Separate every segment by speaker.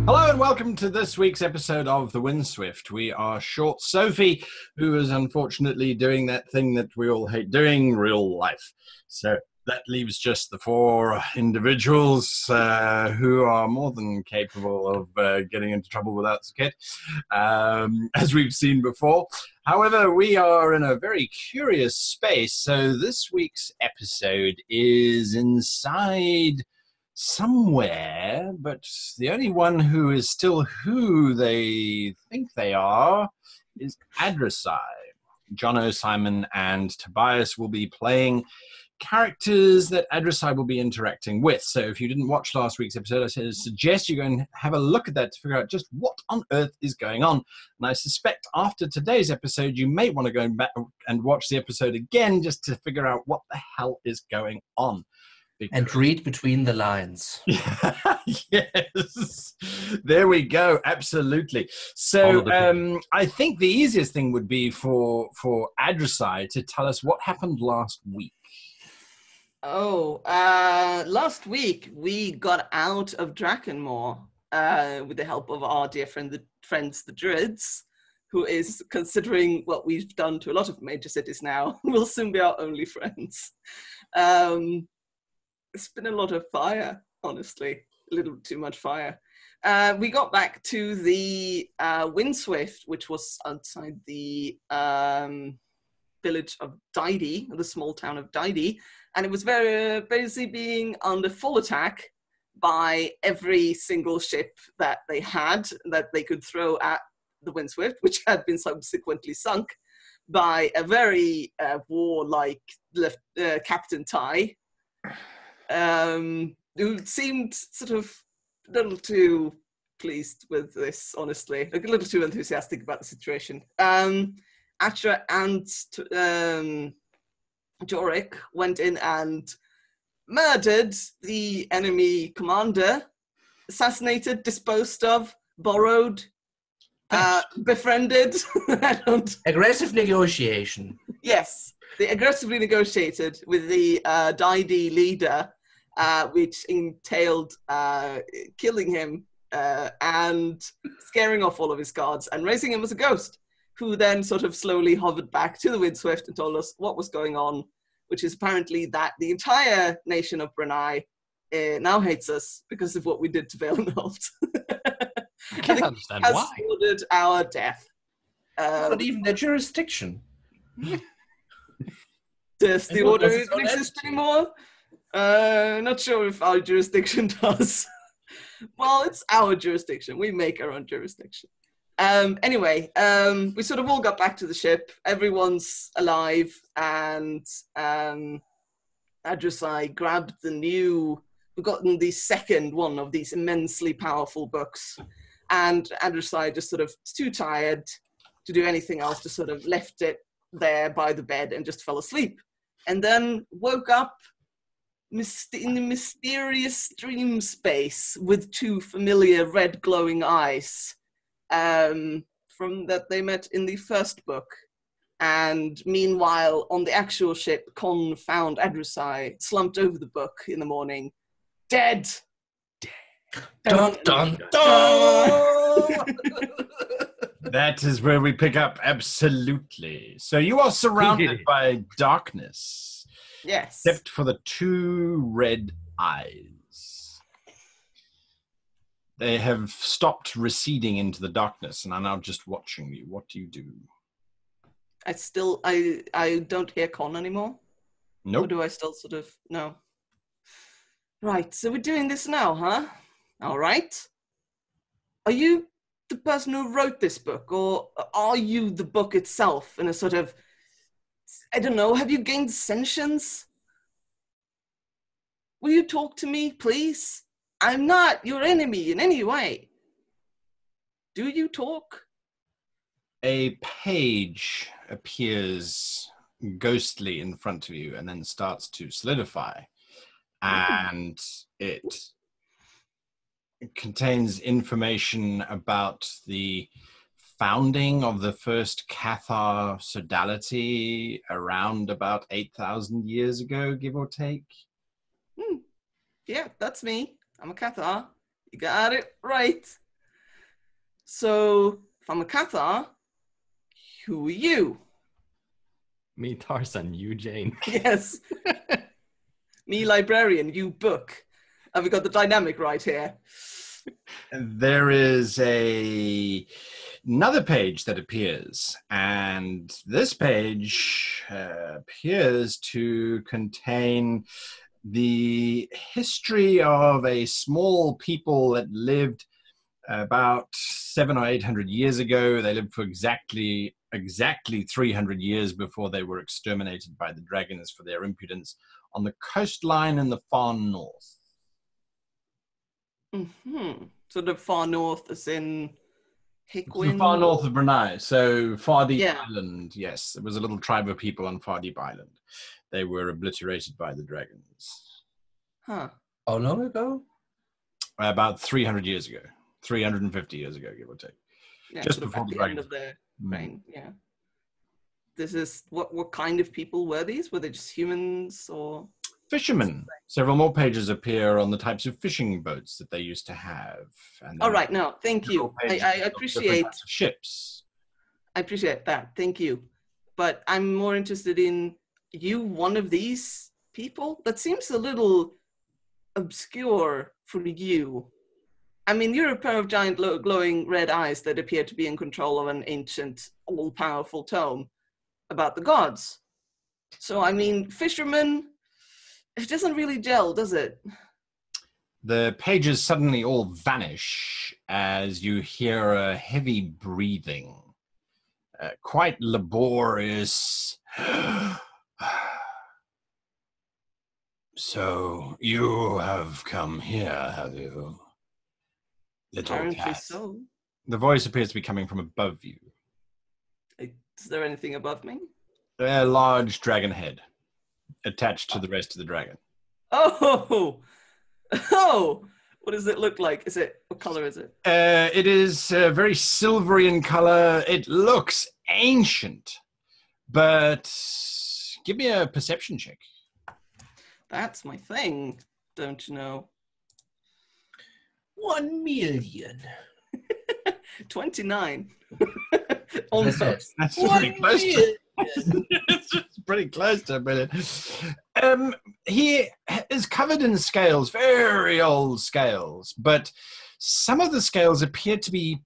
Speaker 1: Hello and welcome to this week's episode of the Windswift. We are short Sophie, who is unfortunately doing that thing that we all hate doing, real life. So that leaves just the four individuals who are more than capable of getting into trouble without the kit, as we've seen before. However, we are in a very curious space. So this week's episode is inside somewhere, but the only one who is still who they think they are is Adressai. Jono, Simon, and Tobias will be playing characters that Adressai will be interacting with. So if you didn't watch last week's episode, I suggest you go and have a look at that to figure out just what on earth is going on. And I suspect after today's episode, you may want to go back and watch the episode again just to figure out what the hell is going on.
Speaker 2: And read between the lines.
Speaker 1: Yes, there we go. Absolutely. So I think the easiest thing would be for Adressai to tell us what happened last week.
Speaker 3: Last week we got out of Drakenmore with the help of our dear friends, the Druids, who is, considering what we've done to a lot of major cities now, will soon be our only friends. It's been a lot of fire, honestly, a little too much fire. We got back to the Windswift, which was outside the village of Didi, the small town of Didi, and it was very busy being under full attack by every single ship that they had that they could throw at the Windswift, which had been subsequently sunk by a very warlike Captain Ty. Who seemed sort of a little too pleased with this, honestly, a little too enthusiastic about the situation. Atra and Jorik went in and murdered the enemy commander, assassinated, disposed of, borrowed, befriended.
Speaker 2: Aggressive negotiation.
Speaker 3: Yes, they aggressively negotiated with the Didi leader, which entailed killing him and scaring off all of his guards and raising him as a ghost, who then sort of slowly hovered back to the Windswift and told us what was going on, which is apparently that the entire nation of Brunei now hates us because of what we did to Valenholt.
Speaker 2: I can't understand why.
Speaker 3: Has ordered our death.
Speaker 2: Not even their jurisdiction.
Speaker 3: Does the order even exist anymore? Not sure if our jurisdiction does. Well, it's our jurisdiction. We make our own jurisdiction. Anyway, we sort of all got back to the ship. Everyone's alive, and Adressai grabbed we've gotten the second one of these immensely powerful books, and Adressai just sort of too tired to do anything else, just sort of left it there by the bed and just fell asleep, and then woke up in the mysterious dream space with two familiar red glowing eyes from that they met in the first book. And meanwhile, on the actual ship, Con found Adressai slumped over the book in the morning, dead.
Speaker 2: Dun, dun, dun.
Speaker 1: That is where we pick up, absolutely. So you are surrounded by darkness.
Speaker 3: Yes.
Speaker 1: Except for the two red eyes. They have stopped receding into the darkness and are now just watching you. What do you do?
Speaker 3: I don't hear Con anymore?
Speaker 1: Nope.
Speaker 3: Or do I still sort of... No. Right, so we're doing this now, huh? All right. Are you the person who wrote this book, or are you the book itself in a sort of, I don't know, have you gained sentience? Will you talk to me, please? I'm not your enemy in any way. Do you talk?
Speaker 1: A page appears ghostly in front of you and then starts to solidify. And it contains information about the founding of the first Cathar sodality around about 8,000 years ago, give or take.
Speaker 3: Yeah, that's me. I'm a Cathar. You got it right. So, if I'm a Cathar, who are you?
Speaker 4: Me, Tarzan, you, Jane.
Speaker 3: Yes. Me, librarian, you, book. Have we got the dynamic right here?
Speaker 1: And there is another page that appears, and this page appears to contain the history of a small people that lived about 700 or 800 years ago. They lived for exactly 300 years before they were exterminated by the dragons for their impudence on the coastline in the far north.
Speaker 3: Mm-hmm. Sort of far north, as in Hickwin.
Speaker 1: The far north of Brunei, so Far Deep
Speaker 3: Yeah.
Speaker 1: Island. Yes, there was a little tribe of people on Far Deep Island. They were obliterated by the dragons.
Speaker 3: Huh.
Speaker 2: How long ago?
Speaker 1: About 300 years ago. 350 years ago, give or take.
Speaker 3: Yeah,
Speaker 1: Just
Speaker 3: sort of
Speaker 1: before
Speaker 3: at
Speaker 1: the
Speaker 3: the end
Speaker 1: dragons.
Speaker 3: of their reign. Yeah. This is what kind of people were these? Were they just humans or?
Speaker 1: Fishermen. Several more pages appear on the types of fishing boats that they used to have. And
Speaker 3: All right, no, thank you.
Speaker 1: several pages
Speaker 3: I
Speaker 1: of different
Speaker 3: appreciate.
Speaker 1: types of ships.
Speaker 3: I appreciate that. Thank you. But I'm more interested in you, one of these people? That seems a little obscure for you. I mean, you're a pair of giant glowing red eyes that appear to be in control of an ancient, all-powerful tome about the gods. So, I mean, fishermen, it doesn't really gel, does it?
Speaker 1: The pages suddenly all vanish as you hear a heavy breathing. Quite laborious. So you have come here, have you? Little
Speaker 3: Apparently
Speaker 1: cat.
Speaker 3: so.
Speaker 1: The voice appears to be coming from above you.
Speaker 3: Is there anything above me?
Speaker 1: A large dragon head attached to the rest of the dragon.
Speaker 3: Oh! Oh! What does it look like? What color is it?
Speaker 1: It is very silvery in color. It looks ancient, but give me a perception check.
Speaker 3: That's my thing, don't you know?
Speaker 2: 1 million.
Speaker 3: 29.
Speaker 2: That's
Speaker 3: Almost.
Speaker 2: it.
Speaker 1: That's
Speaker 2: 1
Speaker 1: pretty close.
Speaker 2: million.
Speaker 1: It's just pretty close to a million. He is covered in scales, very old scales, but some of the scales appear to be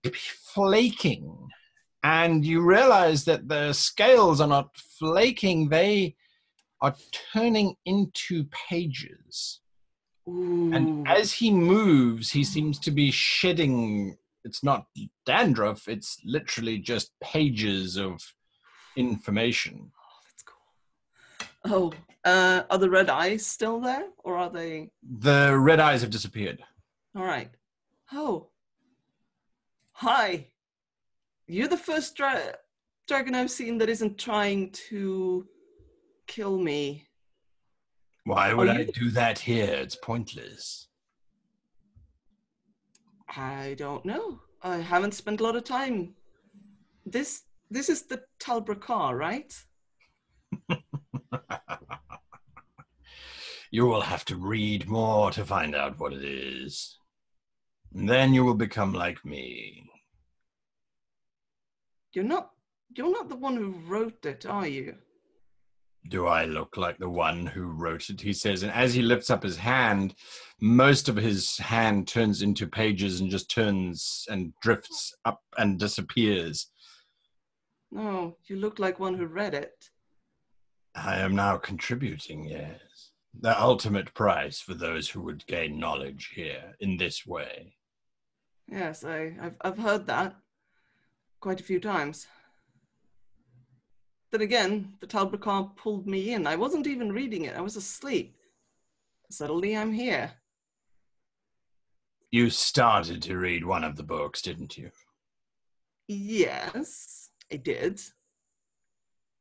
Speaker 1: flaking. And you realize that the scales are not flaking, they are turning into pages.
Speaker 3: Ooh.
Speaker 1: And as he moves, he seems to be shedding. It's not dandruff, it's literally just pages of information.
Speaker 3: That's cool. Oh, are the red eyes still there? Or are they...
Speaker 1: The red eyes have disappeared.
Speaker 3: All right. Oh. Hi. You're the first dragon I've seen that isn't trying to kill me.
Speaker 1: Why would
Speaker 3: Are
Speaker 1: I
Speaker 3: you-
Speaker 1: do that here? It's pointless.
Speaker 3: I don't know. I haven't spent a lot of time. This is the Tal Rana, right?
Speaker 1: You will have to read more to find out what it is. And then you will become like me.
Speaker 3: You're not the one who wrote it, are you?
Speaker 1: Do I look like the one who wrote it? He says, and as he lifts up his hand, most of his hand turns into pages and just turns and drifts up and disappears.
Speaker 3: No, you look like one who read it.
Speaker 1: I am now contributing, yes. The ultimate price for those who would gain knowledge here in this way.
Speaker 3: Yes, I've heard that quite a few times. Then again, the Tal Rana pulled me in. I wasn't even reading it. I was asleep. Suddenly I'm here.
Speaker 1: You started to read one of the books, didn't you?
Speaker 3: Yes, I did.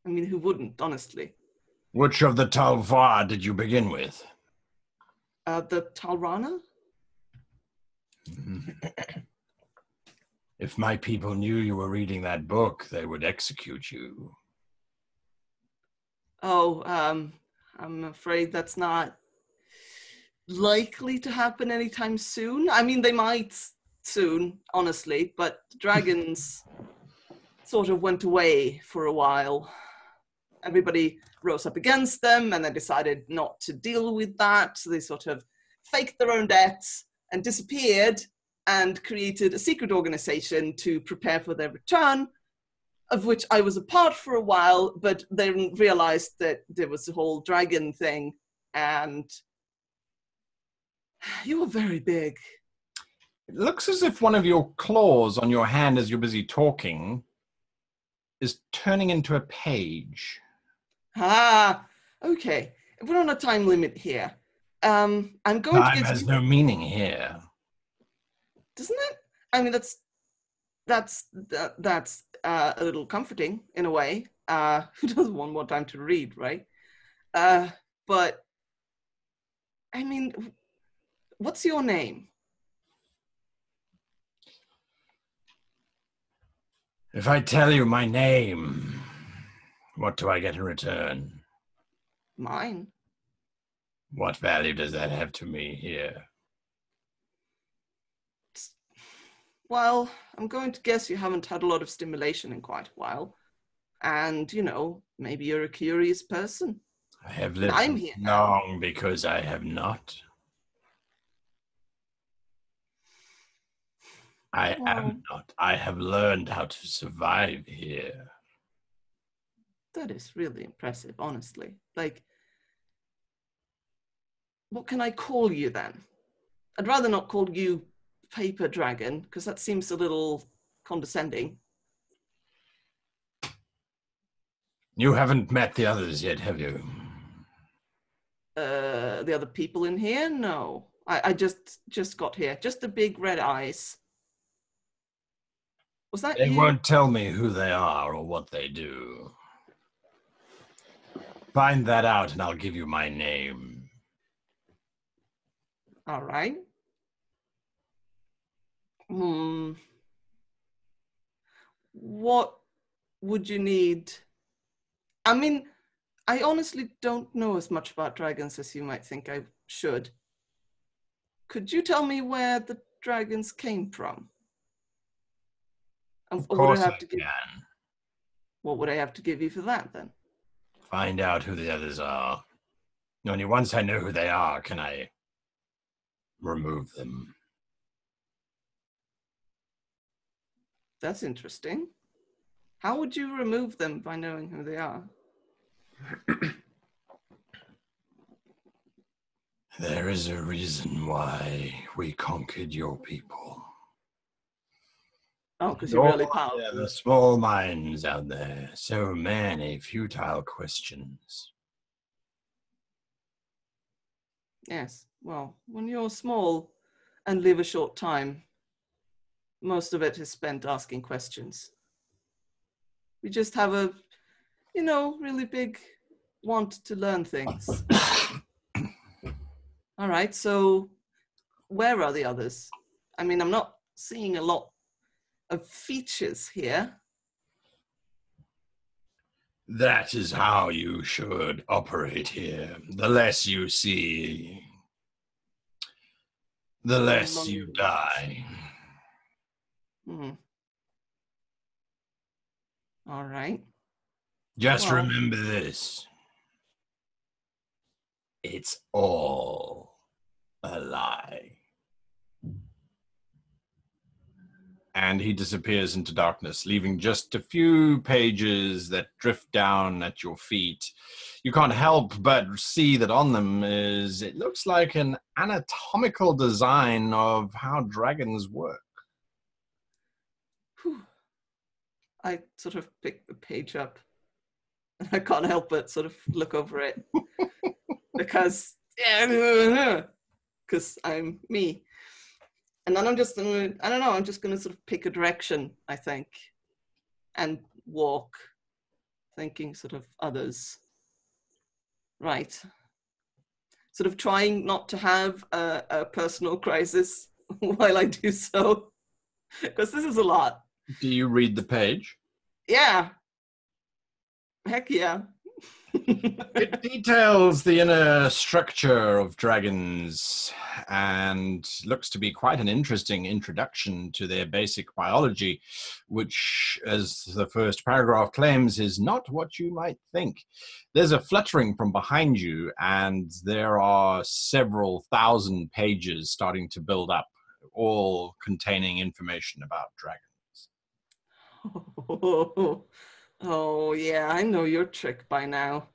Speaker 3: I mean, who wouldn't, honestly?
Speaker 1: Which of the Talvar did you begin with?
Speaker 3: The Tal Rana?
Speaker 1: If my people knew you were reading that book, they would execute you.
Speaker 3: Oh, I'm afraid that's not likely to happen anytime soon. I mean, they might soon, honestly, but the dragons sort of went away for a while. Everybody rose up against them and they decided not to deal with that. So they sort of faked their own deaths and disappeared and created a secret organization to prepare for their return, of which I was a part for a while, but they realized that there was a whole dragon thing, and you were very big.
Speaker 1: It looks as if one of your claws on your hand as you're busy talking is turning into a page.
Speaker 3: Ah, okay. We're on a time limit here. I'm going to
Speaker 1: Time
Speaker 3: give
Speaker 1: has
Speaker 3: you...
Speaker 1: no meaning here.
Speaker 3: Doesn't it? I mean, that's a little comforting in a way. Who doesn't want more time to read, right? But I mean, what's your name?
Speaker 1: If I tell you my name, what do I get in return?
Speaker 3: Mine.
Speaker 1: What value does that have to me here?
Speaker 3: Well, I'm going to guess you haven't had a lot of stimulation in quite a while. And, you know, maybe you're a curious person.
Speaker 1: I have lived
Speaker 3: I'm here now.
Speaker 1: long because I have not. I am not. I have learned how to survive here.
Speaker 3: That is really impressive, honestly. Like, what can I call you then? I'd rather not call you Paper Dragon, because that seems a little condescending.
Speaker 1: You haven't met the others yet, have you?
Speaker 3: The other people in here? No. I just got here. Just the big red eyes. Was that
Speaker 1: They
Speaker 3: you?
Speaker 1: won't tell me who they are or what they do. Find that out and I'll give you my name.
Speaker 3: All right. What would you need? I mean, I honestly don't know as much about dragons as you might think I should. Could you tell me where the dragons came from?
Speaker 1: Of course I can.
Speaker 3: What would I have to give you for that then?
Speaker 1: Find out who the others are. Only once I know who they are can I remove them.
Speaker 3: That's interesting. How would you remove them by knowing who they are?
Speaker 1: There is a reason why we conquered your people.
Speaker 3: Oh, because you're really powerful.
Speaker 1: Yeah, the small minds out there. So many futile questions.
Speaker 3: Yes. Well, when you're small and live a short time, most of it is spent asking questions. We just have a, you know, really big want to learn things. All right, so where are the others? I mean, I'm not seeing a lot of features here.
Speaker 1: That is how you should operate here. The less you see, the less you die.
Speaker 3: All right.
Speaker 1: Just remember this. It's all a lie. And he disappears into darkness, leaving just a few pages that drift down at your feet. You can't help but see that on them it looks like an anatomical design of how dragons work.
Speaker 3: Whew. I sort of pick the page up and I can't help but sort of look over it because I'm me. And then I'm just going to, I don't know, I'm just going to sort of pick a direction, I think, and walk, thinking sort of others. Right. Sort of trying not to have a personal crisis while I do so, because this is a lot.
Speaker 1: Do you read the page?
Speaker 3: Yeah. Heck yeah.
Speaker 1: It details the inner structure of dragons and looks to be quite an interesting introduction to their basic biology, which, as the first paragraph claims, is not what you might think. There's a fluttering from behind you, and there are several thousand pages starting to build up, all containing information about dragons.
Speaker 3: Oh, yeah, I know your trick by now.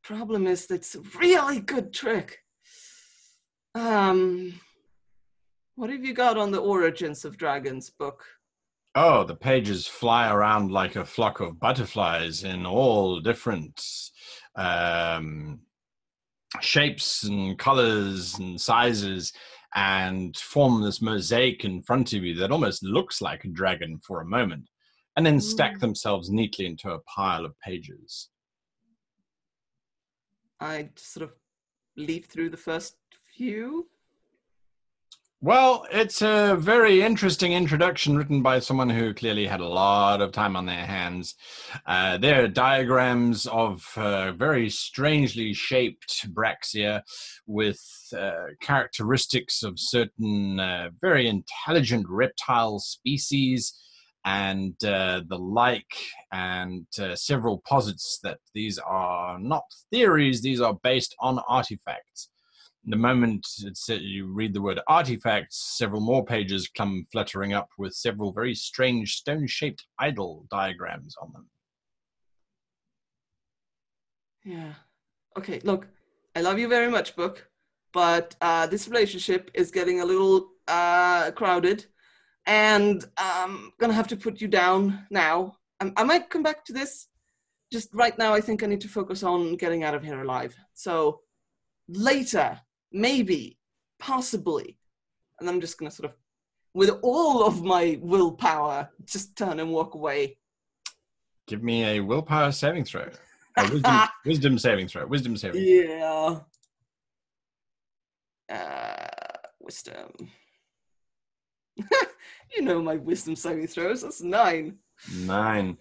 Speaker 3: Problem is, that's a really good trick. What have you got on the Origins of Dragons book?
Speaker 1: Oh, the pages fly around like a flock of butterflies in all different shapes and colors and sizes, and form this mosaic in front of you that almost looks like a dragon for a moment, and then stack themselves neatly into a pile of pages.
Speaker 3: I sort of leaf through the first few.
Speaker 1: Well, it's a very interesting introduction written by someone who clearly had a lot of time on their hands. There are diagrams of very strangely shaped Braxia with characteristics of certain very intelligent reptile species and the like, and several posits that these are not theories, these are based on artifacts. The moment you read the word artifacts, several more pages come fluttering up with several very strange stone-shaped idol diagrams on them.
Speaker 3: Yeah. Okay, look, I love you very much, book, but this relationship is getting a little crowded, and I'm gonna have to put you down now. I might come back to this. Just right now, I think I need to focus on getting out of here alive. So later, maybe, possibly. And I'm just going to sort of, with all of my willpower, just turn and walk away.
Speaker 1: Give me a willpower saving throw. Wisdom saving throw. Wisdom saving throw.
Speaker 3: Yeah. Wisdom. You know my wisdom saving throws. That's 9.
Speaker 1: 9.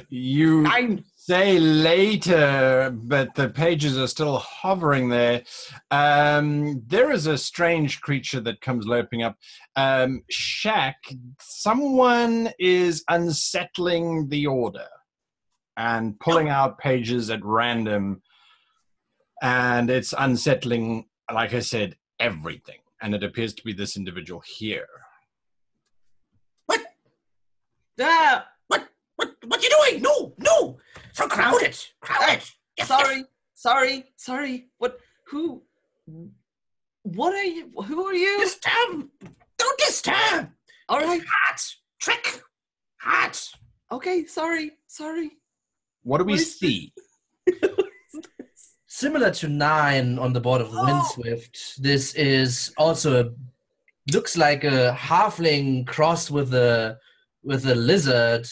Speaker 1: You
Speaker 3: 9.
Speaker 1: say later, but the pages are still hovering there. There is a strange creature that comes loping up. Shaq, someone is unsettling the order and pulling out pages at random, and it's unsettling, like I said, everything. And it appears to be this individual here.
Speaker 2: What?
Speaker 3: Ah!
Speaker 2: What are you doing? No! So crowded! Yes,
Speaker 3: Sorry. What are you? Who are you?
Speaker 2: Disturb! Don't disturb!
Speaker 3: All right.
Speaker 2: Trick! Heart!
Speaker 3: Okay, sorry.
Speaker 1: What do we
Speaker 3: What is
Speaker 1: see?
Speaker 2: Similar to 9 on the board of the Windswift, this is also looks like a halfling crossed with a lizard,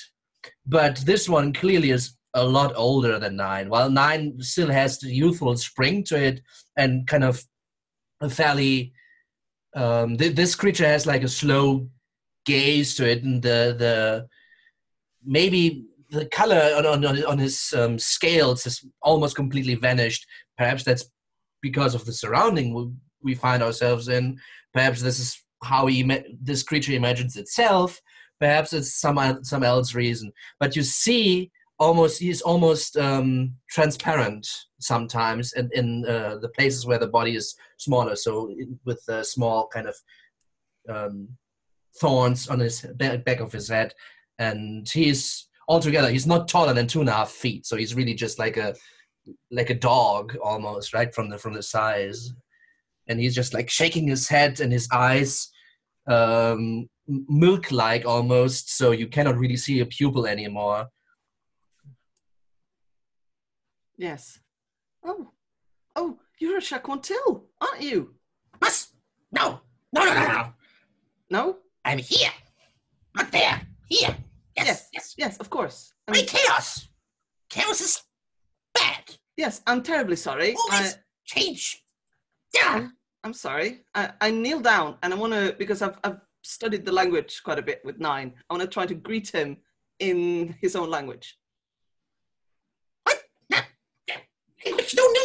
Speaker 2: but this one clearly is a lot older than 9. While 9 still has the youthful spring to it and kind of a fairly this creature has like a slow gaze to it, and the maybe the color on his scales has almost completely vanished. Perhaps that's because of the surrounding we find ourselves in. Perhaps this is how this creature imagines itself. Perhaps it's some else reason. But you see, he's almost transparent sometimes in the places where the body is smaller. So with the small kind of thorns on his back of his head, and he's altogether he's not taller than 2.5 feet. So he's really just like a dog almost, right, from the size. And he's just like shaking his head, and his eyes milk-like almost, so you cannot really see a pupil anymore.
Speaker 3: Yes. Oh, you're a Shaquantil, aren't you?
Speaker 2: What? No.
Speaker 3: No?
Speaker 2: I'm here. Not there. Here. Yes.
Speaker 3: Of course.
Speaker 2: Wait, chaos. Chaos is bad.
Speaker 3: Yes, I'm terribly sorry.
Speaker 2: Always change. Yeah.
Speaker 3: I'm sorry. I kneel down, and I want to, because I've studied the language quite a bit with 9. I want to try to greet him in his own language.
Speaker 2: What?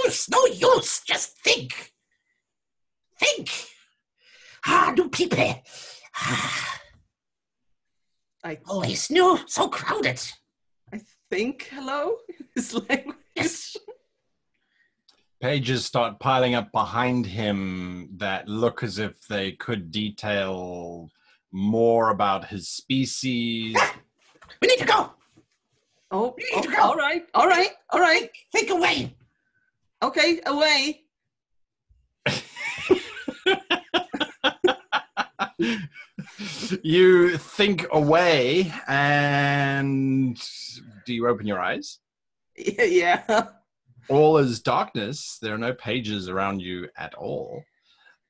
Speaker 5: use, no use. Just think. Think. New people. Always new, so crowded.
Speaker 3: I think hello is language.
Speaker 5: Yes.
Speaker 1: Pages start piling up behind him that look as if they could detail more about his species.
Speaker 5: We need to go.
Speaker 3: Oh,
Speaker 5: We need to go.
Speaker 3: all right.
Speaker 5: Think away.
Speaker 3: Okay, away.
Speaker 1: You think away, and do you open your eyes?
Speaker 3: Yeah.
Speaker 1: All is darkness. There are no pages around you at all.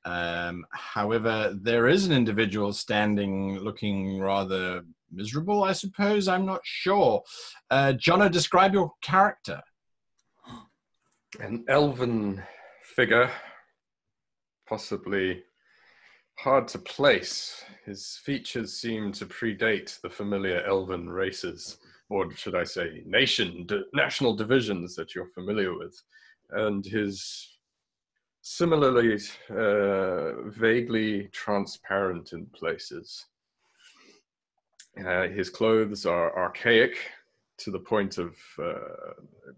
Speaker 1: However, there is an individual standing looking rather miserable, I suppose. I'm not sure. Jono, describe your character.
Speaker 6: An elven figure, possibly hard to place. His features seem to predate the familiar elven races, or should I say national divisions that you're familiar with. And his similarly vaguely transparent in places. His clothes are archaic to the point of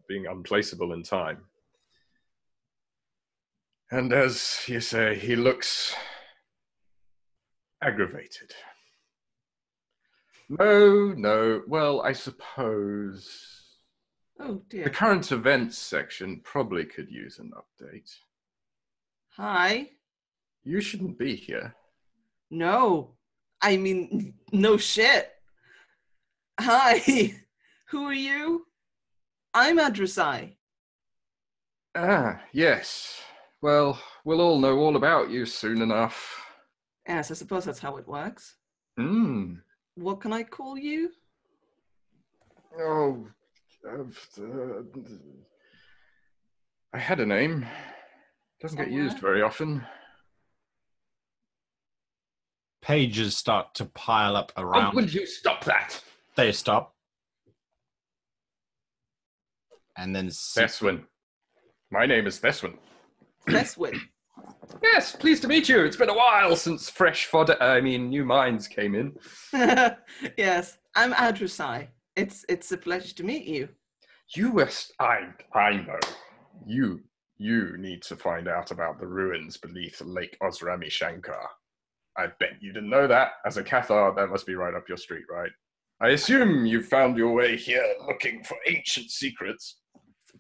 Speaker 6: being unplaceable in time. And as you say, he looks aggravated. No, well, I suppose
Speaker 3: Oh dear.
Speaker 6: the current events section probably could use an update.
Speaker 3: Hi.
Speaker 6: You shouldn't be here.
Speaker 3: No. I mean, no shit. Hi. Who are you? I'm Adrasai.
Speaker 6: Ah, yes. Well, we'll all know all about you soon enough.
Speaker 3: Yes, I suppose that's how it works.
Speaker 6: Hmm.
Speaker 3: What can I call you?
Speaker 6: Oh, I had a name. Doesn't get used very often.
Speaker 1: Pages start to pile up
Speaker 6: Oh,
Speaker 1: around.
Speaker 6: would you stop that?
Speaker 1: They stop. And then
Speaker 6: Theswin. My name is Theswin.
Speaker 3: Theswin.
Speaker 6: Yes, pleased to meet you. It's been a while since new minds came in.
Speaker 3: Yes, I'm Adrasai. It's a pleasure to meet you.
Speaker 6: I know. You need to find out about the ruins beneath Lake Osrami Shankar. I bet you didn't know that. As a Cathar, that must be right up your street, right? I assume you found your way here looking for ancient secrets.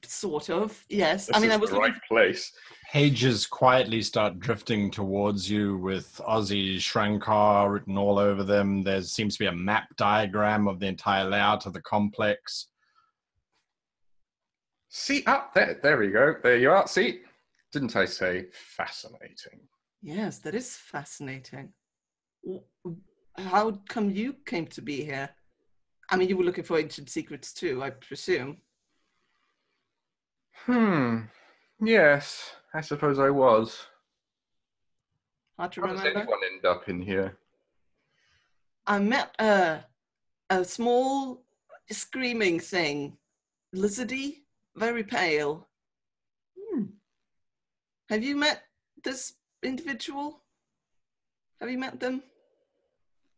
Speaker 3: Sort of, yes.
Speaker 6: This
Speaker 3: I mean,
Speaker 6: is
Speaker 3: I was
Speaker 6: the right place.
Speaker 1: pages quietly start drifting towards you with Aussie Shrankar written all over them. There seems to be a map diagram of the entire layout of the complex.
Speaker 6: See, there we go. There you are. See, didn't I say fascinating?
Speaker 3: Yes, that is fascinating. How come you came to be here? I mean, you were looking for ancient secrets too, I presume.
Speaker 6: Yes, I suppose I was.
Speaker 3: Hard to
Speaker 6: How does
Speaker 3: remember.
Speaker 6: anyone end up in here?
Speaker 3: I met a small screaming thing, lizardy, very pale. Have you met this individual? Have you met them?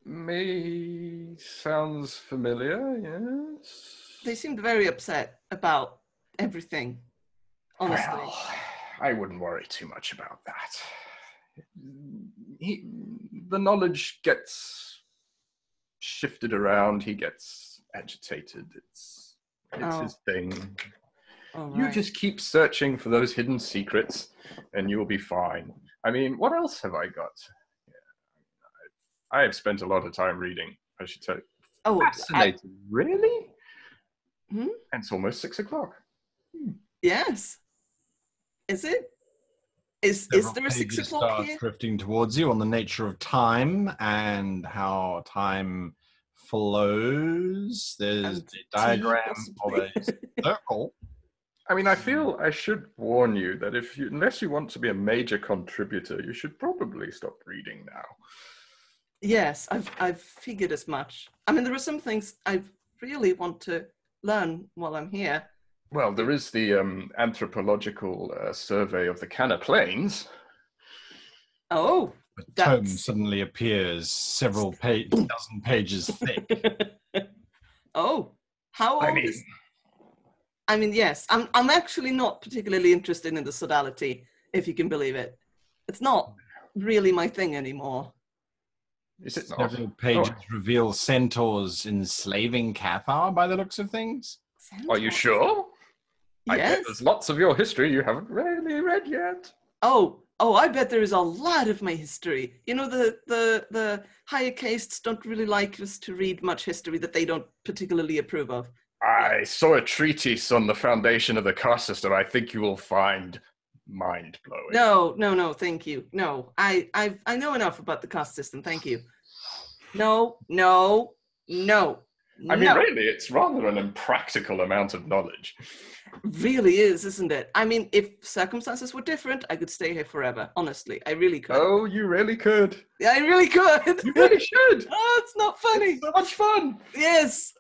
Speaker 6: Me sounds familiar, yes.
Speaker 3: They seemed very upset about everything, honestly.
Speaker 6: Well, I wouldn't worry too much about that. The knowledge gets shifted around, he gets agitated. It's his thing.
Speaker 3: All
Speaker 6: You
Speaker 3: right.
Speaker 6: just keep searching for those hidden secrets and you'll be fine. I mean, what else have I got? I have spent a lot of time reading, I should tell you.
Speaker 3: Oh,
Speaker 6: Fascinating. Really?
Speaker 3: Hmm?
Speaker 6: And it's almost 6 o'clock.
Speaker 3: Yes. Is it? Is
Speaker 1: Several
Speaker 3: there a 6
Speaker 1: pages
Speaker 3: o'clock
Speaker 1: start
Speaker 3: here?
Speaker 1: drifting towards you on the nature of time and how time flows. There's
Speaker 3: And
Speaker 1: a diagram of
Speaker 3: possibly.
Speaker 1: a circle.
Speaker 6: I mean, I feel I should warn you that unless you want to be a major contributor, you should probably stop reading now.
Speaker 3: Yes, I've figured as much. I mean, there are some things I really want to learn while I'm here,
Speaker 6: Well, there is the anthropological survey of the Canna Plains.
Speaker 3: Oh,
Speaker 1: A tome
Speaker 3: that's...
Speaker 1: suddenly appears, several dozen pages thick.
Speaker 3: Oh, how
Speaker 6: I
Speaker 3: old
Speaker 6: mean,
Speaker 3: is... I mean, yes, I'm actually not particularly interested in the sodality, if you can believe it. It's not really my thing anymore.
Speaker 6: is it not?
Speaker 1: Several pages reveal centaurs enslaving Cathar by the looks of things.
Speaker 6: Are you sure? I bet
Speaker 3: Yes.
Speaker 6: there's lots of your history you haven't really read yet.
Speaker 3: Oh, I bet there is a lot of my history. You know, the higher castes don't really like us to read much history that they don't particularly approve of.
Speaker 6: I saw a treatise on the foundation of the caste system. I think you will find mind-blowing.
Speaker 3: No, thank you. No, I know enough about the caste system. Thank you. No.
Speaker 6: I mean, really, it's rather an impractical amount of knowledge.
Speaker 3: Really is, isn't it? I mean, if circumstances were different, I could stay here forever. Honestly, I really could.
Speaker 6: Oh, you really could.
Speaker 3: Yeah, I really could.
Speaker 6: You really should.
Speaker 3: Oh, it's not funny.
Speaker 6: It's so much fun.
Speaker 3: Yes.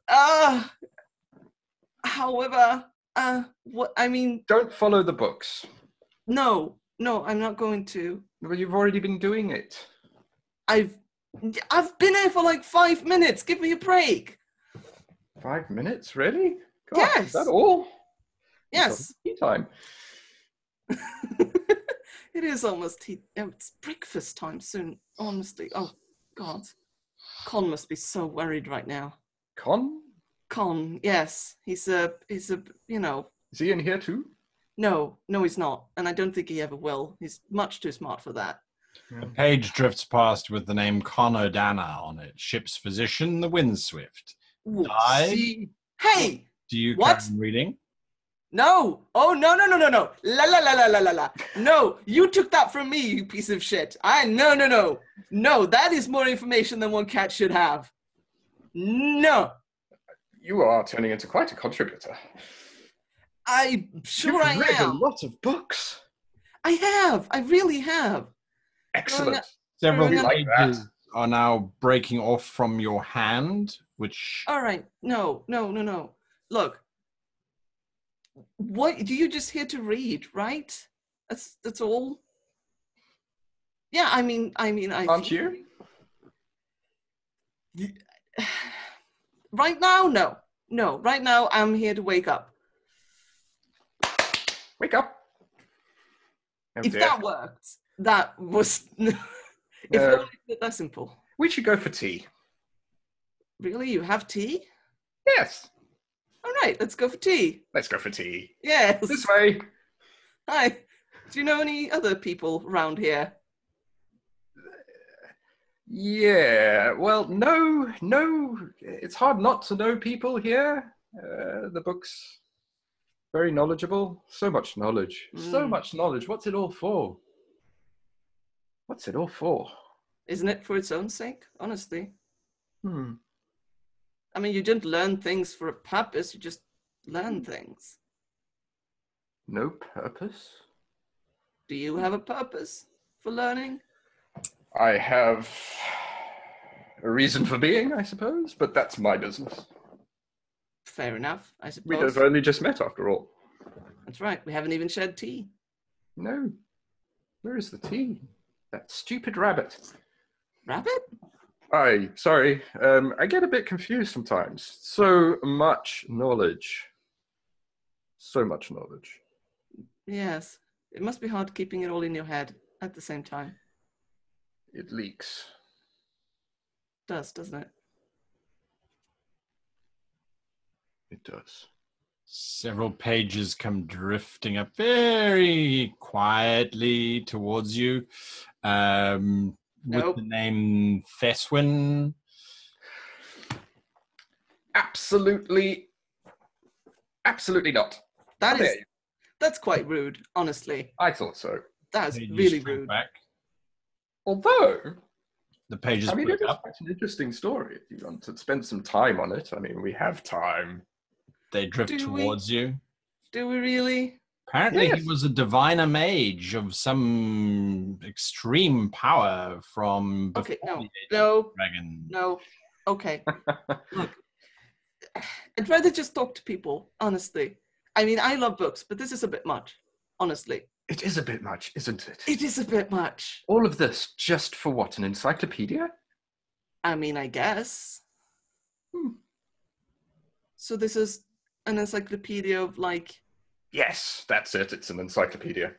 Speaker 3: However, what I mean,
Speaker 6: Don't follow the books.
Speaker 3: no, I'm not going to.
Speaker 6: Well, you've already been doing it.
Speaker 3: I've been here for like 5 minutes. Give me a break.
Speaker 6: 5 minutes, really? God,
Speaker 3: Yes.
Speaker 6: Is that all?
Speaker 3: Yes.
Speaker 6: Tea time.
Speaker 3: It is almost tea. It's breakfast time soon. Honestly. Oh God. Con must be so worried right now.
Speaker 6: Con?
Speaker 3: Con, yes. He's a, you know.
Speaker 6: Is he in here too?
Speaker 3: No, he's not. And I don't think he ever will. He's much too smart for that.
Speaker 1: A page drifts past with the name Con O'Dana on it. Ship's physician, the Windswift.
Speaker 3: Ooh,
Speaker 1: Died?
Speaker 3: see? Hey!
Speaker 1: Do you
Speaker 3: What?
Speaker 1: carry on reading?
Speaker 3: No! Oh, no. La. No, you took that from me, you piece of shit. No. No, that is more information than one cat should have. No.
Speaker 6: You are turning into quite a contributor.
Speaker 3: I'm sure
Speaker 6: You've
Speaker 3: I
Speaker 6: read a
Speaker 3: am.
Speaker 6: lot of books.
Speaker 3: I have. I really have.
Speaker 6: Excellent.
Speaker 1: Several
Speaker 3: We
Speaker 6: like
Speaker 1: pages
Speaker 6: that.
Speaker 1: are now breaking off from your hand, which...
Speaker 3: All right. No. Look. What do you just here to read, right? That's all. Yeah, I mean, I
Speaker 6: Aren't you?
Speaker 3: Right now, no. Right now, I'm here to wake up.
Speaker 6: Wake up. Oh,
Speaker 3: If
Speaker 6: dear.
Speaker 3: that worked, that was. If only that simple.
Speaker 6: We should go for tea.
Speaker 3: Really, you have tea?
Speaker 6: Yes.
Speaker 3: All right, let's go for tea.
Speaker 6: Let's go for tea.
Speaker 3: Yes.
Speaker 6: This way.
Speaker 3: Hi. Do you know any other people around here?
Speaker 6: Yeah, well, no, it's hard not to know people here. The book's very knowledgeable. So much knowledge. So much knowledge. What's it all for? What's it all for?
Speaker 3: Isn't it for its own sake, honestly?
Speaker 6: Hmm.
Speaker 3: I mean, you didn't learn things for a purpose, you just learn things.
Speaker 6: No purpose?
Speaker 3: Do you have a purpose for learning?
Speaker 6: I have a reason for being, I suppose, but that's my business.
Speaker 3: Fair enough, I
Speaker 6: We'd
Speaker 3: suppose.
Speaker 6: have only just met after all.
Speaker 3: That's right, we haven't even shared tea.
Speaker 6: No. Where is the tea? That stupid rabbit.
Speaker 3: Rabbit?
Speaker 6: Sorry. I get a bit confused sometimes. So much knowledge. So much knowledge.
Speaker 3: Yes. It must be hard keeping it all in your head at the same time.
Speaker 6: It leaks.
Speaker 3: It does, doesn't it?
Speaker 6: It does.
Speaker 1: Several pages come drifting up very quietly towards you. With the name Theswin.
Speaker 6: Absolutely not.
Speaker 3: That's quite rude, honestly.
Speaker 6: I thought so.
Speaker 3: That's
Speaker 1: Pages
Speaker 3: really
Speaker 1: shrink
Speaker 3: rude.
Speaker 1: back.
Speaker 6: Although,
Speaker 1: The pages
Speaker 6: I mean,
Speaker 1: break
Speaker 6: it is
Speaker 1: up.
Speaker 6: quite an interesting story if you want to spend some time on it. I mean, we have time.
Speaker 1: They drift
Speaker 3: Do we?
Speaker 1: towards you.
Speaker 3: Do we really?
Speaker 1: Apparently,
Speaker 6: Yes.
Speaker 1: he was a diviner mage of some extreme power from before
Speaker 3: Okay,
Speaker 1: the Age
Speaker 3: no,
Speaker 1: of Dragon.
Speaker 3: no. Okay. Look, I'd rather just talk to people, honestly. I mean, I love books, but this is a bit much, honestly.
Speaker 6: It is a bit much, isn't it?
Speaker 3: It is a bit much.
Speaker 6: All of this just for what? An encyclopedia?
Speaker 3: I mean, I guess. So this is an encyclopedia of, like...
Speaker 6: Yes, that's it. It's an encyclopedia.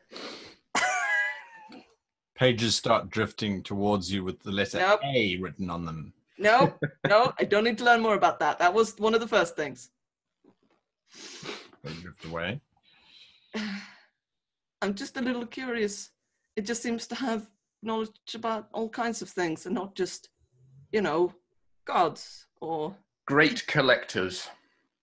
Speaker 1: Pages start drifting towards you with the letter
Speaker 3: Nope.
Speaker 1: A written on them.
Speaker 3: No, I don't need to learn more about that. That was one of the first things.
Speaker 1: They drift away.
Speaker 3: I'm just a little curious. It just seems to have knowledge about all kinds of things and not just, gods or...
Speaker 6: Great collectors.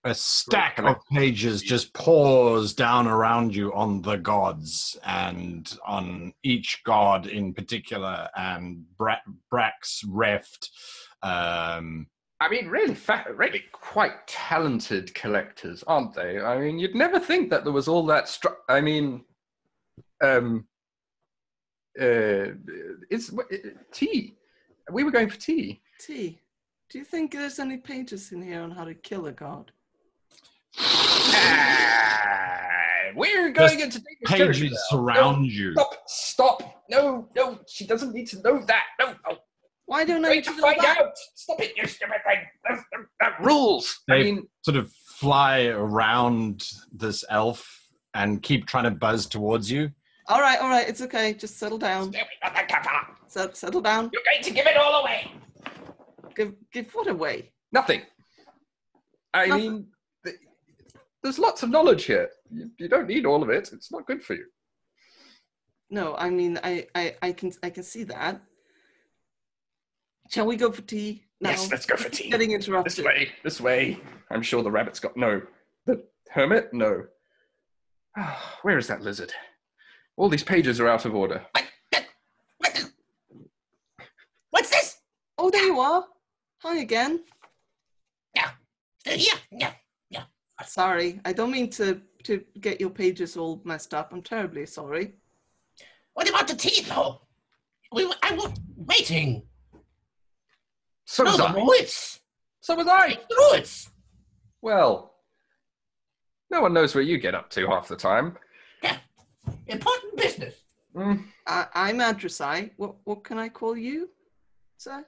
Speaker 1: A stack of pages just pours down around you on the gods and on each god in particular, and Brax, Reft.
Speaker 6: I mean, really quite talented collectors, aren't they? I mean, you'd never think that there was all that... it's tea. We were going for tea.
Speaker 3: Tea. Do you think there's any pages in here on how to kill a god?
Speaker 6: We're going into
Speaker 1: pages surround you.
Speaker 6: Stop! No, she doesn't need to know that. No.
Speaker 3: Why don't I need to
Speaker 6: find out? Stop it, you stupid thing. That rules.
Speaker 1: They sort of fly around this elf and keep trying to buzz towards you.
Speaker 3: All right, it's okay. Just settle down. Settle down.
Speaker 5: You're going to give it all away.
Speaker 3: Give what away?
Speaker 6: Nothing. I mean, there's lots of knowledge here. You don't need all of it. It's not good for you.
Speaker 3: No, I mean, I can see that. Shall we go for tea now?
Speaker 6: Yes, let's go for tea.
Speaker 3: Getting interrupted.
Speaker 6: This way. I'm sure the rabbit's got... No. The hermit? No. Where is that lizard? All these pages are out of order.
Speaker 5: What's this?
Speaker 3: Oh, there you are. Hi again.
Speaker 5: Yeah.
Speaker 3: Sorry, I don't mean to get your pages all messed up. I'm terribly sorry.
Speaker 5: What about the tea, though? I was waiting.
Speaker 6: So was I.
Speaker 5: The woods.
Speaker 6: So was I.
Speaker 5: The woods.
Speaker 6: Well, no one knows where you get up to half the time.
Speaker 5: Yeah. Important business.
Speaker 3: I'm Adressai. What can I call you, sir?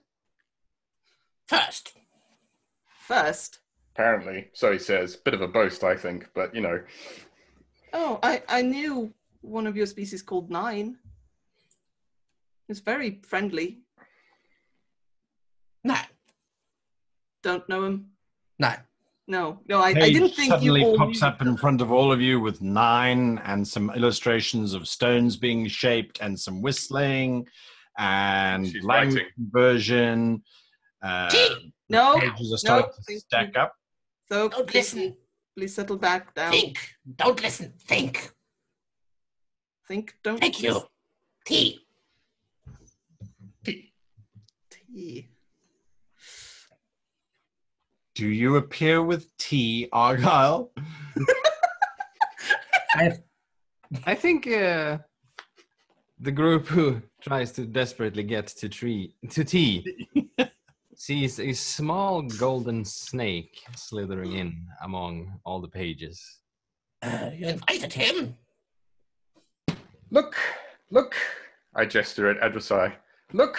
Speaker 5: First.
Speaker 6: Apparently, so he says. Bit of a boast, I think, but
Speaker 3: Oh, I knew one of your species called Nine. It's very friendly.
Speaker 5: No.
Speaker 3: Don't know him?
Speaker 2: No.
Speaker 3: No, I didn't think you
Speaker 1: suddenly
Speaker 3: all
Speaker 1: pops
Speaker 3: knew.
Speaker 1: up in front of all of you with 9 and some illustrations of stones being shaped and some whistling and
Speaker 6: She's
Speaker 1: language
Speaker 6: writing.
Speaker 1: conversion.
Speaker 3: No,
Speaker 1: Pages are starting to
Speaker 3: thank
Speaker 1: stack
Speaker 3: you.
Speaker 1: up.
Speaker 3: So
Speaker 5: Don't listen.
Speaker 3: Please settle back down.
Speaker 5: Think. Don't listen. Think.
Speaker 3: Think, don't
Speaker 5: Thank you. Tea.
Speaker 3: Tea.
Speaker 1: Do you appear with tea, Argyle?
Speaker 4: I think the group who tries to desperately get to tea sees a small golden snake slithering in among all the pages.
Speaker 5: You invited him.
Speaker 6: Look. I gesture at Adversai. Look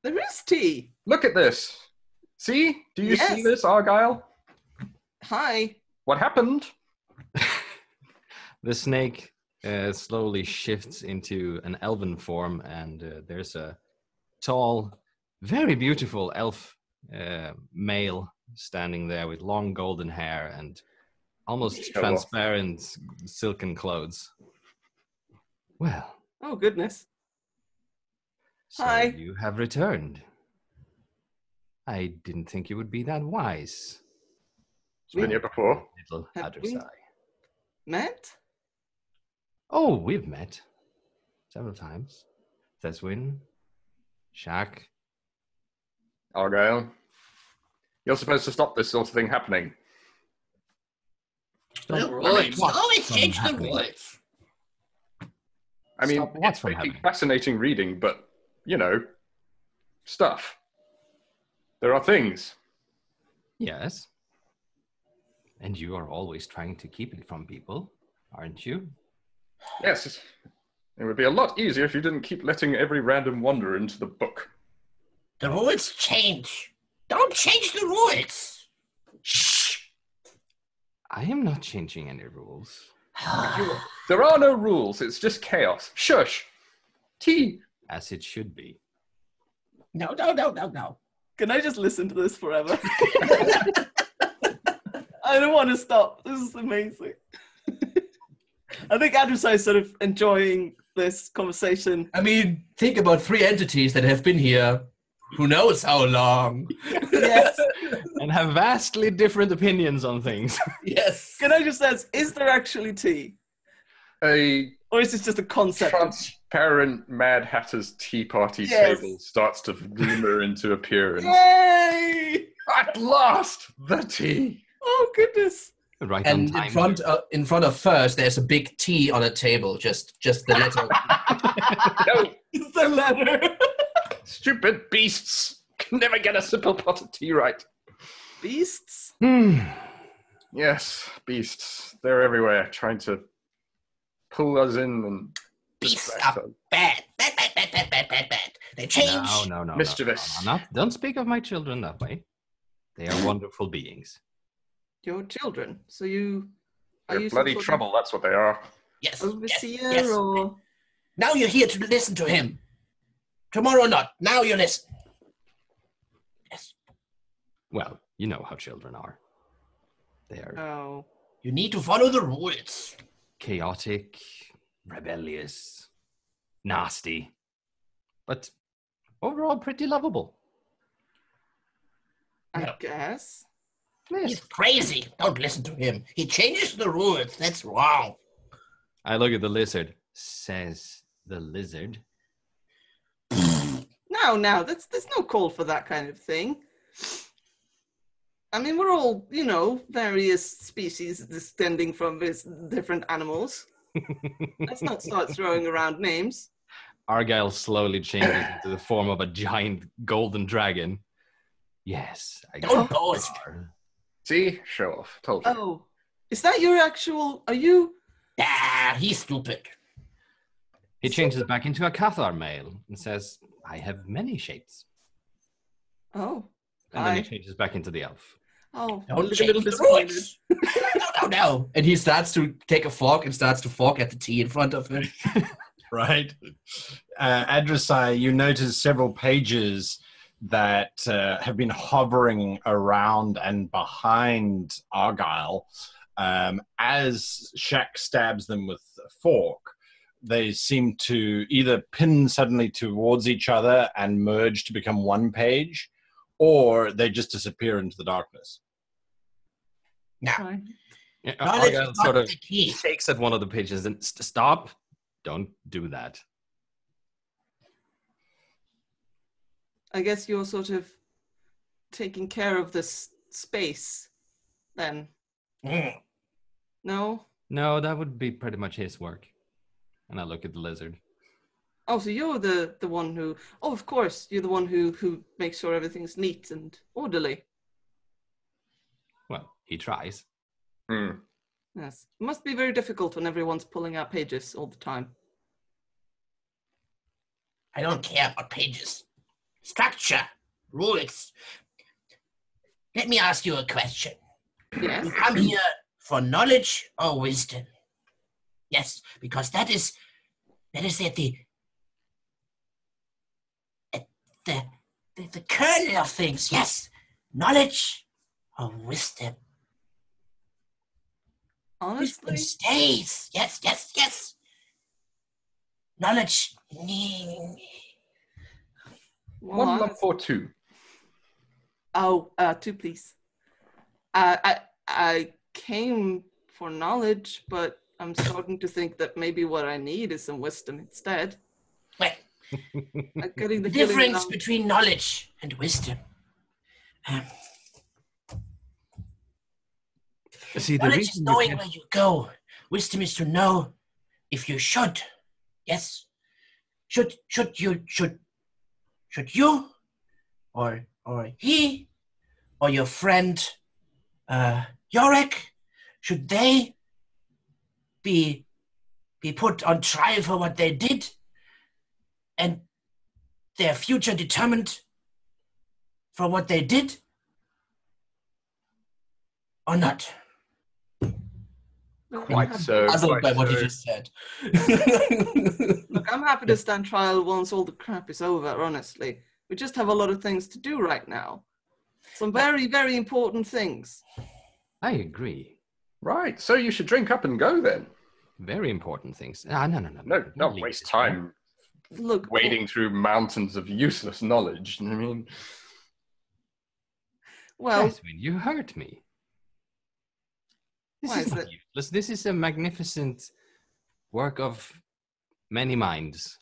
Speaker 3: There is tea.
Speaker 6: at this. See? Do you
Speaker 3: Yes.
Speaker 6: see this, Argyle?
Speaker 3: Hi.
Speaker 6: What happened?
Speaker 4: The snake slowly shifts into an elven form, and there's a tall, very beautiful elf male standing there with long golden hair and almost
Speaker 6: Show off.
Speaker 4: transparent silken clothes. Well,
Speaker 3: Oh, goodness.
Speaker 4: so
Speaker 3: Hi.
Speaker 4: you have returned. I didn't think you would be that wise,
Speaker 6: It's been here before.
Speaker 4: little
Speaker 3: Have we?
Speaker 4: Adversai.
Speaker 3: Matt?
Speaker 4: Oh, we've met several times. Theswin, Shaq.
Speaker 6: Argyle. You're supposed to stop this sort of thing happening.
Speaker 5: The
Speaker 4: Stop
Speaker 5: woods.
Speaker 4: what
Speaker 5: Always
Speaker 4: from
Speaker 5: change the
Speaker 4: happening?
Speaker 5: woods.
Speaker 6: I mean,
Speaker 4: Stop what
Speaker 6: it's
Speaker 4: from
Speaker 6: making
Speaker 4: happening?
Speaker 6: fascinating reading, but, stuff. There are things.
Speaker 4: Yes. And you are always trying to keep it from people, aren't you?
Speaker 6: Yes, it would be a lot easier if you didn't keep letting every random wanderer into the book.
Speaker 5: The rules change. Don't change the rules. Shh.
Speaker 4: I am not changing any rules.
Speaker 6: There are no rules. It's just chaos. Shush. Tea.
Speaker 4: As it should be.
Speaker 5: No.
Speaker 3: Can I just listen to this forever? I don't want to stop. This is amazing. I think Andrews is sort of enjoying this conversation.
Speaker 2: I mean, think about 3 entities that have been here. Who knows how long?
Speaker 3: Yes.
Speaker 4: And have vastly different opinions on things.
Speaker 2: Yes.
Speaker 3: Can I just ask, is there actually tea?
Speaker 6: A
Speaker 3: Or is this just a concept?
Speaker 6: transparent Mad Hatter's tea party
Speaker 3: Yes.
Speaker 6: table starts to glimmer into appearance.
Speaker 3: Yay!
Speaker 6: At last, the tea.
Speaker 3: Oh, goodness.
Speaker 4: Right on
Speaker 2: And
Speaker 4: time.
Speaker 2: in front of First, there's a big T on a table, just the letter.
Speaker 6: No,
Speaker 3: It's the letter.
Speaker 6: stupid beasts can never get a simple pot of tea right.
Speaker 3: Beasts?
Speaker 6: Yes, beasts. They're everywhere, trying to pull us in and
Speaker 5: Beasts
Speaker 6: distract
Speaker 5: are
Speaker 6: us.
Speaker 5: bad. They change.
Speaker 4: No.
Speaker 6: Mischievous.
Speaker 4: Don't speak of my children that way. They are wonderful beings.
Speaker 3: Your children. So you... Are
Speaker 6: They're
Speaker 3: you
Speaker 6: bloody
Speaker 3: some sort
Speaker 6: trouble, that's what they are.
Speaker 5: Yes.
Speaker 3: of overseer
Speaker 5: yes.
Speaker 3: or...
Speaker 5: Now you're here to listen to him. Tomorrow not. Now you listen. Yes.
Speaker 4: Well, you know how children are. They are
Speaker 3: Oh.
Speaker 5: You need to follow the rules.
Speaker 4: chaotic, rebellious, nasty, but overall pretty lovable.
Speaker 3: I
Speaker 5: No.
Speaker 3: guess.
Speaker 5: He's crazy. Don't listen to him. He changes the rules. That's wrong.
Speaker 4: I look at the lizard, says the lizard.
Speaker 3: No, there's no call for that kind of thing. I mean, we're all, various species descending from different animals. Let's not start throwing around names.
Speaker 4: Argyle slowly changes into the form of a giant golden dragon. Yes, I
Speaker 5: Don't
Speaker 4: guess
Speaker 5: boast.
Speaker 4: you are.
Speaker 6: See? Show off. Told you.
Speaker 3: Oh, is that your actual... Are you...
Speaker 5: Ah, he's stupid.
Speaker 4: He changes back into a Cathar male and says, I have many shapes.
Speaker 3: Oh.
Speaker 4: And then he
Speaker 3: Hi.
Speaker 4: changes back into the elf.
Speaker 3: Oh,
Speaker 5: Don't
Speaker 3: look a
Speaker 5: change
Speaker 3: little
Speaker 5: the
Speaker 3: disappointed.
Speaker 5: rules. No.
Speaker 2: And he starts to take a fork and starts to fork at the tea in front of him.
Speaker 1: Right. Adressai, you notice several pages that have been hovering around and behind Argyle. As Shaq stabs them with a fork, they seem to either pin suddenly towards each other and merge to become one page, or they just disappear into the darkness.
Speaker 5: Now,
Speaker 4: Yeah,
Speaker 5: knowledge
Speaker 4: Argyle
Speaker 5: is
Speaker 4: sort
Speaker 5: not
Speaker 4: of
Speaker 5: the key.
Speaker 4: shakes at one of the pages and stop. Don't do that.
Speaker 3: I guess you're sort of taking care of this space, then.
Speaker 5: Mm.
Speaker 3: No?
Speaker 4: No, that would be pretty much his work. And I look at the lizard.
Speaker 3: Oh, so you're the one who... Oh, of course, you're the one who makes sure everything's neat and orderly.
Speaker 4: Well, he tries.
Speaker 6: Hmm.
Speaker 3: Yes. It must be very difficult when everyone's pulling out pages all the time.
Speaker 5: I don't care about pages. Structure, rules. Let me ask you a question.
Speaker 3: Yes?
Speaker 5: You come here for knowledge or wisdom? Yes, because that is at the kernel of things. Yes, knowledge or wisdom. Wisdom
Speaker 3: Honestly?
Speaker 5: stays. Yes. Knowledge.
Speaker 3: Well,
Speaker 6: 1 lump or 2.
Speaker 3: Oh, 2, please. I came for knowledge, but I'm starting to think that maybe what I need is some wisdom instead.
Speaker 5: Well,
Speaker 3: I'm getting
Speaker 5: the
Speaker 3: the feeling
Speaker 5: difference
Speaker 3: now-
Speaker 5: between knowledge and wisdom.
Speaker 4: See, the
Speaker 5: Knowledge is
Speaker 4: reason
Speaker 5: knowing where you go. Wisdom is to know if you should. Yes. Should you or he or your friend Yorick should they be put on trial for what they did and their future determined for what they did or not?
Speaker 6: Quite so.
Speaker 2: Puzzled by
Speaker 6: Quite
Speaker 2: what you
Speaker 6: so.
Speaker 2: just said.
Speaker 3: Look, I'm happy to stand trial once all the crap is over, honestly. We just have a lot of things to do right now. Some very, very important things.
Speaker 4: I agree.
Speaker 6: Right, so you should drink up and go then.
Speaker 4: Very important things. No.
Speaker 6: No, not
Speaker 4: leave
Speaker 6: waste
Speaker 4: this here.
Speaker 6: time
Speaker 3: Look,
Speaker 6: wading through mountains of useless knowledge. I mean,
Speaker 3: well,
Speaker 4: Jasmine, you hurt me. This
Speaker 3: Why
Speaker 4: is
Speaker 3: is
Speaker 4: not
Speaker 3: it-
Speaker 4: useless. This is a magnificent work of many minds.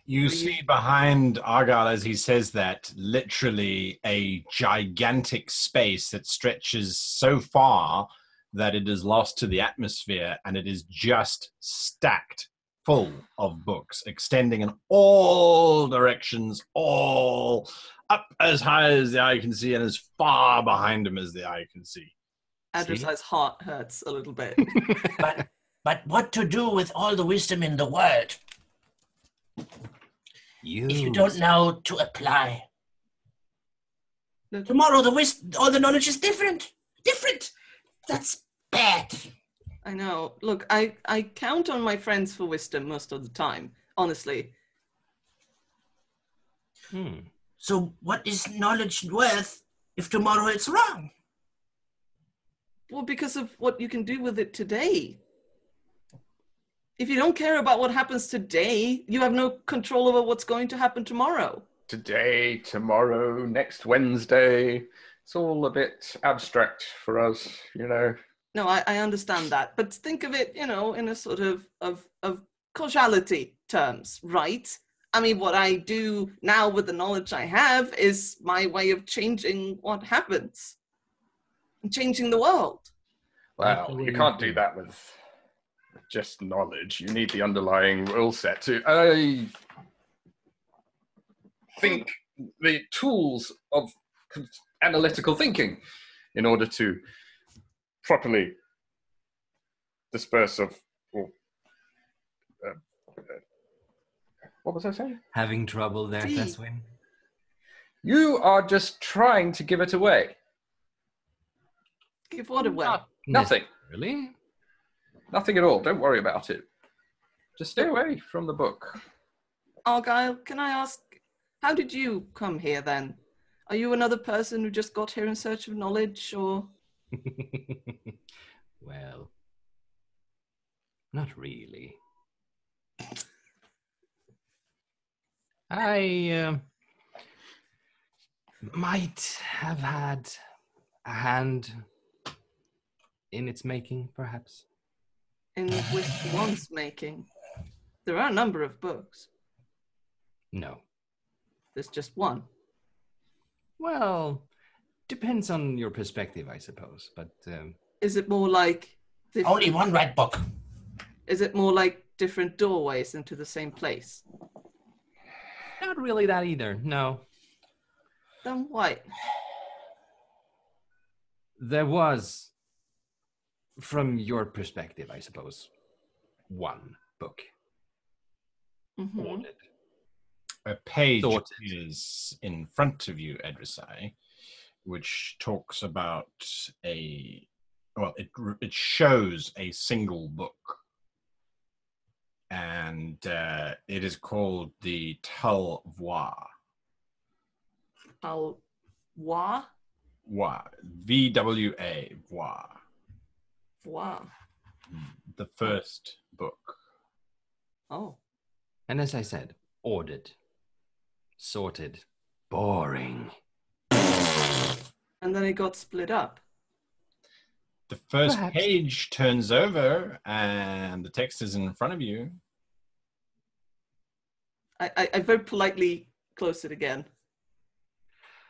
Speaker 1: You see behind Argyle as he says that, literally a gigantic space that stretches so far that it is lost to the atmosphere, and it is just stacked full of books, extending in all directions, all up as high as the eye can see and as far behind him as the eye can see.
Speaker 3: Adreside's heart hurts a little bit.
Speaker 5: But what to do with all the wisdom in the world if you don't know to apply?
Speaker 3: Look,
Speaker 5: Tomorrow all the knowledge is different. Different. That's bad.
Speaker 3: I know. Look, I count on my friends for wisdom most of the time, honestly.
Speaker 5: So what is knowledge worth if tomorrow it's wrong?
Speaker 3: Well, because of what you can do with it today. If you don't care about what happens today, you have no control over what's going to happen tomorrow.
Speaker 6: today, tomorrow, next Wednesday. It's all a bit abstract for us, you know.
Speaker 3: No, I understand that. But think of it, in a sort of causality terms, right? I mean, what I do now with the knowledge I have is my way of changing what happens. And changing the world.
Speaker 6: Well, you can't do that with just knowledge. You need the underlying rule set too. I think the tools of analytical thinking in order to properly disperse of... what was I saying?
Speaker 4: Having trouble there,
Speaker 3: See.
Speaker 4: Theswin?
Speaker 6: You are just trying to give it away.
Speaker 3: Give what away?
Speaker 6: Nothing.
Speaker 4: Really?
Speaker 6: Nothing at all. Don't worry about it. Just stay away from the book.
Speaker 3: Argyle, can I ask, how did you come here then? Are you another person who just got here in search of knowledge, or...
Speaker 4: Well, not really. I might have had a hand in its making, perhaps.
Speaker 3: in which one's making? There are a number of books.
Speaker 4: No.
Speaker 3: There's just one.
Speaker 4: Well, depends on your perspective, I suppose. But
Speaker 3: Is it more like...
Speaker 5: Only one right book.
Speaker 3: Is it more like different doorways into the same place?
Speaker 4: not really that either. No.
Speaker 3: Then why?
Speaker 4: There was, from your perspective, I suppose, one book.
Speaker 3: Mhm.
Speaker 4: Ordered.
Speaker 1: A page
Speaker 4: Sorted.
Speaker 1: is in front of you, Edrisai, which talks about it shows a single book. And it is called the Tal Rana.
Speaker 3: Wa?
Speaker 1: Wa. VWA. Wa.
Speaker 3: Wa.
Speaker 1: The first book.
Speaker 3: Oh.
Speaker 4: And as I said, ordered, sorted, boring.
Speaker 3: And then it got split up.
Speaker 1: The first
Speaker 4: Perhaps.
Speaker 1: page turns over and the text is in front of you.
Speaker 3: I very politely close it again.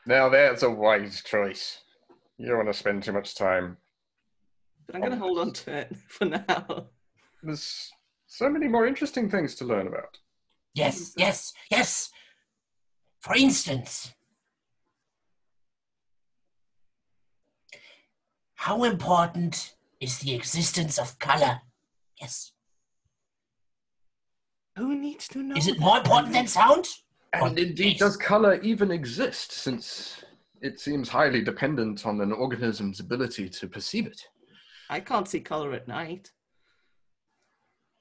Speaker 6: Now that's a wise choice. You don't want to spend too much time.
Speaker 3: But I'm going to hold on to it for now.
Speaker 6: There's so many more interesting things to learn about.
Speaker 5: Yes, yes, yes. For instance, how important is the existence of color. Yes.
Speaker 4: Who needs to know?
Speaker 5: Is it more important than sound?
Speaker 6: And indeed, does color even exist, since it seems highly dependent on an organism's ability to perceive it?
Speaker 3: I can't see color at night.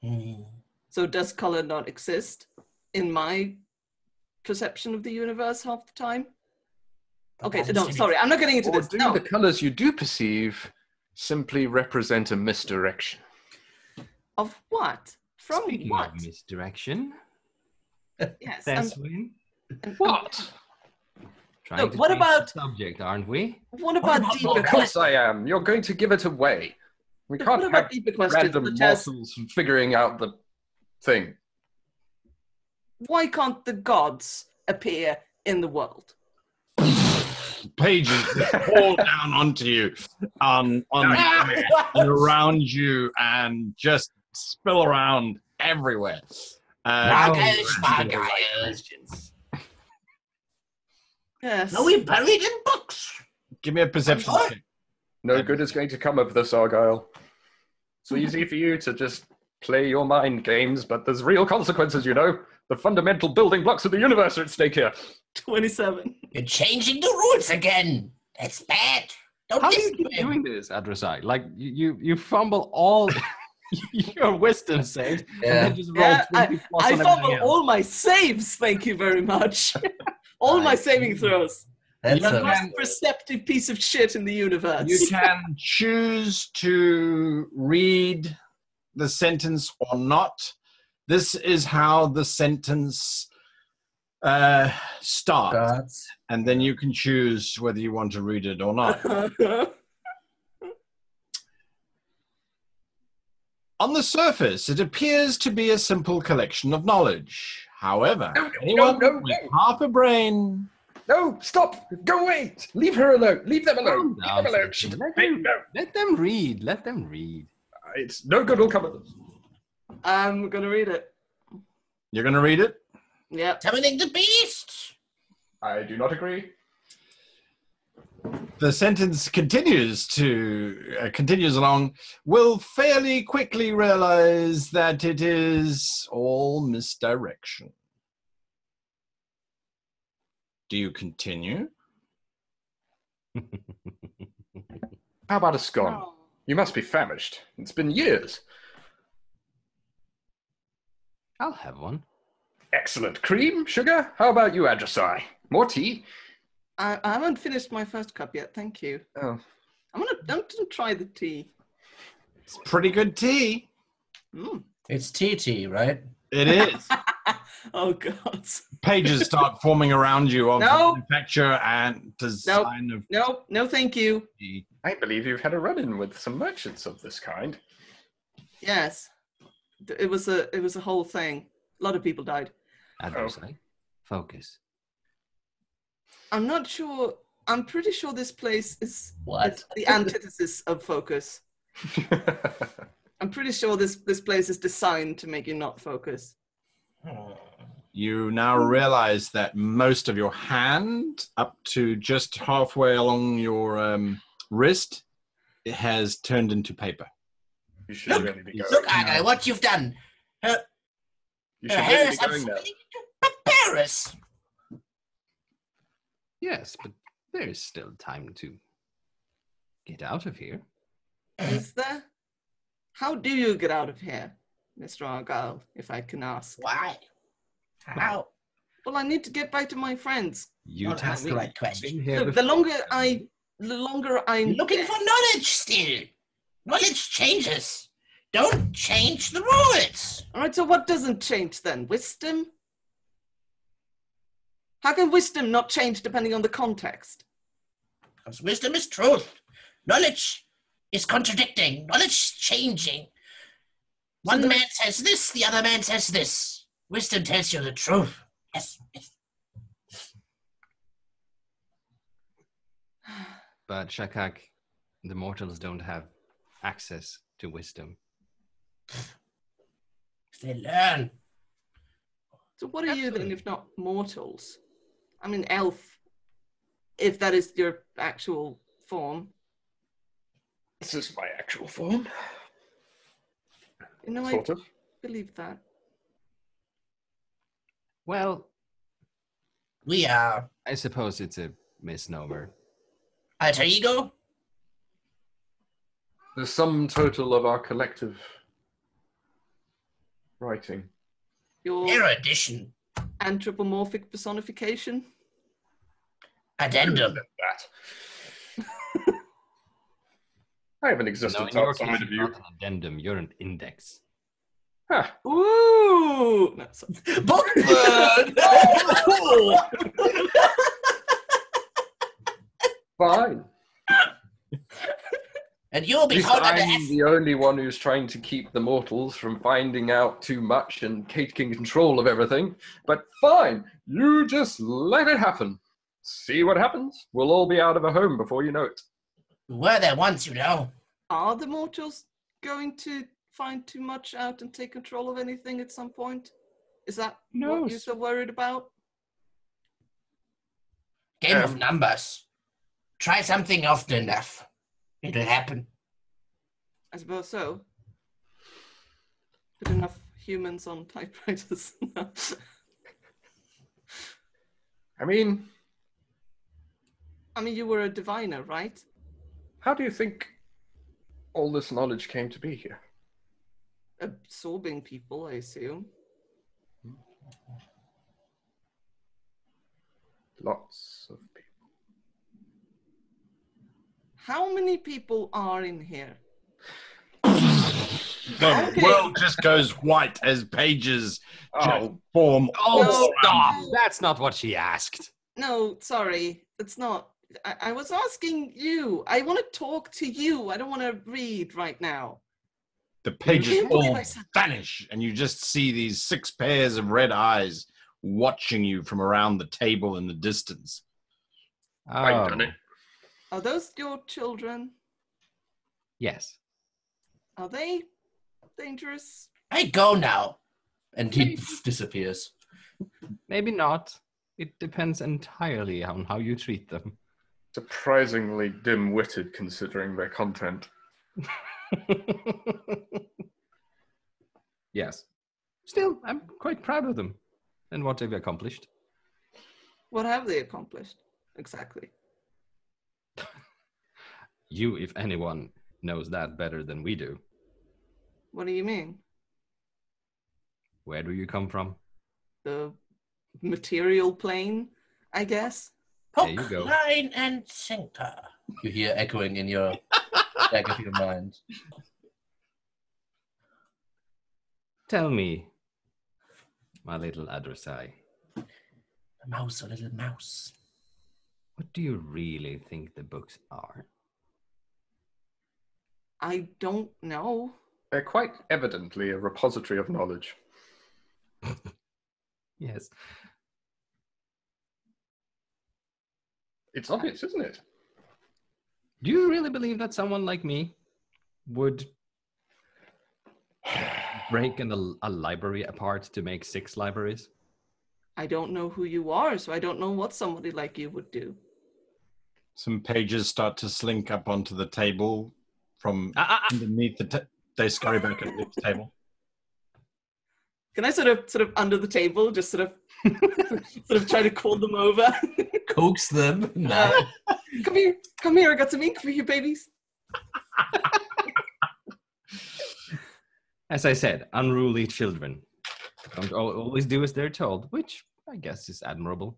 Speaker 5: Hmm.
Speaker 3: So does color not exist in my perception of the universe half the time? Okay, no, sorry, I'm not getting into
Speaker 6: Or
Speaker 3: this.
Speaker 6: do
Speaker 3: No.
Speaker 6: the colors you do perceive simply represent a misdirection?
Speaker 3: Of what? From
Speaker 4: Speaking
Speaker 3: what?
Speaker 4: of misdirection,
Speaker 3: Yes.
Speaker 4: that's when
Speaker 6: What?
Speaker 4: trying
Speaker 3: Look,
Speaker 4: to
Speaker 3: what
Speaker 4: change
Speaker 3: about-
Speaker 4: the subject, aren't we?
Speaker 3: What about
Speaker 5: about
Speaker 3: deeper
Speaker 5: more
Speaker 6: Of course I am. You're going to give it away. We
Speaker 3: But
Speaker 6: can't
Speaker 3: what about
Speaker 6: have
Speaker 3: deeper questions
Speaker 6: random
Speaker 3: such as
Speaker 6: mortals figuring out the thing.
Speaker 3: why can't the gods appear in the world?
Speaker 1: Pages fall down onto you, and around you, and just spill around everywhere.
Speaker 5: Questions.
Speaker 3: Yes.
Speaker 5: Are we buried in books?
Speaker 1: Give me a perception
Speaker 5: What?
Speaker 1: check.
Speaker 6: No good is going to come of this, Argyle. It's easy for you to just play your mind games, but there's real consequences, you know. The fundamental building blocks of the universe are at stake here.
Speaker 3: 27.
Speaker 5: You're changing the rules again. That's bad. Don't
Speaker 4: How do you
Speaker 5: listen
Speaker 4: keep
Speaker 5: to him.
Speaker 4: doing this, Adressai? Like you fumble all your wisdom saves, and then just roll
Speaker 3: Yeah,
Speaker 4: 20 plus
Speaker 3: I
Speaker 4: on
Speaker 3: fumble
Speaker 4: everything else.
Speaker 3: all my saves, thank you very much. All my saving throws.
Speaker 2: That's
Speaker 3: The
Speaker 2: a,
Speaker 3: most perceptive piece of shit in the universe.
Speaker 1: You can choose to read the sentence or not. This is how the sentence starts, and then you can choose whether you want to read it or not. On the surface, it appears to be a simple collection of knowledge. However, anyone with half a brain...
Speaker 6: No, stop! Go away! Leave her alone! Leave them alone!
Speaker 4: Calm down,
Speaker 6: Leave them alone!
Speaker 4: Satan.
Speaker 6: No.
Speaker 4: Let them read. Let them read.
Speaker 6: It's no good will come of this.
Speaker 3: I'm going to read it.
Speaker 1: You're going to read it?
Speaker 3: Yep.
Speaker 5: Summoning the beast.
Speaker 6: I do not agree.
Speaker 1: The sentence continues along. Will fairly quickly realize that it is all misdirection. Do you continue?
Speaker 6: How about a scone? You must be famished. It's been years.
Speaker 4: I'll have one.
Speaker 6: Excellent. Cream? Sugar? How about you, Adressai? More tea?
Speaker 3: I haven't finished my first cup yet, thank you.
Speaker 6: Oh.
Speaker 3: I'm gonna try the tea.
Speaker 1: It's pretty good tea.
Speaker 3: Mm.
Speaker 2: it's TT, right?
Speaker 1: It is.
Speaker 3: Oh god.
Speaker 1: Pages start forming around you of
Speaker 3: No.
Speaker 1: manufacture and design of
Speaker 3: No, thank you.
Speaker 1: tea.
Speaker 6: I believe you've had a run-in with some merchants of this kind.
Speaker 3: Yes. It was a whole thing. A lot of people died.
Speaker 4: Adressai, focus.
Speaker 3: I'm not sure. I'm pretty sure this place is
Speaker 2: What?
Speaker 3: the antithesis of focus. I'm pretty sure this place is designed to make you not focus.
Speaker 1: You now realize that most of your hand, up to just halfway along your wrist, it has turned into paper.
Speaker 6: You should really be going.
Speaker 5: Look, Argyle, what you've done.
Speaker 6: You
Speaker 5: Her
Speaker 6: should
Speaker 5: hair
Speaker 6: really
Speaker 5: is
Speaker 6: be going now.
Speaker 5: unfolding into papyrus.
Speaker 4: Yes, but there is still time to get out of here.
Speaker 3: Is there? How do you get out of here, Mr. Argyle, if I can ask?
Speaker 5: Why? How?
Speaker 3: Well, I need to get back to my friends.
Speaker 4: You
Speaker 5: Don't
Speaker 4: tell
Speaker 5: ask
Speaker 4: me.
Speaker 5: the right question.
Speaker 4: Been here
Speaker 3: Look, the
Speaker 4: before.
Speaker 3: longer I'm
Speaker 5: Looking for knowledge still. Knowledge changes. Don't change the rules.
Speaker 3: All right, so what doesn't change then? Wisdom? How can wisdom not change depending on the context?
Speaker 5: Because wisdom is truth. Knowledge is contradicting. Knowledge is changing. One man says this, the other man says this. Wisdom tells you the truth. Yes.
Speaker 4: But Shakak, the mortals don't have access to wisdom.
Speaker 5: They learn.
Speaker 3: So what are you then if not mortals? I mean, elf, if that is your actual form.
Speaker 6: This is my actual form.
Speaker 3: You know, I
Speaker 6: Sort of.
Speaker 3: believe that.
Speaker 4: Well,
Speaker 5: We are
Speaker 4: I suppose it's a misnomer.
Speaker 5: alter ego.
Speaker 6: The sum total of our collective writing.
Speaker 3: Your
Speaker 5: Erudition.
Speaker 3: anthropomorphic personification.
Speaker 5: Addendum.
Speaker 6: That. I have an
Speaker 4: No,
Speaker 6: existence
Speaker 4: in your
Speaker 6: outside
Speaker 4: case,
Speaker 6: of
Speaker 4: you're
Speaker 6: you.
Speaker 4: not an addendum, you're an index.
Speaker 6: Ha!
Speaker 3: Ooh! No, sorry.
Speaker 2: Bookbird!
Speaker 6: Fine.
Speaker 5: And you'll
Speaker 6: At
Speaker 5: be
Speaker 6: least
Speaker 5: called under
Speaker 6: I'm
Speaker 5: F.
Speaker 6: the only one who's trying to keep the mortals from finding out too much and taking control of everything. But fine, you just let it happen. See what happens. We'll all be out of a home before you know it.
Speaker 5: We were there once, you know.
Speaker 3: Are the mortals going to find too much out and take control of anything at some point? Is that what you're
Speaker 4: knows?
Speaker 3: so worried about?
Speaker 5: Game of numbers. Try something often enough. It'll happen.
Speaker 3: I suppose so. Put enough humans on typewriters.
Speaker 6: I mean,
Speaker 3: I mean, you were a diviner, right?
Speaker 6: how do you think all this knowledge came to be here?
Speaker 3: Absorbing people, I assume.
Speaker 6: Lots of people.
Speaker 3: How many people are in here?
Speaker 1: The
Speaker 3: Okay.
Speaker 1: world just goes white as pages just
Speaker 6: Oh,
Speaker 1: form.
Speaker 4: Oh,
Speaker 3: No.
Speaker 4: stop! That's not what she asked.
Speaker 3: No, sorry. It's not. I was asking you. I want to talk to you. I don't want to read right now.
Speaker 1: The pages
Speaker 3: Can't believe
Speaker 1: all
Speaker 3: I said-
Speaker 1: vanish, and you just see these 6 pairs of red eyes watching you from around the table in the distance.
Speaker 6: I've
Speaker 4: Oh,
Speaker 6: done it.
Speaker 3: Are those your children?
Speaker 4: yes.
Speaker 3: Are they dangerous?
Speaker 5: Hey, go now.
Speaker 2: And he disappears.
Speaker 4: Maybe not. It depends entirely on how you treat them.
Speaker 6: Surprisingly dim-witted considering their content.
Speaker 4: Yes. Still, I'm quite proud of them and what they've accomplished.
Speaker 3: What have they accomplished? Exactly.
Speaker 4: You, if anyone, knows that better than we do.
Speaker 3: What do you mean?
Speaker 4: Where do you come from?
Speaker 3: The material plane, I guess?
Speaker 4: There
Speaker 5: Hook,
Speaker 4: you go.
Speaker 5: line, and sinker.
Speaker 2: You hear echoing in your back of your mind.
Speaker 4: Tell me, my little adversary,
Speaker 5: A mouse, a little mouse.
Speaker 4: what do you really think the books are?
Speaker 3: I don't know.
Speaker 6: They're quite evidently a repository of knowledge.
Speaker 4: Yes.
Speaker 6: It's obvious, isn't it?
Speaker 4: Do you really believe that someone like me would break a library apart to make 6 libraries?
Speaker 3: I don't know who you are, so I don't know what somebody like you would do.
Speaker 1: Some pages start to slink up onto the table from underneath they scurry back underneath the table.
Speaker 3: Can I sort of under the table, just sort of try to call them over?
Speaker 2: Coax them. No.
Speaker 3: Come here, I got some ink for you, babies.
Speaker 4: As I said, unruly children don't always do as they're told, which I guess is admirable.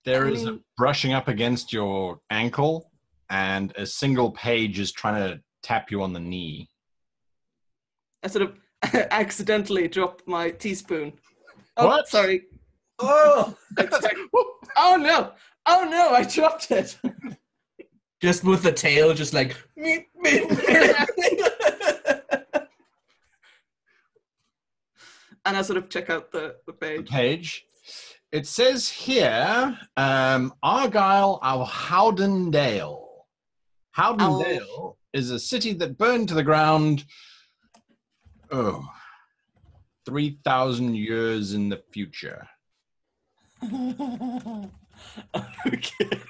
Speaker 1: There
Speaker 3: I
Speaker 1: is a
Speaker 3: mean-
Speaker 1: brushing up against your ankle, and a single page is trying to tap you on the knee.
Speaker 3: I sort of accidentally dropped my teaspoon. Oh,
Speaker 1: What?
Speaker 3: sorry.
Speaker 2: Oh!
Speaker 3: Oh no! Oh no! I dropped it.
Speaker 2: Just with the tail, just like.
Speaker 3: And I sort of check out the
Speaker 1: The
Speaker 3: page.
Speaker 1: page. It says here, Argyle of Howdendale. Howdendale is a city that burned to the ground, 3,000 years in the future.
Speaker 3: Okay.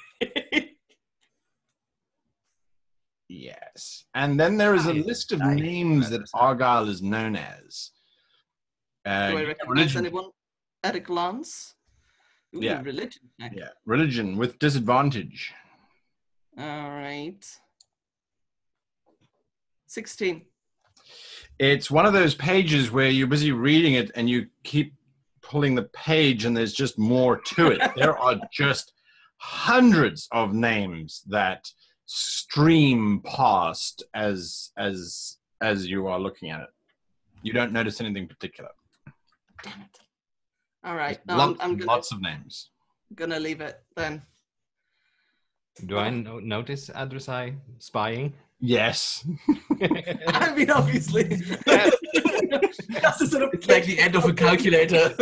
Speaker 1: Yes. And then there is a
Speaker 4: Nice.
Speaker 1: list of
Speaker 4: Nice.
Speaker 1: names that Argyle is known as.
Speaker 3: Do I
Speaker 1: Yeah,
Speaker 3: recognize
Speaker 1: religion.
Speaker 3: anyone at a glance? Ooh,
Speaker 1: Yeah.
Speaker 3: religion check.
Speaker 1: Yeah, religion with disadvantage.
Speaker 3: All right. 16.
Speaker 1: It's one of those pages where you're busy reading it and you keep pulling the page and there's just more to it. There are just hundreds of names that stream past as you are looking at it. You don't notice anything particular.
Speaker 3: Damn it. All right. No,
Speaker 1: Lots,
Speaker 3: I'm
Speaker 1: lots of names.
Speaker 3: gonna leave it then.
Speaker 4: Do I notice Adresai spying?
Speaker 1: Yes.
Speaker 3: I mean, obviously. That's a sort of
Speaker 2: It's like the end of a calculator.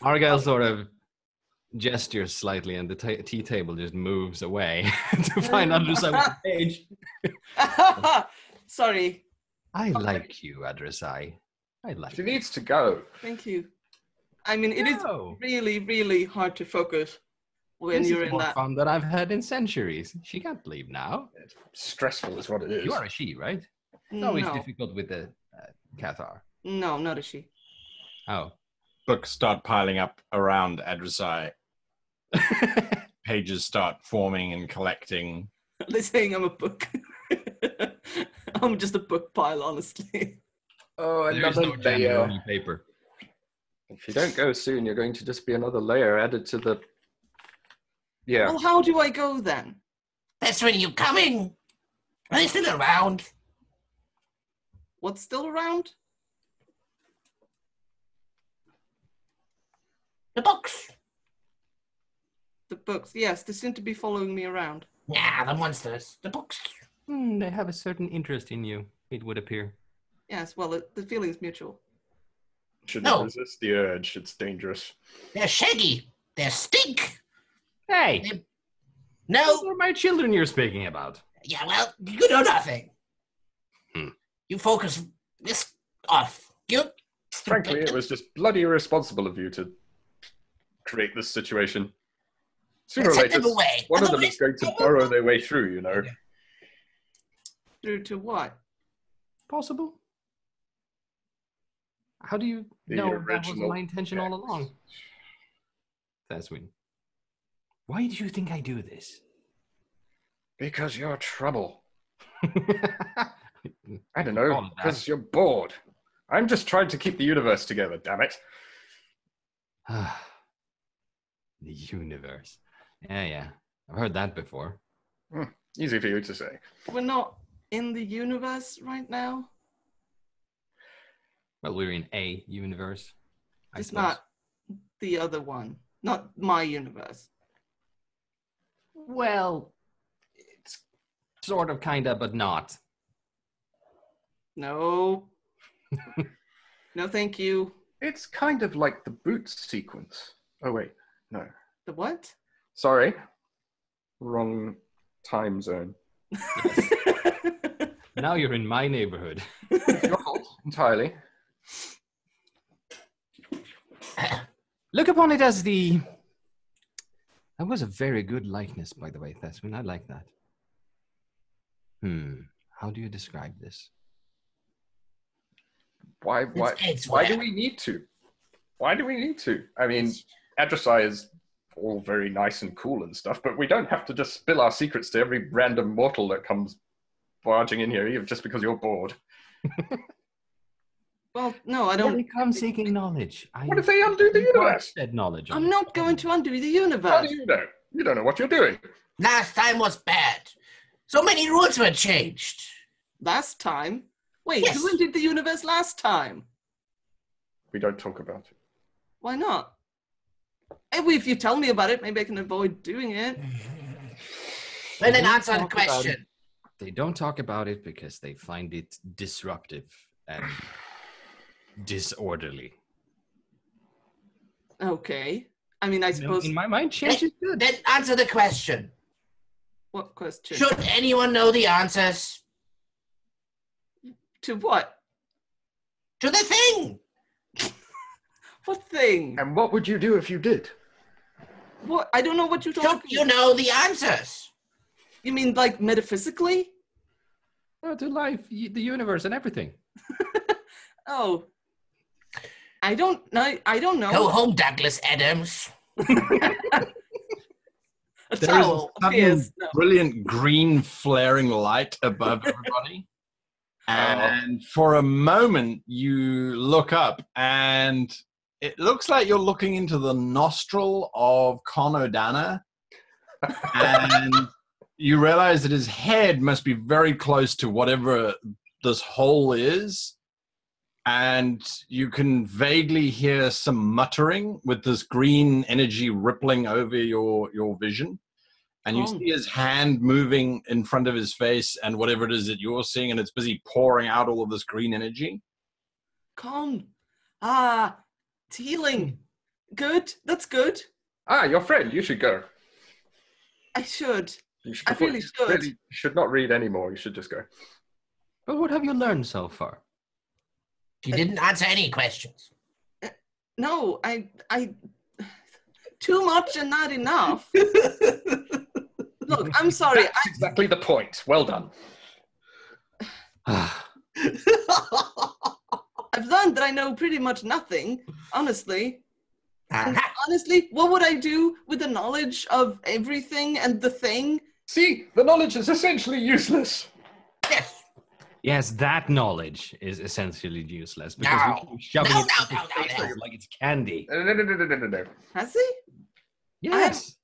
Speaker 4: Argyle sort of gestures slightly, and the tea table just moves away to find Adresai with the page.
Speaker 3: Sorry.
Speaker 4: I like you, Adresai. I like
Speaker 6: She
Speaker 4: you.
Speaker 6: needs to go.
Speaker 3: Thank you. I mean, it is
Speaker 4: No.
Speaker 3: really, really hard to focus when
Speaker 4: This
Speaker 3: you're
Speaker 4: is
Speaker 3: in
Speaker 4: more
Speaker 3: that.
Speaker 4: fun than I've had in centuries. She can't leave now.
Speaker 6: It's stressful is what it is.
Speaker 4: You are a she, right? It's always
Speaker 3: No,
Speaker 4: difficult with the Cathar.
Speaker 3: no, not a she.
Speaker 4: Oh.
Speaker 1: Books start piling up around Adresai. Pages start forming and collecting.
Speaker 3: They're saying I'm a book. I'm just a book pile, honestly.
Speaker 6: Oh,
Speaker 4: There is no jam, only paper.
Speaker 6: If you don't go soon, you're going to just be another layer added to the... Yeah.
Speaker 3: Well, how do I go then?
Speaker 5: That's when you come in. Are they still around?
Speaker 3: What's still around?
Speaker 5: The books.
Speaker 3: The books. Yes, they seem to be following me around.
Speaker 5: Yeah, the monsters. The books.
Speaker 4: They have a certain interest in you, it would appear.
Speaker 3: Yes, well, the feeling's mutual.
Speaker 6: Shouldn't
Speaker 5: No.
Speaker 6: resist the urge. It's dangerous.
Speaker 5: They're shaggy. They're stink.
Speaker 4: Hey!
Speaker 5: No.
Speaker 4: Those are my children you're speaking about.
Speaker 5: Yeah, well, you know nothing. You focus this off. You
Speaker 6: Frankly, it was just bloody irresponsible of you to create this situation. Sooner or
Speaker 5: Send
Speaker 6: later,
Speaker 5: them away.
Speaker 6: one of them is going to burrow their way through, you know.
Speaker 3: Through to what?
Speaker 4: Possible. How do you
Speaker 6: The
Speaker 4: know that was
Speaker 6: original
Speaker 4: my intention all
Speaker 6: text.
Speaker 4: along? Thaswin. Why do you think I do this?
Speaker 6: Because you're trouble. I don't
Speaker 4: Call
Speaker 6: know,
Speaker 4: it that.
Speaker 6: because you're bored. I'm just trying to keep the universe together, damn it.
Speaker 4: The universe. Yeah. I've heard that before.
Speaker 6: Easy for you to say.
Speaker 3: We're not in the universe right now.
Speaker 4: Well, we're in a universe. I
Speaker 3: It's
Speaker 4: suppose.
Speaker 3: not the other one. Not my universe.
Speaker 4: Well, it's sort of, kinda, but not.
Speaker 3: No. No, thank you.
Speaker 6: It's kind of like the boots sequence. Oh, wait, no.
Speaker 3: The what?
Speaker 6: Sorry. Wrong time zone.
Speaker 4: Now you're in my neighborhood.
Speaker 6: Your fault, entirely.
Speaker 4: Look upon it as the... That was a very good likeness, by the way, Thaswin. I like that. How do you describe this?
Speaker 6: Why
Speaker 5: It's
Speaker 6: do
Speaker 5: where-
Speaker 6: we need to? Why do we need to? I mean, Adresai is all very nice and cool and stuff, but we don't have to just spill our secrets to every random mortal that comes barging in here, even just because you're bored.
Speaker 3: Well, no, I
Speaker 4: They
Speaker 3: don't.
Speaker 4: come seeking knowledge.
Speaker 6: What if they undo the universe?
Speaker 4: Said knowledge.
Speaker 3: I'm not going to undo the
Speaker 6: How
Speaker 3: universe.
Speaker 6: do you know? You don't know what you're doing.
Speaker 5: Last time was bad. So many rules were changed.
Speaker 3: Last time? Wait,
Speaker 5: Yes.
Speaker 3: who undid the universe last time?
Speaker 6: We don't talk about it.
Speaker 3: Why not? Maybe if you tell me about it, maybe I can avoid doing it.
Speaker 5: Well, then
Speaker 4: don't
Speaker 5: answer the
Speaker 4: talk about
Speaker 5: question.
Speaker 4: They don't talk about it because they find it disruptive and disorderly.
Speaker 3: Okay. I mean, I suppose.
Speaker 4: In my mind, change is good.
Speaker 5: Then answer the question.
Speaker 3: What question?
Speaker 5: Should anyone know the answers
Speaker 3: To what?
Speaker 5: to the thing?
Speaker 3: What thing?
Speaker 6: And what would you do if you did?
Speaker 3: What? I don't know what you're
Speaker 5: Should
Speaker 3: talking
Speaker 5: you know the answers?
Speaker 3: You mean like metaphysically?
Speaker 4: To life, the universe, and everything.
Speaker 3: Oh. I don't know.
Speaker 5: Go home, Douglas Adams.
Speaker 3: A
Speaker 1: There is a
Speaker 3: towel
Speaker 1: sudden
Speaker 3: appears. No.
Speaker 1: brilliant green flaring light above everybody. And for a moment, you look up, and it looks like you're looking into the nostril of Conodana, and you realize that his head must be very close to whatever this hole is, and you can vaguely hear some muttering with this green energy rippling over your vision. And you see his hand moving in front of his face and whatever it is that you're seeing, and it's busy pouring out all of this green energy.
Speaker 3: Con. It's healing. Good. That's good.
Speaker 6: Your friend, you should go.
Speaker 3: I should.
Speaker 6: You should,
Speaker 3: I really should.
Speaker 6: Really should not read anymore. You should just go.
Speaker 4: But what have you learned so far?
Speaker 5: He didn't answer any questions.
Speaker 3: No, I too much and not enough. Look, I'm sorry.
Speaker 6: That's exactly the point. Well done.
Speaker 3: I've learned that I know pretty much nothing, honestly. And honestly, what would I do with the knowledge of everything and the thing?
Speaker 6: See, the knowledge is essentially useless.
Speaker 5: Yes.
Speaker 4: Yes, that knowledge is essentially useless because we keep shoving it into his face like it's candy.
Speaker 6: No.
Speaker 3: Has he?
Speaker 4: Yes.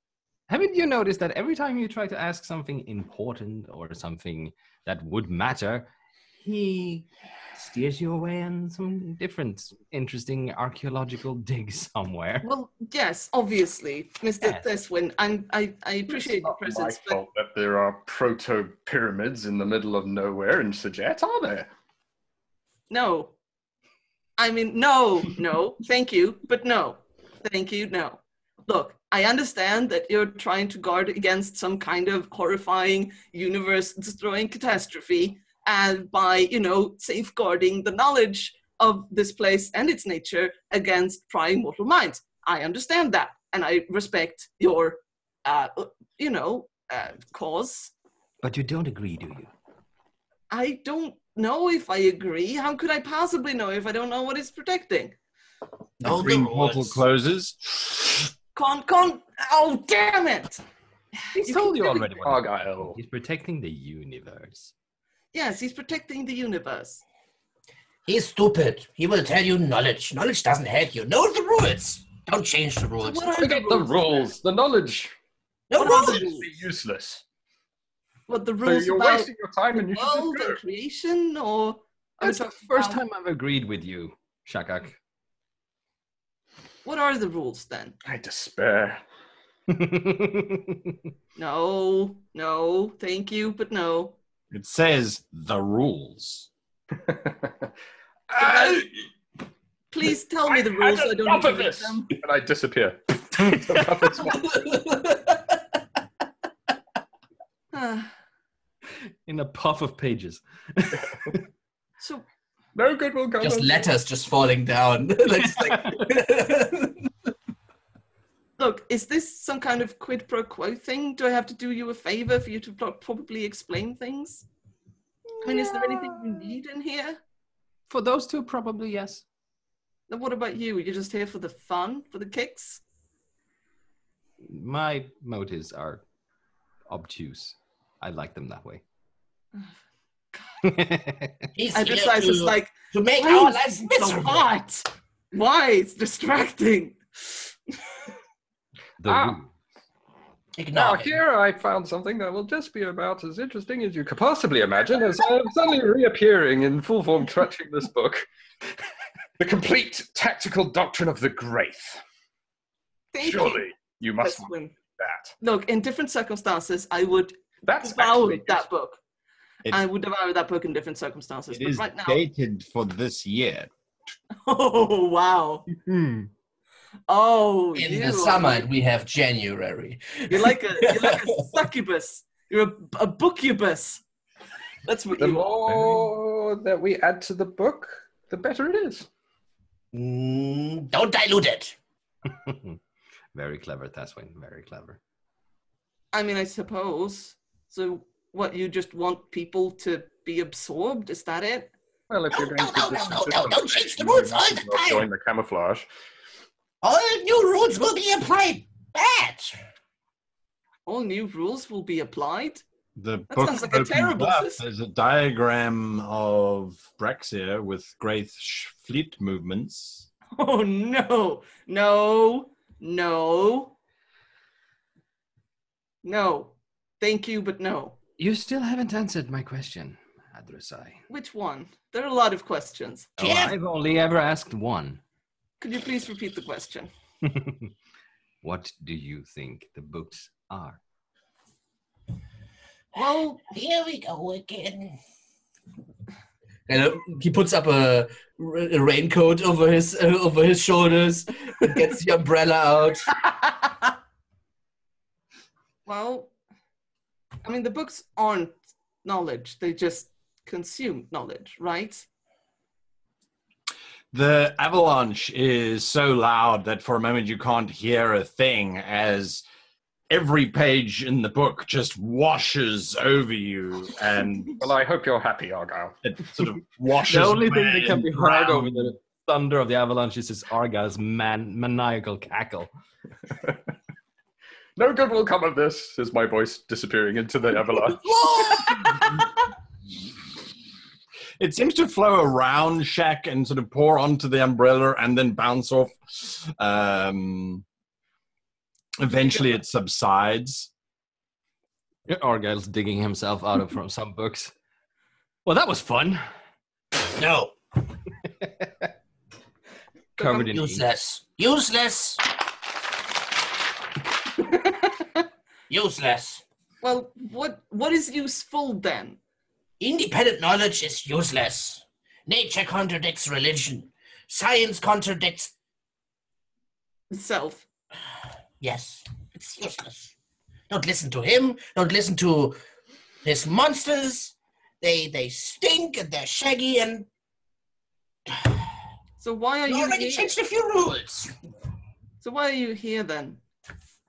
Speaker 4: Haven't you noticed that every time you try to ask something important or something that would matter, he steers you away on some different interesting archaeological dig somewhere?
Speaker 3: Well, yes, obviously, Mr.
Speaker 4: Yes.
Speaker 3: Theswin. I appreciate your
Speaker 6: It's not my
Speaker 3: presence, but
Speaker 6: fault that there are proto-pyramids in the middle of nowhere in Sajet, are there?
Speaker 3: no. I mean, no, thank you, but no. Thank you, no. Look, I understand that you're trying to guard against some kind of horrifying universe-destroying catastrophe, and by, safeguarding the knowledge of this place and its nature against prying mortal minds. I understand that, and I respect your, cause.
Speaker 4: But you don't agree, do you?
Speaker 3: I don't know if I agree. How could I possibly know if I don't know what it's protecting?
Speaker 5: Know the
Speaker 1: Green portal
Speaker 5: rules.
Speaker 1: closes.
Speaker 3: Oh, damn it!
Speaker 4: He's told you already.
Speaker 6: Argyle.
Speaker 4: He's protecting the universe.
Speaker 3: Yes, he's protecting the universe.
Speaker 5: He's stupid. He will tell you knowledge. Knowledge doesn't help you. Know the rules. Don't change the rules.
Speaker 3: What are
Speaker 6: Forget the rules. The knowledge
Speaker 5: No
Speaker 3: What are
Speaker 5: rules.
Speaker 3: the
Speaker 6: is useless.
Speaker 3: What the
Speaker 6: So
Speaker 3: rules
Speaker 6: you're
Speaker 3: about
Speaker 6: wasting your time and you
Speaker 3: the
Speaker 6: should
Speaker 3: world
Speaker 6: just
Speaker 3: and
Speaker 6: go.
Speaker 3: creation, or are we
Speaker 4: That's the
Speaker 3: talking
Speaker 4: first
Speaker 3: about-
Speaker 4: time I've agreed with you, Shakak.
Speaker 3: What are the rules then?
Speaker 6: I despair.
Speaker 3: No, thank you, but no.
Speaker 1: It says the rules.
Speaker 3: Please tell me the rules so I don't
Speaker 6: Enough
Speaker 3: need to
Speaker 6: of
Speaker 3: read
Speaker 6: this!
Speaker 3: them.
Speaker 6: And I disappear. The puppet's mouth.
Speaker 3: Ah,
Speaker 4: In a puff of pages.
Speaker 3: so,
Speaker 6: No good will come.
Speaker 2: Just
Speaker 6: of
Speaker 2: letters just falling down.
Speaker 3: look, is this some kind of quid pro quo thing? Do I have to do you a favor for you to probably explain things? I mean, is there anything you need in here?
Speaker 4: For those two, probably yes.
Speaker 3: Then what about you? You're just here for the fun, for the kicks?
Speaker 4: My motives are obtuse. I like them that way.
Speaker 5: He's
Speaker 3: I
Speaker 5: here
Speaker 3: decide it's like,
Speaker 5: to make
Speaker 3: why
Speaker 5: our
Speaker 3: is
Speaker 5: lives
Speaker 3: it so
Speaker 5: miserable.
Speaker 3: hot? Why? It's distracting.
Speaker 4: The
Speaker 6: Ah.
Speaker 4: rule.
Speaker 6: Now
Speaker 5: Ignore him.
Speaker 6: here I found something that will just be about as interesting as you could possibly imagine, as I am suddenly reappearing in full form clutching this book. The complete tactical doctrine of the Graith.
Speaker 3: Thank
Speaker 6: Surely you must
Speaker 3: That's
Speaker 6: want
Speaker 3: when-
Speaker 6: that.
Speaker 3: Look, in different circumstances, I would
Speaker 6: That's
Speaker 3: devour
Speaker 6: actually
Speaker 3: that book.
Speaker 1: It's-
Speaker 3: I would devour that book in different circumstances.
Speaker 1: It
Speaker 3: But
Speaker 1: is
Speaker 3: right now,
Speaker 1: dated for this year.
Speaker 3: oh wow, oh,
Speaker 2: In
Speaker 3: you
Speaker 2: the
Speaker 3: are
Speaker 2: summer,
Speaker 3: like-
Speaker 2: we have January.
Speaker 3: you're like a succubus. You're a bookubus. That's what
Speaker 6: The
Speaker 3: you are.
Speaker 6: more that we add to the book, the better it is.
Speaker 5: Don't dilute it.
Speaker 4: Very clever, Taswin. Very clever.
Speaker 3: I mean, I suppose. So what, you just want people to be absorbed? Is that it?
Speaker 6: Well, if you're going to do
Speaker 5: No, don't change the rules all the time.
Speaker 6: join the camouflage.
Speaker 5: All new rules will be applied. Bad.
Speaker 3: All new rules will be applied?
Speaker 1: The
Speaker 3: That
Speaker 1: book
Speaker 3: sounds like a
Speaker 1: opens
Speaker 3: terrible
Speaker 1: up.
Speaker 3: system.
Speaker 1: There's a diagram of Brexia with great fleet movements.
Speaker 3: Oh, no. No. No. No. Thank you, but no.
Speaker 4: You still haven't answered my question, Adresai.
Speaker 3: Which one? There are a lot of questions.
Speaker 4: Oh,
Speaker 5: Yeah.
Speaker 4: I've only ever asked one.
Speaker 3: Could you please repeat the question?
Speaker 4: What do you think the books are?
Speaker 3: Well,
Speaker 5: Here we go again.
Speaker 2: And he puts up a raincoat over his shoulders and gets the umbrella out.
Speaker 3: well, I mean, the books aren't knowledge. They just consume knowledge, right?
Speaker 1: The avalanche is so loud that for a moment you can't hear a thing as every page in the book just washes over you, and
Speaker 6: Well, I hope you're happy, Argyle.
Speaker 1: it sort of washes
Speaker 4: The only thing
Speaker 1: away
Speaker 4: that can be
Speaker 1: and
Speaker 4: heard over
Speaker 1: drowns.
Speaker 4: the thunder of the avalanche is this Argyle's maniacal cackle.
Speaker 6: No good will come of this, is my voice disappearing into the avalanche.
Speaker 1: It seems to flow around Shaq and sort of pour onto the umbrella and then bounce off. Eventually it subsides.
Speaker 4: Argyle's digging himself out of from some books. Well, that was fun.
Speaker 5: No.
Speaker 4: Covered in ink.
Speaker 5: Useless. Useless. Useless.
Speaker 3: Well, what is useful then?
Speaker 5: Independent knowledge is useless. Nature contradicts religion. Science contradicts...
Speaker 3: Self.
Speaker 5: Yes, it's useless. Don't listen to him. Don't listen to his monsters. They stink and they're shaggy and...
Speaker 3: So why are
Speaker 5: You
Speaker 3: you
Speaker 5: already
Speaker 3: here?
Speaker 5: changed a few rules.
Speaker 3: So why are you here then?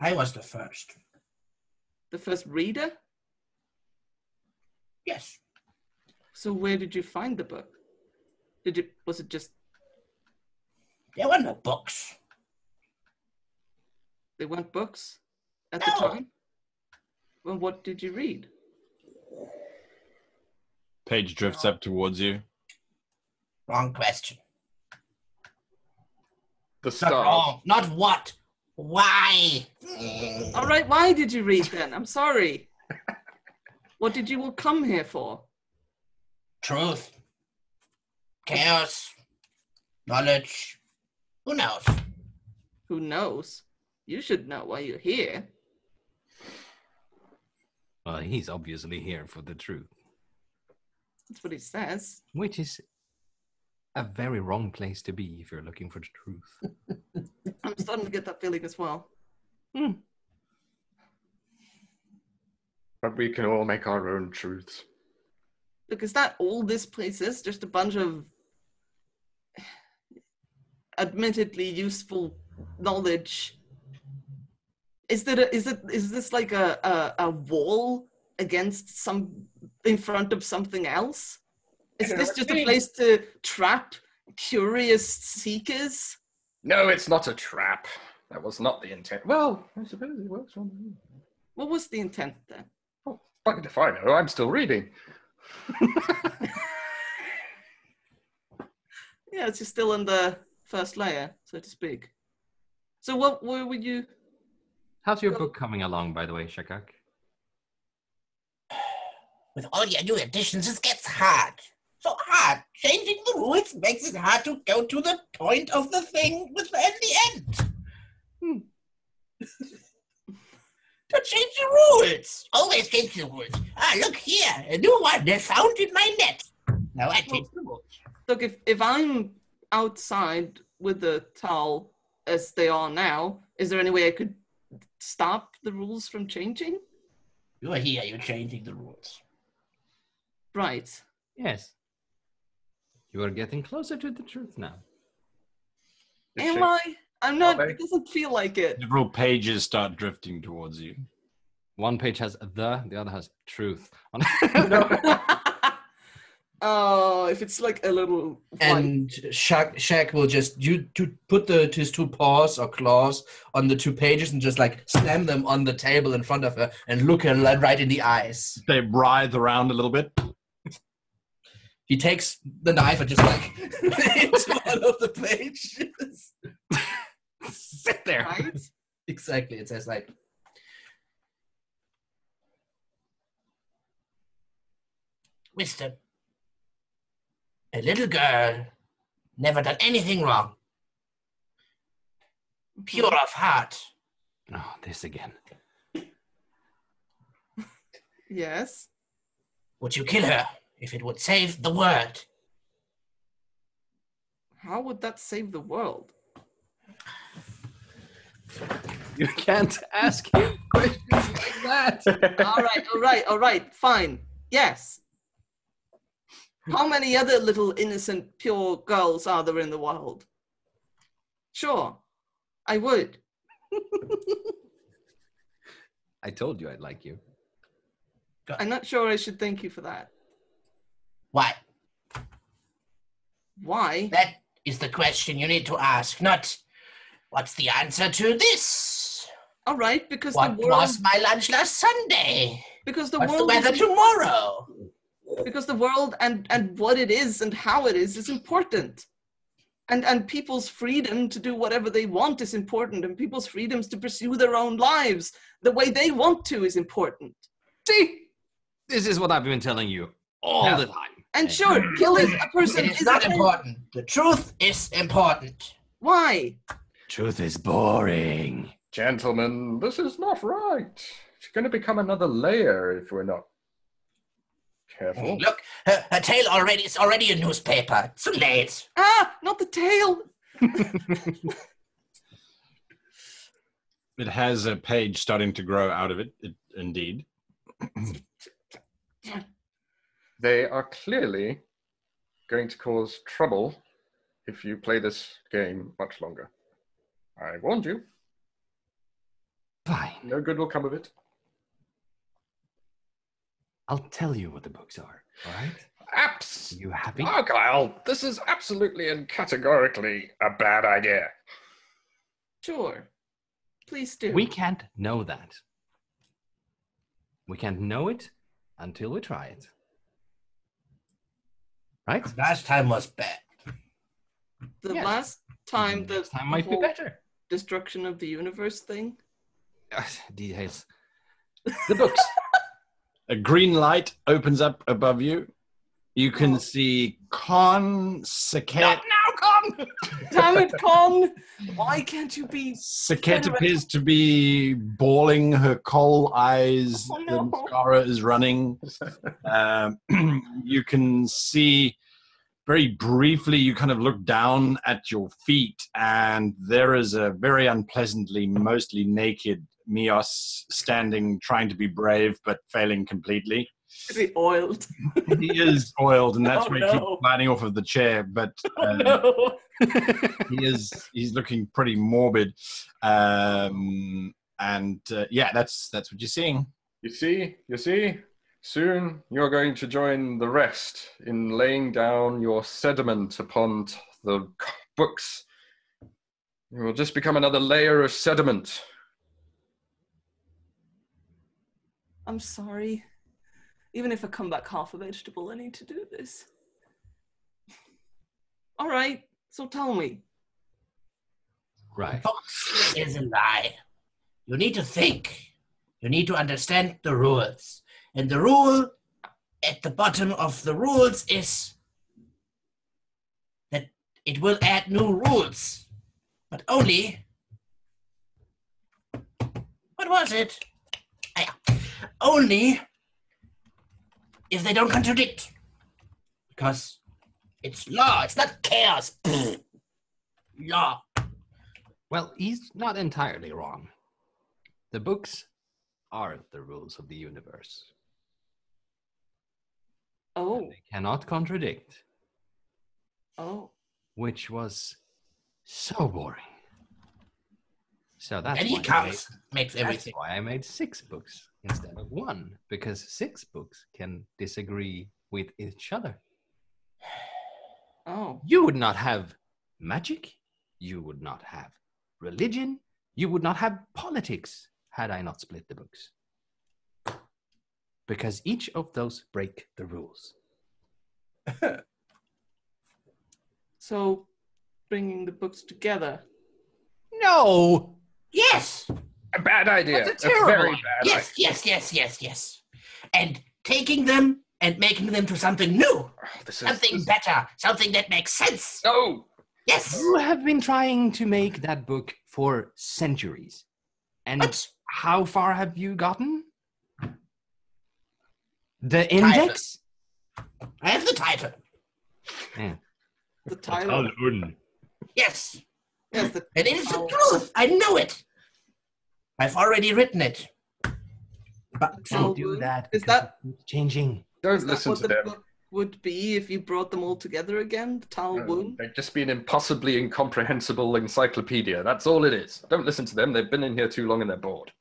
Speaker 5: I was the first.
Speaker 3: The first reader?
Speaker 5: Yes.
Speaker 3: So where did you find the book? Was it just,
Speaker 5: There were no books.
Speaker 3: they weren't books at
Speaker 5: No.
Speaker 3: the time? Well, what did you read?
Speaker 1: Page drifts up towards you.
Speaker 5: Wrong question.
Speaker 6: The
Speaker 5: Not
Speaker 6: stars.
Speaker 5: wrong. Not what. Why?
Speaker 3: All right, why did you read then? I'm sorry. What did you all come here for?
Speaker 5: Truth. Chaos. Knowledge. Who knows?
Speaker 3: Who knows? You should know why you're here.
Speaker 4: Well, he's obviously here for the truth,
Speaker 3: That's what he says.
Speaker 4: which is a very wrong place to be if you're looking for the truth.
Speaker 3: I'm starting to get that feeling as well.
Speaker 6: But we can all make our own truths.
Speaker 3: Look, is that all this place is? Just a bunch of admittedly useful knowledge. Is this like a wall against in front of something else? Is this just a place to trap curious seekers?
Speaker 6: No, it's not a trap. That was not the intent. Well, I suppose it works on me.
Speaker 3: What was the intent then?
Speaker 6: Oh, fucking if I know, I'm still reading.
Speaker 3: Yeah, it's just still in the first layer, so to speak. So where would you...
Speaker 4: How's your book coming along, by the way, Shakak?
Speaker 5: With all your new additions, it gets hard. So hard. Changing the rules makes it hard to go to the point of the thing at the end. To change the rules. Always change the rules. Ah, look here. A new one they found in my net. Now I change the rules.
Speaker 3: Look, if I'm outside with the Tal as they are now, is there any way I could stop the rules from changing?
Speaker 5: You're here. You're changing the rules.
Speaker 3: Right.
Speaker 4: Yes. You are getting closer to the truth now.
Speaker 3: Am I? I'm not.
Speaker 6: Are they?
Speaker 3: It doesn't feel like it.
Speaker 1: Several pages start drifting towards you.
Speaker 4: One page has the other has truth.
Speaker 3: Oh, if it's like a little.
Speaker 2: And Shaq will just put his two paws or claws on the 2 pages and just like slam them on the table in front of her and look her right in the eyes.
Speaker 1: They writhe around a little bit.
Speaker 2: He takes the knife and just like into one of the pages.
Speaker 4: Sit there.
Speaker 3: Right?
Speaker 2: Exactly. It says like,
Speaker 5: Wisdom. A little girl, never done anything wrong. Pure of heart.
Speaker 4: Oh, this again.
Speaker 3: Yes.
Speaker 5: Would you kill her if it would save the world?
Speaker 3: How would that save the world?
Speaker 4: You can't ask him questions like that.
Speaker 3: All right, fine. Yes. How many other little innocent, pure girls are there in the world? Sure, I would.
Speaker 4: I told you I'd like you.
Speaker 3: I'm not sure I should thank you for that.
Speaker 5: Why?
Speaker 3: Why?
Speaker 5: That is the question you need to ask, not what's the answer to this?
Speaker 3: All right, because
Speaker 5: What
Speaker 3: the world...
Speaker 5: was my lunch last Sunday?
Speaker 3: Because the
Speaker 5: What's the
Speaker 3: world...
Speaker 5: weather tomorrow?
Speaker 3: Because the world and what it is and how it is important. And people's freedom to do whatever they want is important. And people's freedoms to pursue their own lives the way they want to is important.
Speaker 4: See? This is what I've been telling you all the time.
Speaker 3: And sure, killing a person
Speaker 5: It is not important. The truth is important.
Speaker 3: Why?
Speaker 4: Truth is boring.
Speaker 6: Gentlemen, this is not right. It's going to become another layer if we're not careful.
Speaker 5: Look, her tail is already a newspaper. It's too late.
Speaker 3: Ah, not the tail.
Speaker 1: It has a page starting to grow out of it, indeed.
Speaker 6: They are clearly going to cause trouble if you play this game much longer. I warned you.
Speaker 4: Fine.
Speaker 6: No good will come of it.
Speaker 4: I'll tell you what the books are, all right? You happy?
Speaker 6: Argyle, this is absolutely and categorically a bad idea.
Speaker 3: Sure. Please do.
Speaker 4: We can't know that. We can't know it until we try it. Right?
Speaker 5: Last time was bad.
Speaker 3: The
Speaker 4: Yes.
Speaker 3: last time the
Speaker 4: Next time might be
Speaker 3: whole
Speaker 4: better.
Speaker 3: destruction of the universe thing.
Speaker 4: Details. The books.
Speaker 1: A green light opens up above you. You can see Con Saket.
Speaker 4: Not now, Con!
Speaker 3: Damn it, Con! Why can't you be...
Speaker 1: Saket appears to be bawling her coal eyes.
Speaker 3: Oh,
Speaker 1: The
Speaker 3: no.
Speaker 1: mascara is running. You can see very briefly, you kind of look down at your feet, and there is a very unpleasantly, mostly naked Mios standing, trying to be brave, but failing completely.
Speaker 3: Be oiled.
Speaker 1: He is oiled, and that's
Speaker 3: Oh,
Speaker 1: why he keeps
Speaker 3: no.
Speaker 1: sliding off of the chair, but
Speaker 3: Oh, no.
Speaker 1: he's looking pretty morbid. Yeah, that's what you're seeing.
Speaker 6: You see? Soon you're going to join the rest in laying down your sediment upon the books. You will just become another layer of sediment.
Speaker 3: I'm sorry. Even if I come back half a vegetable, I need to do this. All right, so tell me.
Speaker 4: Right.
Speaker 5: Books is a lie. You need to think. You need to understand the rules. And the rule at the bottom of the rules is that it will add new rules. But only... What was it? Only if they don't contradict. Because it's law, it's not chaos. Law.
Speaker 4: Well, he's not entirely wrong. The books are the rules of the universe.
Speaker 3: Oh,
Speaker 4: They cannot contradict,
Speaker 3: oh.
Speaker 4: which was so boring. So that's
Speaker 5: And he
Speaker 4: why
Speaker 5: comes, makes
Speaker 4: that's
Speaker 5: everything.
Speaker 4: why I made 6 books. instead of one, because 6 books can disagree with each other.
Speaker 3: Oh.
Speaker 4: You would not have magic, you would not have religion, you would not have politics had I not split the books. Because each of those break the rules.
Speaker 3: So, bringing the books together.
Speaker 4: No!
Speaker 5: Yes.
Speaker 6: A bad idea.
Speaker 4: That's a
Speaker 6: Very
Speaker 4: terrible
Speaker 6: bad
Speaker 5: Yes, yes, yes, yes, yes. And taking them and making them to something new, something better, something that makes sense.
Speaker 6: No!
Speaker 5: Yes.
Speaker 4: You have been trying to make that book for centuries. And
Speaker 5: What?
Speaker 4: how far have you gotten? The index?
Speaker 5: I have the title.
Speaker 3: The title.
Speaker 5: Yes.
Speaker 3: Yes,
Speaker 5: And it is the truth. I know it. I've already written it.
Speaker 4: But
Speaker 3: Tal
Speaker 4: don't do
Speaker 3: Rana?
Speaker 4: that.
Speaker 3: Is
Speaker 4: because
Speaker 3: that-
Speaker 4: it keeps changing?
Speaker 6: Don't
Speaker 3: Is that
Speaker 6: listen
Speaker 3: what
Speaker 6: to
Speaker 3: the
Speaker 6: them.
Speaker 3: book would be if you brought them all together again? The Tal Rana?
Speaker 6: They'd just be an impossibly incomprehensible encyclopedia. That's all it is. Don't listen to them. They've been in here too long and they're bored.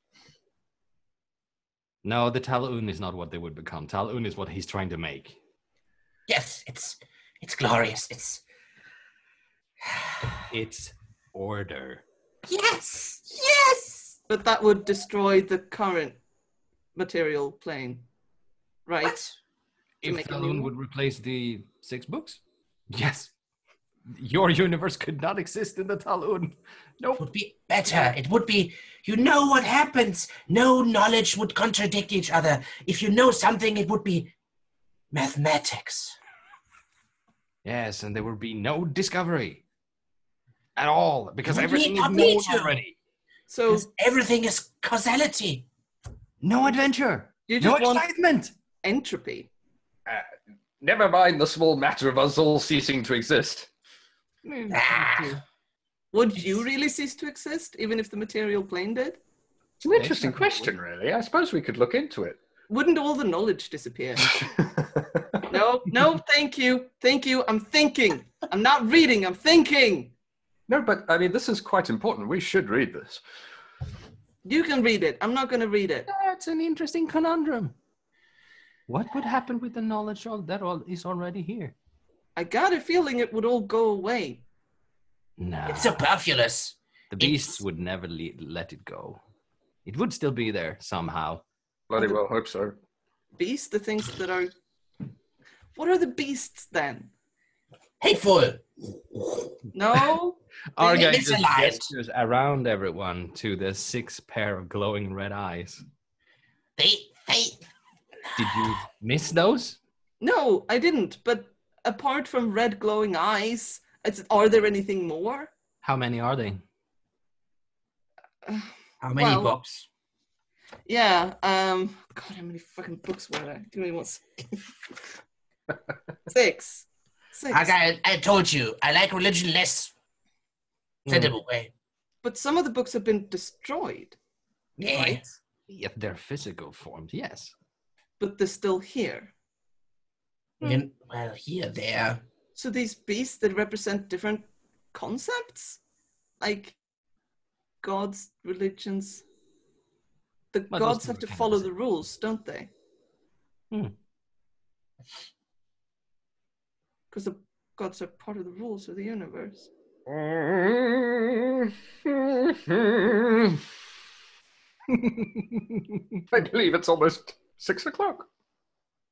Speaker 4: No, the Tal-Un is not what they would become. Tal-Un is what he's trying to make.
Speaker 5: Yes, it's glorious.
Speaker 4: It's order.
Speaker 5: Yes, yes.
Speaker 3: But that would destroy the current material plane, right?
Speaker 5: What?
Speaker 3: To
Speaker 4: If
Speaker 3: make a
Speaker 4: Tal-Un
Speaker 3: new
Speaker 4: would replace the 6 books? Yes. Your universe could not exist in the Tal-Un.
Speaker 5: It
Speaker 4: Nope.
Speaker 5: would be better. It would be, you know what happens. No knowledge would contradict each other. If you know something, it would be mathematics.
Speaker 4: Yes, and there would be no discovery at all because
Speaker 5: You
Speaker 4: everything
Speaker 5: need
Speaker 4: is
Speaker 5: not
Speaker 4: known
Speaker 5: need to.
Speaker 4: already.
Speaker 3: So
Speaker 5: Because everything is causality.
Speaker 4: No adventure.
Speaker 3: you
Speaker 4: No
Speaker 3: just want
Speaker 4: excitement.
Speaker 3: entropy.
Speaker 6: Never mind the small matter of us all ceasing to exist.
Speaker 5: Ah.
Speaker 3: Would you really cease to exist, even if the material plane did?
Speaker 6: It's an interesting question, really. I suppose we could look into it.
Speaker 3: Wouldn't all the knowledge disappear? No, thank you. Thank you. I'm thinking. I'm not reading, I'm thinking.
Speaker 6: No, but I mean, this is quite important. We should read this.
Speaker 3: You can read it. I'm not going to read it.
Speaker 4: That's an interesting conundrum. What would happen with the knowledge that all is already here?
Speaker 3: I got a feeling it would all go away.
Speaker 4: No.
Speaker 5: It's superfluous.
Speaker 4: The beasts would never let it go. It would still be there somehow.
Speaker 6: Bloody well hope so.
Speaker 3: Beasts, the things that are... What are the beasts then?
Speaker 5: Hateful.
Speaker 3: No?
Speaker 4: Our
Speaker 5: They
Speaker 4: guy
Speaker 5: get
Speaker 4: just
Speaker 5: misaligned.
Speaker 4: gestures around everyone to the 6 pair of glowing red eyes.
Speaker 5: They
Speaker 4: Did you miss those?
Speaker 3: No, I didn't. But apart from red glowing eyes, are there anything more?
Speaker 4: How many are they?
Speaker 5: how many
Speaker 3: Well-
Speaker 5: books?
Speaker 3: Yeah, God, how many fucking books were there? Give me one second. 6. 6.
Speaker 5: I told you, I like religion less. Send them away.
Speaker 3: But some of the books have been destroyed,
Speaker 5: Yeah.
Speaker 3: right?
Speaker 4: If they're physical forms, yes.
Speaker 3: But they're still here.
Speaker 5: Well, here, there.
Speaker 3: So these beasts that represent different concepts? Like gods, religions. The
Speaker 4: Well,
Speaker 3: gods
Speaker 4: those
Speaker 3: have
Speaker 4: two
Speaker 3: to
Speaker 4: are kind of
Speaker 3: follow
Speaker 4: the
Speaker 3: the rules, don't they?
Speaker 4: Hmm.
Speaker 3: Because the gods are part of the rules of the universe.
Speaker 6: I believe it's almost 6 o'clock.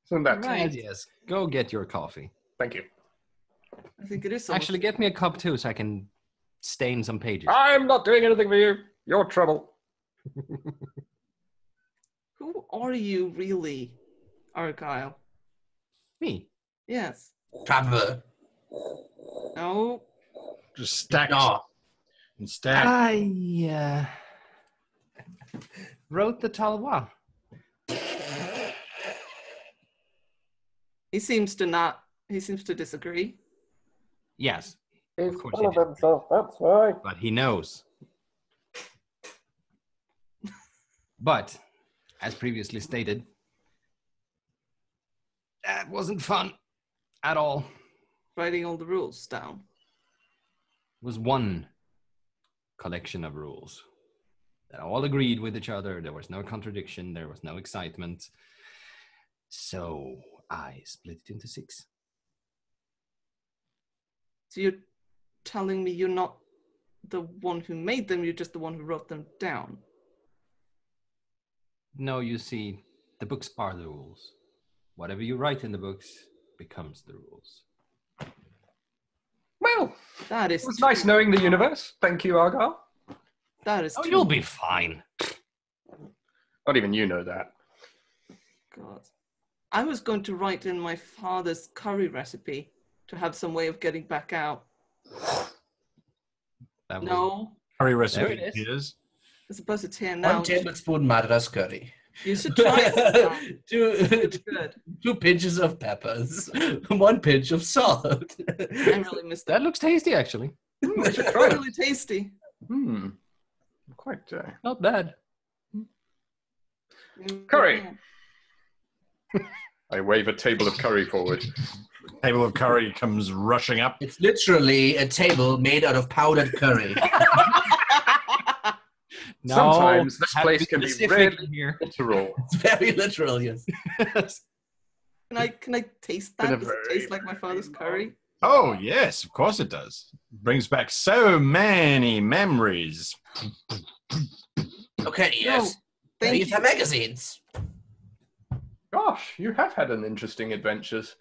Speaker 6: Isn't that?
Speaker 3: Right.
Speaker 4: Yes. Go get your coffee.
Speaker 6: Thank you.
Speaker 3: I think it is.
Speaker 4: Actually, get me a cup too so I can stain some pages.
Speaker 6: I'm not doing anything for you. Your trouble.
Speaker 3: Who are you really, Argyle?
Speaker 4: Me.
Speaker 3: Yes.
Speaker 5: Trouble.
Speaker 3: No.
Speaker 1: Just stack
Speaker 5: No.
Speaker 1: and stack.
Speaker 4: I wrote the Talwa.
Speaker 3: He seems to not. He seems to disagree.
Speaker 4: Yes,
Speaker 6: He's
Speaker 4: course
Speaker 6: full
Speaker 4: he
Speaker 6: of himself, that's why.
Speaker 4: but he knows. But, as previously stated, that wasn't fun at all.
Speaker 3: Writing all the rules down.
Speaker 4: It was one collection of rules. that all agreed with each other. There was no contradiction. There was no excitement. So I split it into 6.
Speaker 3: So you're telling me you're not the one who made them, you're just the one who wrote them down?
Speaker 4: No, you see, the books are the rules. Whatever you write in the books becomes the rules.
Speaker 6: Well,
Speaker 3: That is
Speaker 6: it was nice knowing the universe. Thank you, Argyle.
Speaker 3: That is
Speaker 4: Oh,
Speaker 3: too
Speaker 4: you'll be fine.
Speaker 6: Not even you know that.
Speaker 3: God. I was going to write in my father's curry recipe to have some way of getting back out.
Speaker 4: That was-
Speaker 3: No,
Speaker 1: Curry
Speaker 4: There
Speaker 1: recipe
Speaker 4: it is.
Speaker 1: is.
Speaker 3: I suppose it's here now.
Speaker 2: 1 tablespoon Madras curry.
Speaker 3: You should try it sometime. It's good.
Speaker 2: 2 pinches of peppers. 1 pinch of salt.
Speaker 3: I really missed
Speaker 4: That
Speaker 3: that.
Speaker 4: looks tasty, actually.
Speaker 6: I should
Speaker 3: It's
Speaker 6: try it.
Speaker 3: really tasty.
Speaker 6: Quite.
Speaker 4: Not bad.
Speaker 6: Curry. I wave a table of curry forward.
Speaker 1: Table of curry comes rushing up.
Speaker 2: It's literally a table made out of powdered curry.
Speaker 4: No,
Speaker 6: Sometimes this
Speaker 4: have
Speaker 6: place
Speaker 4: be
Speaker 6: can be
Speaker 4: specific
Speaker 6: really
Speaker 4: here.
Speaker 6: literal.
Speaker 2: It's very literal, yes.
Speaker 3: Can I taste
Speaker 6: Been a
Speaker 3: that? Does it
Speaker 6: very,
Speaker 3: taste like my father's
Speaker 6: very
Speaker 3: curry?
Speaker 1: Oh, yes, of course it does. Brings back so many memories.
Speaker 2: Okay, yes.
Speaker 3: Thank
Speaker 2: Read the
Speaker 3: you.
Speaker 2: magazines.
Speaker 6: Gosh, you have had an interesting adventures.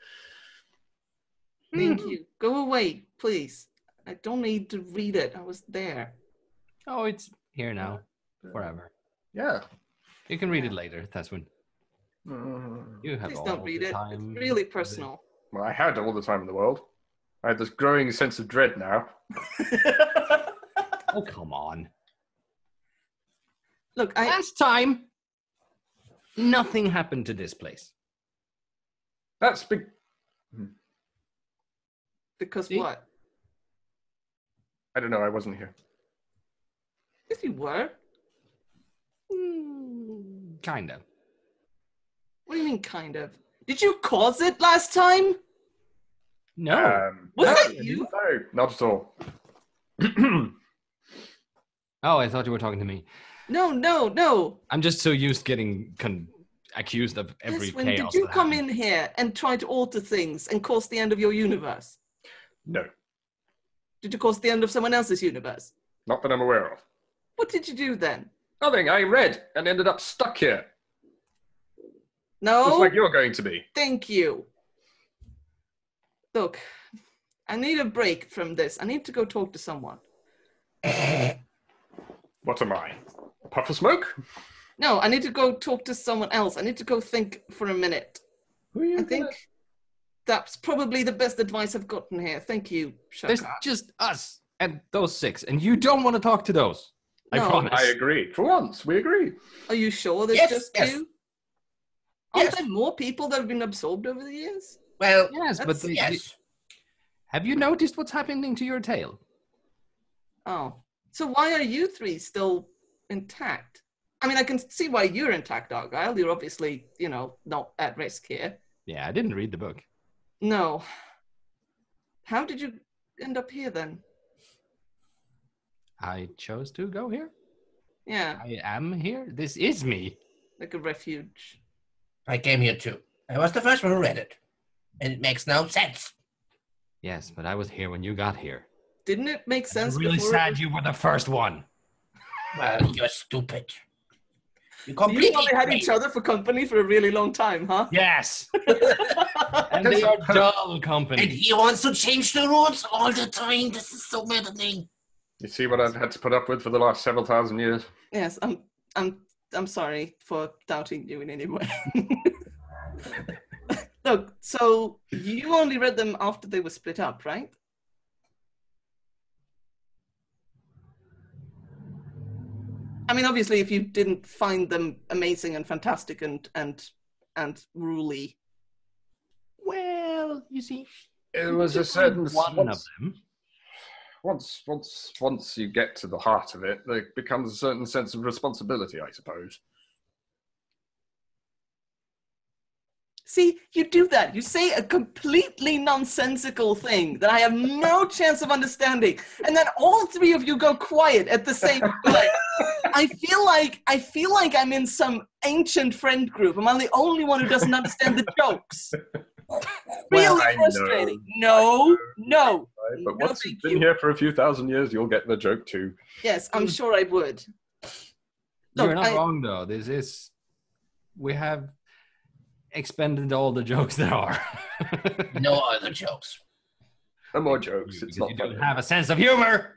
Speaker 3: Thank you. Go away, please. I don't need to read it. I was there.
Speaker 4: Oh, it's here now. Forever.
Speaker 6: Yeah.
Speaker 4: You can read it later. That's when
Speaker 6: Mm.
Speaker 4: you have
Speaker 3: Please
Speaker 4: all
Speaker 3: don't read
Speaker 4: the
Speaker 3: it.
Speaker 4: time.
Speaker 3: It's really personal.
Speaker 6: Well, I had all the time in the world. I have this growing sense of dread now.
Speaker 4: Oh, come on.
Speaker 3: Look,
Speaker 4: Last time, nothing happened to this place.
Speaker 6: That's big.
Speaker 3: because
Speaker 4: See?
Speaker 3: what?
Speaker 6: I don't know. I wasn't here.
Speaker 3: Yes, you were.
Speaker 4: Kind of.
Speaker 3: What do you mean, kind of? Did you cause it last time?
Speaker 4: No.
Speaker 3: Was
Speaker 6: no,
Speaker 3: that you?
Speaker 6: No, not at all.
Speaker 4: Oh, I thought you were talking to me.
Speaker 3: No.
Speaker 4: I'm just so used getting accused of every
Speaker 3: Yes, when
Speaker 4: chaos.
Speaker 3: did you
Speaker 4: that
Speaker 3: come
Speaker 4: happens.
Speaker 3: in here and try to alter things and cause the end of your universe?
Speaker 6: No,
Speaker 3: Did you cause the end of someone else's universe?
Speaker 6: not that I'm aware of.
Speaker 3: What did you do then?
Speaker 6: Nothing. I read and ended up stuck here.
Speaker 3: No,
Speaker 6: Just like you're going to be.
Speaker 3: thank you. Look, I need a break from this. I need to go talk to someone.
Speaker 6: What am I? A puff of smoke?
Speaker 3: No, I need to go talk to someone else. I need to go think for a minute.
Speaker 6: Who are you
Speaker 3: I think that's probably the best advice I've gotten here. Thank you,
Speaker 4: There's
Speaker 3: Shaka.
Speaker 4: just us and those 6, and you don't want to talk to those. I
Speaker 3: No.
Speaker 4: promise.
Speaker 6: I agree. For once, we agree.
Speaker 3: Are you sure there's
Speaker 2: Yes,
Speaker 3: just
Speaker 2: yes.
Speaker 3: you? Aren't
Speaker 2: Yes.
Speaker 3: there more people that have been absorbed over the years?
Speaker 2: Well,
Speaker 4: Yes, but
Speaker 3: That's-
Speaker 2: yes.
Speaker 4: have you noticed what's happening to your tail?
Speaker 3: Oh. So why are you three still intact? I mean, I can see why you're intact, Argyle. You're obviously, not at risk here.
Speaker 4: Yeah, I didn't read the book.
Speaker 3: No. How did you end up here then?
Speaker 4: I chose to go here.
Speaker 3: Yeah,
Speaker 4: I am here. This is me.
Speaker 3: like a refuge.
Speaker 2: I came here too. I was the first one who read it. And it makes no sense.
Speaker 4: Yes, but I was here when you got here.
Speaker 3: Didn't it make sense
Speaker 4: I'm really
Speaker 3: before?
Speaker 4: sad you were the first one.
Speaker 2: Well, you're stupid. You
Speaker 3: You
Speaker 2: completely
Speaker 3: only had each other for company for a really long time, huh?
Speaker 4: Yes. And they are dull company.
Speaker 5: And he wants to change the rules all the time. This is so maddening.
Speaker 6: You see what I've had to put up with for the last several thousand years?
Speaker 3: Yes, I'm sorry for doubting you in any way. Look, so you only read them after they were split up, right? I mean, obviously, if you didn't find them amazing and fantastic and ruly.
Speaker 4: Well, you see,
Speaker 6: It was a certain
Speaker 4: one of them.
Speaker 6: Once you get to the heart of it, there becomes a certain sense of responsibility, I suppose.
Speaker 3: See, you do that. You say a completely nonsensical thing that I have no chance of understanding. And then all three of you go quiet at the same time. I feel like I'm in some ancient friend group. Am I the only one who doesn't understand the jokes? Really
Speaker 6: I
Speaker 3: frustrating.
Speaker 6: know.
Speaker 3: No.
Speaker 6: Right? But
Speaker 3: No,
Speaker 6: once you've
Speaker 3: thank
Speaker 6: been
Speaker 3: you.
Speaker 6: here for a few thousand years, you'll get the joke too.
Speaker 3: Yes, I'm sure I would.
Speaker 4: You're
Speaker 3: Look,
Speaker 4: not wrong, though. We have expended all the jokes there are.
Speaker 5: No other jokes.
Speaker 6: No more jokes. It's
Speaker 4: Because
Speaker 6: not
Speaker 4: you
Speaker 6: funny.
Speaker 4: don't have a sense of humor.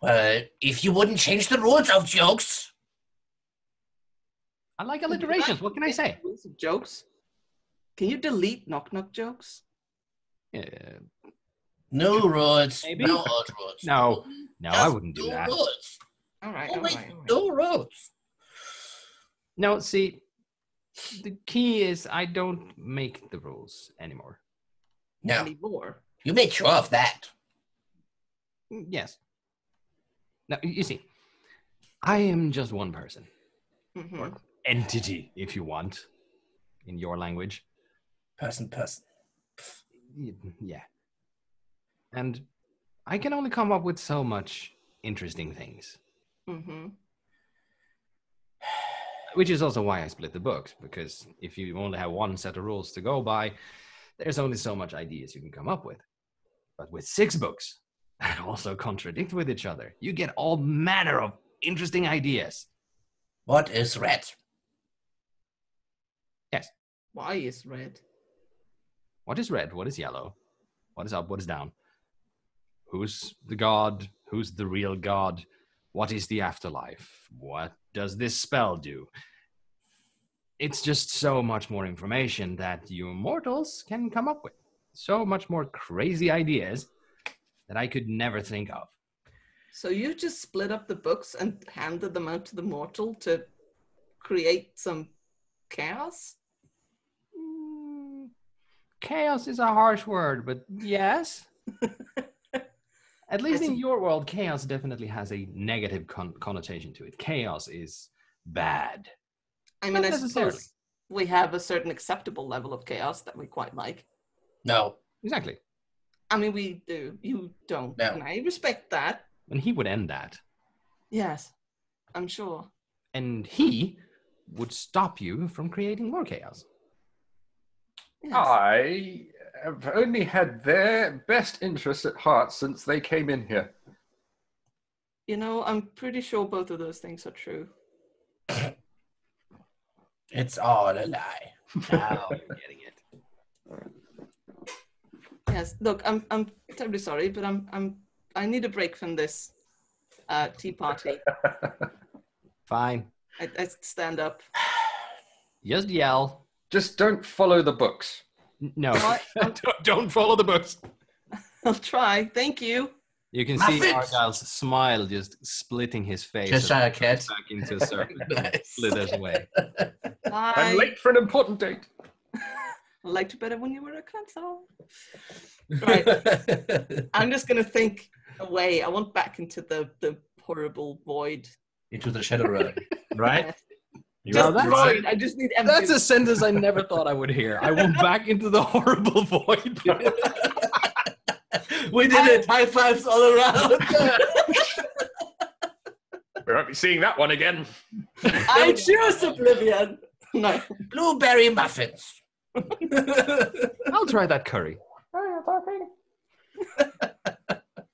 Speaker 5: Well, if you wouldn't change the rules of jokes.
Speaker 4: I like alliterations. What can I say?
Speaker 3: Jokes? Can you delete knock-knock jokes?
Speaker 4: Yeah.
Speaker 5: No rules.
Speaker 4: Maybe.
Speaker 5: No old rules.
Speaker 4: No, I
Speaker 5: Just
Speaker 4: wouldn't do
Speaker 5: no
Speaker 4: that.
Speaker 5: rules.
Speaker 3: All right.
Speaker 5: Always no rules.
Speaker 4: No, see, the key is I don't make the rules anymore.
Speaker 5: No,
Speaker 3: Anymore.
Speaker 5: you made sure of that.
Speaker 4: Yes. Now, you see, I am just one person.
Speaker 3: Mm-hmm.
Speaker 4: Or entity, if you want, in your language.
Speaker 5: Person.
Speaker 4: Yeah. And I can only come up with so much interesting things.
Speaker 3: Mm-hmm.
Speaker 4: Which is also why I split the books, because if you only have one set of rules to go by, there's only so much ideas you can come up with. But with 6 books that also contradict with each other, you get all manner of interesting ideas.
Speaker 5: What is red?
Speaker 4: Yes.
Speaker 3: Why is red?
Speaker 4: What is red? What is yellow? What is up? What is down? Who's the god? Who's the real god? What is the afterlife? What does this spell do? It's just so much more information that you mortals can come up with. So much more crazy ideas that I could never think of.
Speaker 3: So you just split up the books and handed them out to the mortal to create some chaos?
Speaker 4: Chaos is a harsh word, but yes. At least in your world, chaos definitely has a negative connotation to it. Chaos is bad.
Speaker 3: I mean,
Speaker 4: Not
Speaker 3: I
Speaker 4: necessarily.
Speaker 3: suppose we have a certain acceptable level of chaos that we quite like.
Speaker 5: No.
Speaker 4: Exactly.
Speaker 3: I mean, we do. You don't.
Speaker 5: No.
Speaker 3: And I respect that.
Speaker 4: And he would end that.
Speaker 3: Yes, I'm sure.
Speaker 4: And he would stop you from creating more chaos.
Speaker 3: Yes.
Speaker 6: I have only had their best interests at heart since they came in here.
Speaker 3: You know, I'm pretty sure both of those things are true.
Speaker 5: It's all a lie.
Speaker 4: Now you're getting it.
Speaker 3: Yes. Look, I'm terribly sorry, but I need a break from this tea party.
Speaker 4: Fine.
Speaker 3: I stand up.
Speaker 4: Just yell.
Speaker 6: Just don't follow the books.
Speaker 4: No.
Speaker 3: What?
Speaker 4: Don't follow the books.
Speaker 3: I'll try. Thank you.
Speaker 4: You can
Speaker 5: My
Speaker 4: see
Speaker 5: fits.
Speaker 4: Argyle's smile just splitting his face.
Speaker 2: Just
Speaker 4: as
Speaker 2: a
Speaker 4: it
Speaker 2: cat.
Speaker 4: goes back into a circle.
Speaker 2: Nice.
Speaker 4: Slithers away.
Speaker 3: Bye.
Speaker 6: I'm late for an important date.
Speaker 3: I liked you better when you were a console. Right. I'm just going to think away. I want back into the horrible void.
Speaker 2: Into the shadow realm.
Speaker 1: Right?
Speaker 3: Just
Speaker 4: that's
Speaker 3: void. I just need empty.
Speaker 4: That's a sentence I never thought I would hear. I went back into the horrible void.
Speaker 2: We did it! High fives all around!
Speaker 6: We won't be seeing that one again.
Speaker 3: I choose oblivion. No.
Speaker 5: Blueberry muffins.
Speaker 4: I'll try that curry.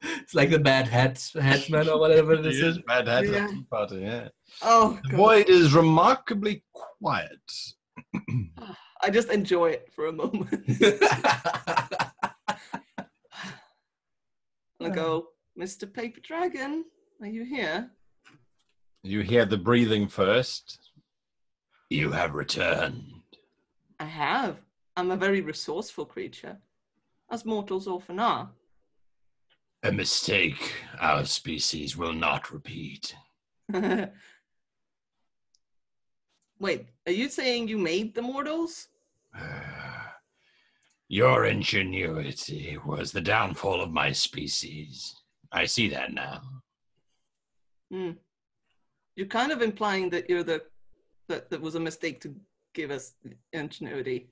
Speaker 2: It's like the Mad Hatsman or whatever this is.
Speaker 1: Bad hat
Speaker 3: Yeah.
Speaker 1: tea party, yeah.
Speaker 3: Oh,
Speaker 1: The
Speaker 3: God.
Speaker 1: void is remarkably quiet.
Speaker 3: I just enjoy it for a moment. I go, Mr. Paper Dragon, are you here?
Speaker 1: You hear the breathing first. You have returned.
Speaker 3: I have. I'm a very resourceful creature, as mortals often are.
Speaker 1: A mistake our species will not repeat.
Speaker 3: Wait, are you saying you made the mortals?
Speaker 1: Your ingenuity was the downfall of my species. I see that now.
Speaker 3: Hmm. You're kind of implying that you're that was a mistake to give us ingenuity.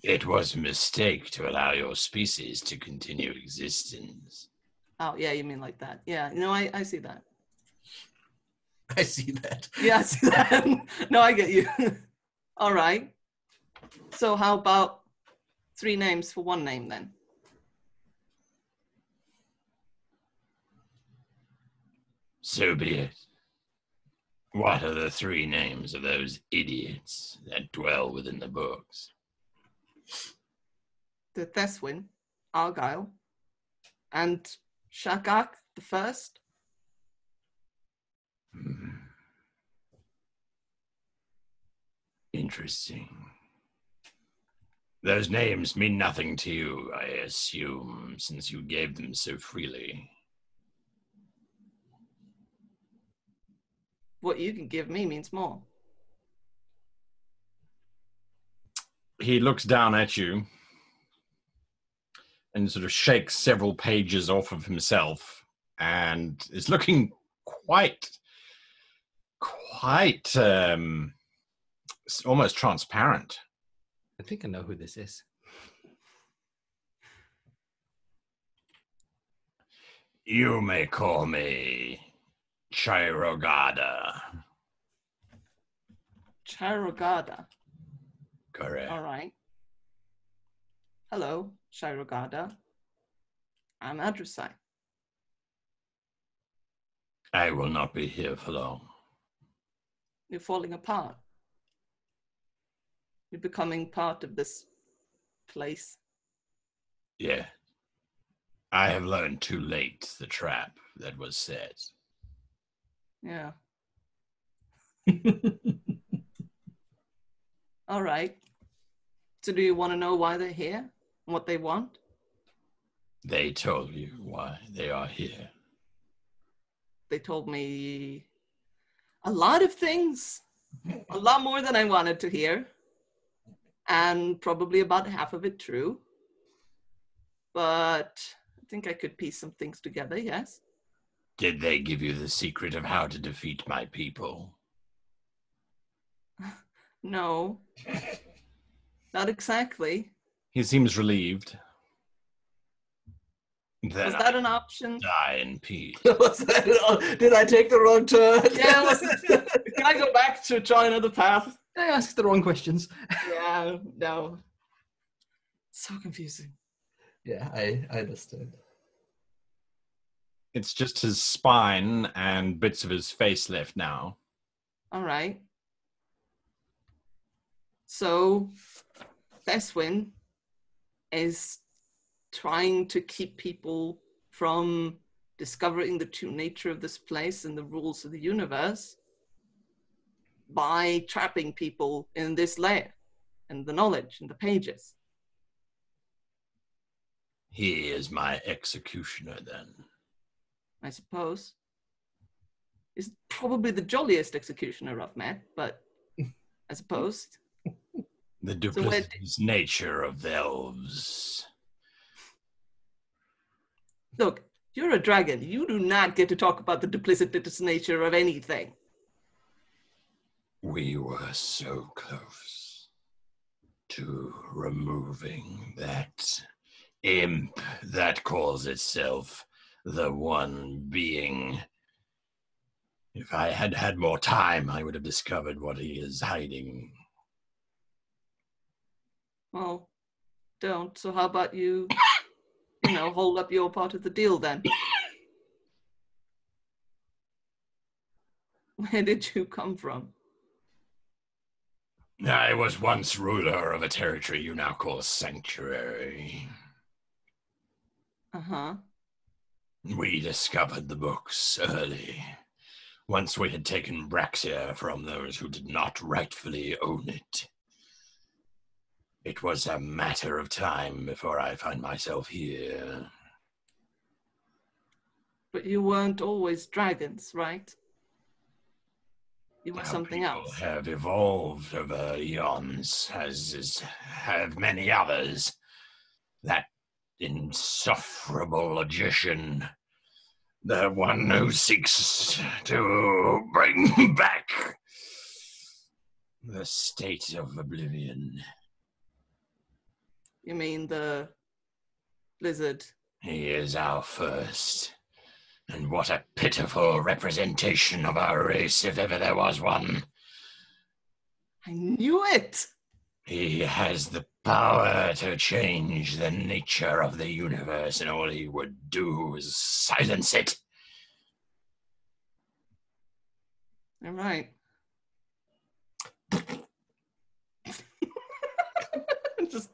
Speaker 1: It was a mistake to allow your species to continue existence.
Speaker 3: Oh, yeah, you mean like that. Yeah, no, I see that.
Speaker 2: I see that.
Speaker 3: Yeah, I see that. No, I get you. All right. So how about 3 names for 1 name then?
Speaker 1: So be it. What are the 3 names of those idiots that dwell within the books?
Speaker 3: The Theswin, Argyle, and Shagak the First.
Speaker 1: Interesting. Those names mean nothing to you, I assume, since you gave them so freely.
Speaker 3: What you can give me means more.
Speaker 1: He looks down at you and sort of shakes several pages off of himself and is looking quite almost transparent.
Speaker 4: I think I know who this is.
Speaker 1: You may call me Chirogada.
Speaker 3: Chirogada.
Speaker 1: Correct.
Speaker 3: All right. Hello, Chirogada. I'm Adrusai.
Speaker 1: I will not be here for long.
Speaker 3: You're falling apart. You're becoming part of this place.
Speaker 1: Yeah. I have learned too late the trap that was set.
Speaker 3: Yeah. All right. So do you want to know why they're here and what they want?
Speaker 1: They told you why they are here.
Speaker 3: They told me a lot of things, a lot more than I wanted to hear, and probably about half of it true. But I think I could piece some things together, yes.
Speaker 1: Did they give you the secret of how to defeat my people?
Speaker 3: No, not exactly.
Speaker 1: He seems relieved. Then
Speaker 3: Was that an option?
Speaker 1: die in peace.
Speaker 2: Was that, did I take the wrong turn?
Speaker 3: Yeah, can I go back to try another path?
Speaker 4: I asked the wrong questions.
Speaker 3: Yeah, no. So confusing.
Speaker 2: Yeah, I understood.
Speaker 1: It's just his spine and bits of his face left now.
Speaker 3: All right. So, Theswin is trying to keep people from discovering the true nature of this place and the rules of the universe by trapping people in this layer and the knowledge and the pages.
Speaker 1: He is my executioner, then.
Speaker 3: I suppose. He's probably the jolliest executioner I've met, but I suppose.
Speaker 1: The duplicitous nature of the elves.
Speaker 3: Look, you're a dragon. You do not get to talk about the duplicitous nature of anything.
Speaker 1: We were so close to removing that imp that calls itself the One Being. If I had had more time, I would have discovered what he is hiding.
Speaker 3: Well, don't. So how about you, hold up your part of the deal then? Where did you come from?
Speaker 1: I was once ruler of a territory you now call sanctuary.
Speaker 3: Uh-huh.
Speaker 1: We discovered the books early, once we had taken Braxia from those who did not rightfully own it. It was a matter of time before I find myself here.
Speaker 3: But you weren't always dragons, right? You were
Speaker 1: Our
Speaker 3: something
Speaker 1: people
Speaker 3: else.
Speaker 1: have evolved over eons, as have many others. That insufferable logician, the one who seeks to bring back the state of oblivion.
Speaker 3: You mean the lizard?
Speaker 1: He is our first And what a pitiful representation of our race, if ever there was one.
Speaker 3: I knew it!
Speaker 1: He has the power to change the nature of the universe, and all he would do is silence it.
Speaker 3: All right. Just...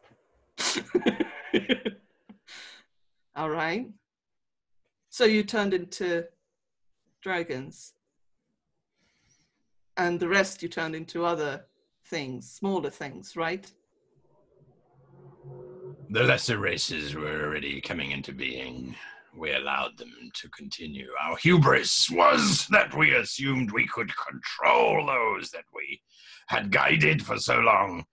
Speaker 3: All right. So you turned into dragons. And the rest you turned into other things, smaller things, right?
Speaker 1: The lesser races were already coming into being. We allowed them to continue. Our hubris was that we assumed we could control those that we had guided for so long.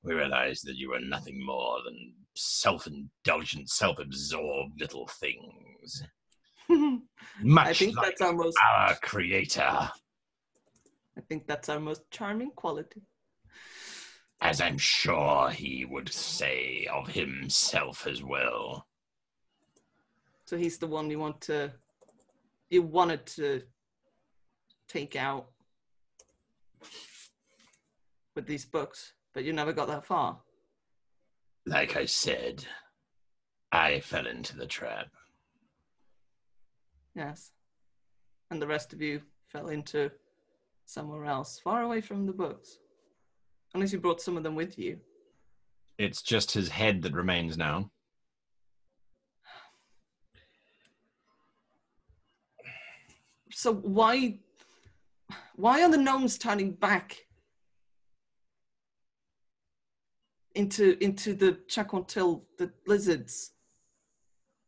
Speaker 1: We realized that you were nothing more than self-indulgent, self-absorbed little things. Much
Speaker 3: I think
Speaker 1: like
Speaker 3: that's
Speaker 1: our creator.
Speaker 3: I think that's our most charming quality.
Speaker 1: As I'm sure he would say of himself as well.
Speaker 3: So he's the one you wanted to take out with these books, but you never got that far.
Speaker 1: Like I said, I fell into the trap.
Speaker 3: Yes. And the rest of you fell into somewhere else, far away from the books. Unless you brought some of them with you.
Speaker 1: It's just his head that remains now.
Speaker 3: So why are the gnomes turning back into the Chacontil, the lizards?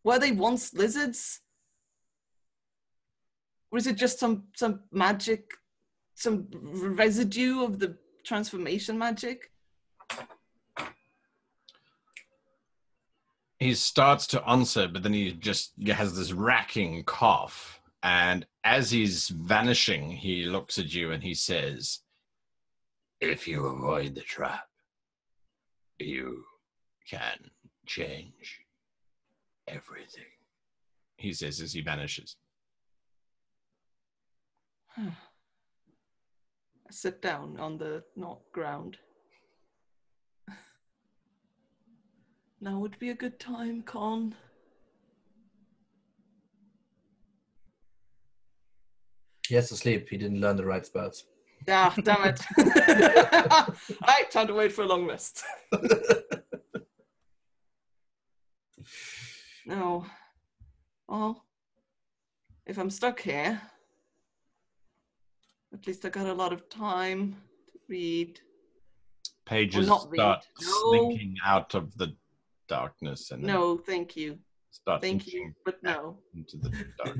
Speaker 3: Were they once lizards? Or is it just some magic, some residue of the transformation magic?
Speaker 1: He starts to answer, but then he just has this racking cough. And as he's vanishing, he looks at you and he says, if you avoid the trap, you can change everything. He says as he vanishes.
Speaker 3: I sit down on the ground. Now would be a good time, Con.
Speaker 2: He has to sleep. He didn't learn the right spells.
Speaker 3: Ah, damn it. Right, time to wait for a long rest. No. Well, if I'm stuck here, at least I got a lot of time to read.
Speaker 1: Pages start slinking out of the darkness. And
Speaker 3: no, thank you.
Speaker 1: Start
Speaker 3: thank you, but no.
Speaker 1: Into the dark.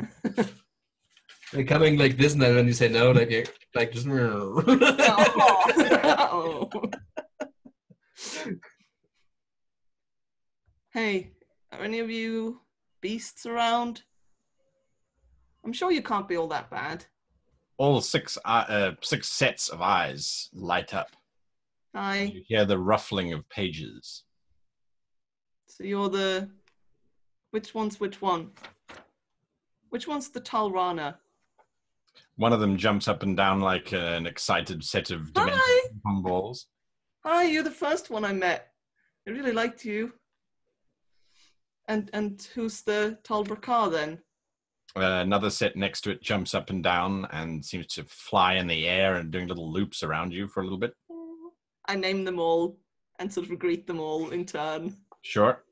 Speaker 2: They're coming like this, and then when you say no, like just.
Speaker 3: Oh. Hey, are any of you beasts around? I'm sure you can't be all that bad.
Speaker 1: All six sets of eyes light up.
Speaker 3: Hi.
Speaker 1: You hear the ruffling of pages.
Speaker 3: So you're the... Which one's which one? Which one's the Tal Rana?
Speaker 1: One of them jumps up and down like an excited set of dimensional ping-pong balls.
Speaker 3: Hi, you're the first one I met. I really liked you. And who's the Tal Brakar then?
Speaker 1: Another set next to it jumps up and down and seems to fly in the air and doing little loops around you for a little bit.
Speaker 3: I name them all and sort of greet them all in turn.
Speaker 1: Sure.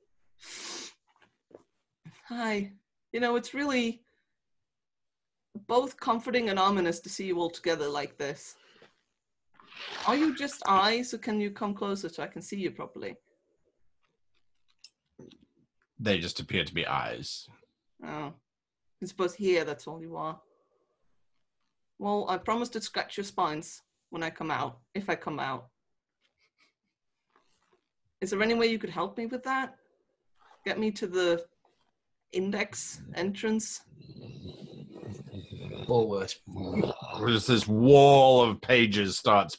Speaker 3: Hi. You know, it's really both comforting and ominous to see you all together like this. Are you just eyes, or can you come closer so I can see you properly?
Speaker 1: They just appear to be eyes.
Speaker 3: Oh. I suppose here that's all you are. Well, I promise to scratch your spines when I come out, if I come out. Is there any way you could help me with that? Get me to the index entrance?
Speaker 2: Forward.
Speaker 1: There's this wall of pages starts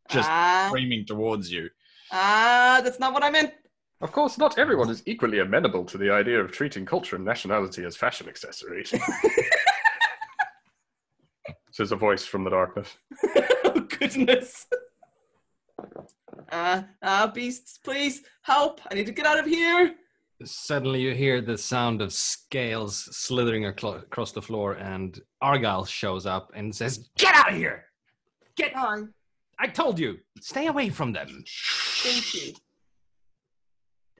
Speaker 1: just streaming towards you.
Speaker 3: That's not what I meant.
Speaker 6: Of course, not everyone is equally amenable to the idea of treating culture and nationality as fashion accessories. Says a voice from the darkness.
Speaker 3: Oh, goodness. Beasts, please, help. I need to get out of here.
Speaker 4: Suddenly you hear the sound of scales slithering across the floor, and Argyle shows up and says, "Get out of here! Get!
Speaker 3: Hi.
Speaker 4: I told you, stay away from them."
Speaker 3: Thank you.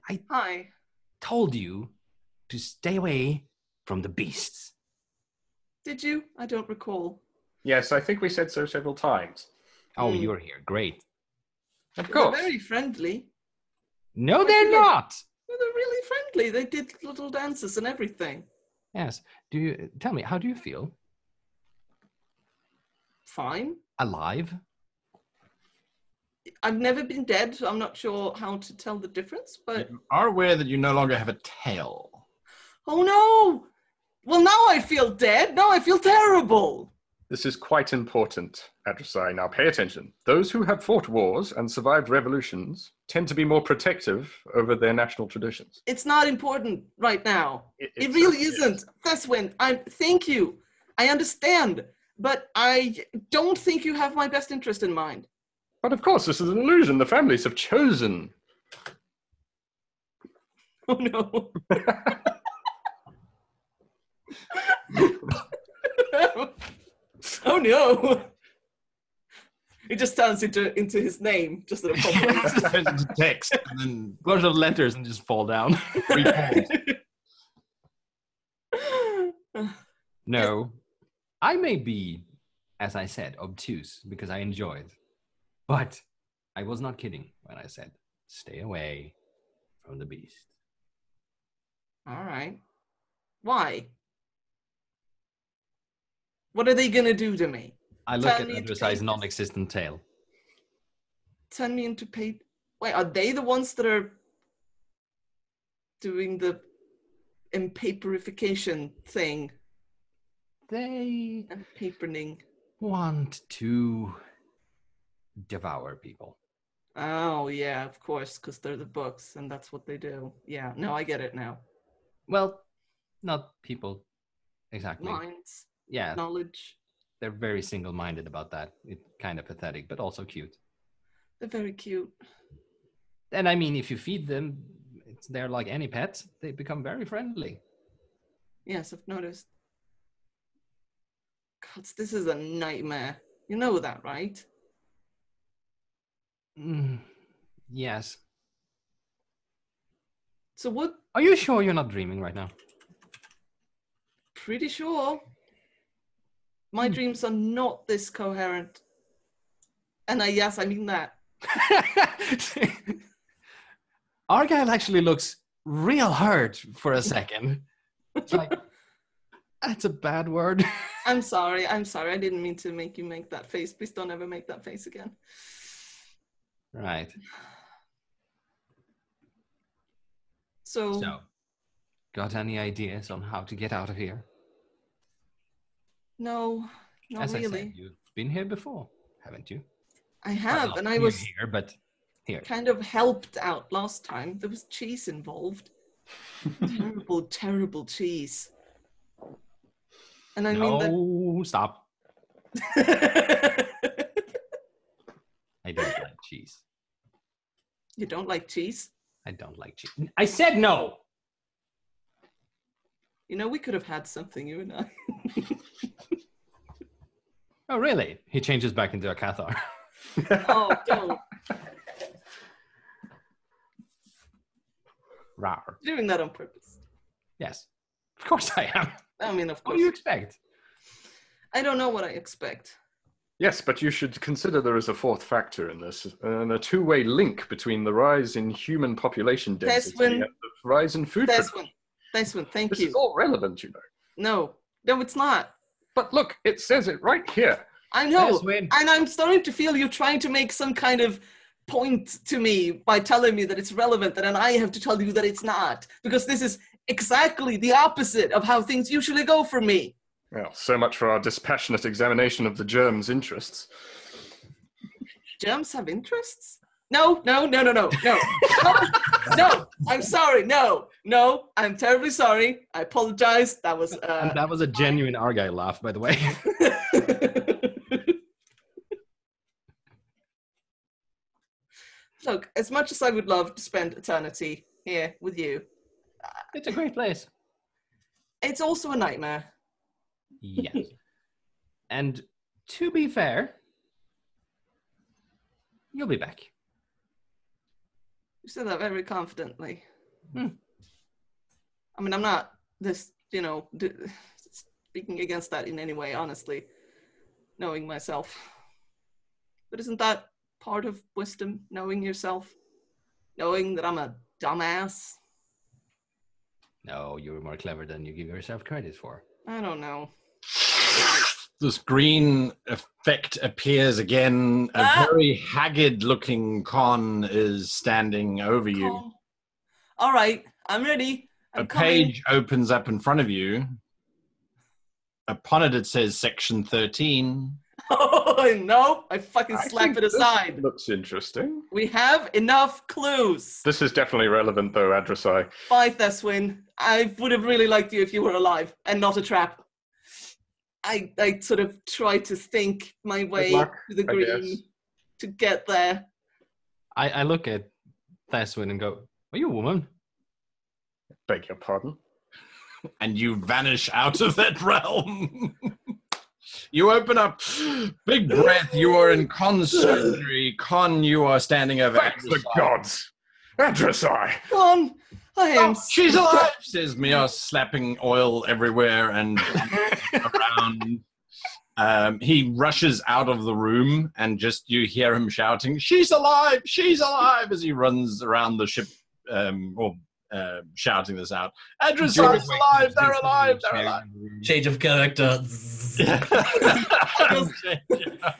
Speaker 4: I
Speaker 3: Hi.
Speaker 4: told you to stay away from the beasts.
Speaker 3: Did you? I don't recall.
Speaker 6: Yes, I think we said so several times.
Speaker 4: Oh, you're here. Great.
Speaker 6: Of
Speaker 3: They're
Speaker 6: course.
Speaker 3: very friendly.
Speaker 4: No, they're not.
Speaker 3: They're really friendly. They did little dances and everything.
Speaker 4: Yes. Do you tell me, how do you feel?
Speaker 3: Fine.
Speaker 4: Alive?
Speaker 3: I've never been dead, so I'm not sure how to tell the difference, but...
Speaker 1: You are aware that you no longer have a tail.
Speaker 3: Oh, no! Well, now I feel dead. Now I feel terrible.
Speaker 6: This is quite important, Adressai. Now pay attention. Those who have fought wars and survived revolutions tend to be more protective over their national traditions.
Speaker 3: It's not important right now. It
Speaker 6: It
Speaker 3: really
Speaker 6: certainly
Speaker 3: isn't. That's when thank you. I understand, but I don't think you have my best interest in mind.
Speaker 6: But of course, this is an illusion. The families have chosen.
Speaker 3: Oh, no. Oh, no. It just turns into his name, just at a problem.
Speaker 1: It just turns into text and then
Speaker 4: Bunch of letters and just fall down.
Speaker 1: refold.
Speaker 4: No. I may be, as I said, obtuse because I enjoyed. But I was not kidding when I said, stay away from the beast.
Speaker 3: All right. Why? What are they going to do to me?
Speaker 4: I look
Speaker 3: Turn
Speaker 4: at
Speaker 3: me into
Speaker 4: Adressai's
Speaker 3: paper.
Speaker 4: non-existent tail.
Speaker 3: Turn me into paper. Wait, are they the ones that are doing the empaperification thing?
Speaker 4: They
Speaker 3: Papering.
Speaker 4: want to devour people.
Speaker 3: Oh, yeah, of course, because they're the books, and that's what they do. Yeah, no, I get it now.
Speaker 4: Well, not people exactly.
Speaker 3: Minds,
Speaker 4: Yeah,
Speaker 3: knowledge.
Speaker 4: they're very single-minded about that. It's kind of pathetic, but also cute.
Speaker 3: They're very cute.
Speaker 4: And I mean, if you feed them, they're like any pet. They become very friendly.
Speaker 3: Yes, I've noticed. God, this is a nightmare. You know that, right?
Speaker 4: Yes.
Speaker 3: So what?
Speaker 4: Are you sure you're not dreaming right now?
Speaker 3: Pretty sure. My dreams are not this coherent. And yes, I mean that.
Speaker 4: Argyle actually looks real hurt for a second. It's like, that's a bad word.
Speaker 3: I'm sorry. I didn't mean to make you make that face. Please don't ever make that face again.
Speaker 4: Right.
Speaker 3: So,
Speaker 4: got any ideas on how to get out of here?
Speaker 3: no, not
Speaker 4: As I
Speaker 3: really.
Speaker 4: said, you've been here before, haven't you?
Speaker 3: I have,
Speaker 4: Well,
Speaker 3: and
Speaker 4: not
Speaker 3: I was
Speaker 4: here, but here.
Speaker 3: kind of helped out last time. There was cheese involved. Terrible, terrible cheese. And I mean
Speaker 4: No, stop.
Speaker 3: that.
Speaker 4: I don't like cheese.
Speaker 3: You don't like cheese?
Speaker 4: I don't like cheese. I said no.
Speaker 3: You know, we could have had something, you and I.
Speaker 4: Oh, really? He changes back into a Cathar.
Speaker 3: Oh, don't.
Speaker 4: Rar.
Speaker 3: You're doing that on purpose.
Speaker 4: Yes. Of course I am.
Speaker 3: I mean, of
Speaker 4: What
Speaker 3: course.
Speaker 4: do you expect?
Speaker 3: I don't know what I expect.
Speaker 6: Yes, but you should consider there is a fourth factor in this, and a two-way link between the rise in human population density
Speaker 3: Deswin.
Speaker 6: and the rise in food production.
Speaker 3: Desmond, thank
Speaker 6: This
Speaker 3: you.
Speaker 6: is all relevant, you know.
Speaker 3: No, it's not.
Speaker 6: But look, it says it right here.
Speaker 3: I know.
Speaker 4: Deswin.
Speaker 3: And I'm starting to feel you're trying to make some kind of point to me by telling me that it's relevant, and then I have to tell you that it's not. Because this is exactly the opposite of how things usually go for me.
Speaker 6: Well, so much for our dispassionate examination of the germ's interests.
Speaker 3: Germs have interests? No. No, I'm sorry. No, I'm terribly sorry. I apologize. That was.
Speaker 4: And that was a genuine Argyle laugh, by the way.
Speaker 3: Look, as much as I would love to spend eternity here with you,
Speaker 4: It's a great place.
Speaker 3: it's also a nightmare.
Speaker 4: Yes. And to be fair, you'll be back.
Speaker 3: You said that very confidently. I mean, I'm not this, speaking against that in any way, honestly, knowing myself. But isn't that part of wisdom, knowing yourself? Knowing that I'm a dumbass?
Speaker 4: No, you're more clever than you give yourself credit for.
Speaker 3: I don't know.
Speaker 1: This green effect appears again. A very haggard-looking Con is standing over you.
Speaker 3: Come. All right, I'm ready. I'm
Speaker 1: A page opens up in front of you. Upon it says Section 13.
Speaker 3: Oh, no, I fucking slap
Speaker 6: think
Speaker 3: it aside.
Speaker 6: this looks interesting.
Speaker 3: We have enough clues.
Speaker 6: This is definitely relevant, though, Adressai.
Speaker 3: Bye, Theswin. I would have really liked you if you were alive and not a trap. I sort of try to think my way
Speaker 6: luck,
Speaker 3: to the
Speaker 6: I
Speaker 3: green
Speaker 6: guess.
Speaker 3: to get there.
Speaker 4: I look at Theswin and go, are you a woman?
Speaker 6: Beg your pardon.
Speaker 1: And you vanish out of that realm. You open up, big breath. You are in Con's surgery. Con, you are standing over.
Speaker 6: Thank the gods! Adressai!
Speaker 3: Con, I am.
Speaker 1: She's alive, says Mia, slapping oil everywhere and around. He rushes out of the room, and just you hear him shouting, "She's alive! She's alive!" as he runs around the ship, shouting this out. Adressai's alive! They're alive! They're alive!
Speaker 2: Change of character.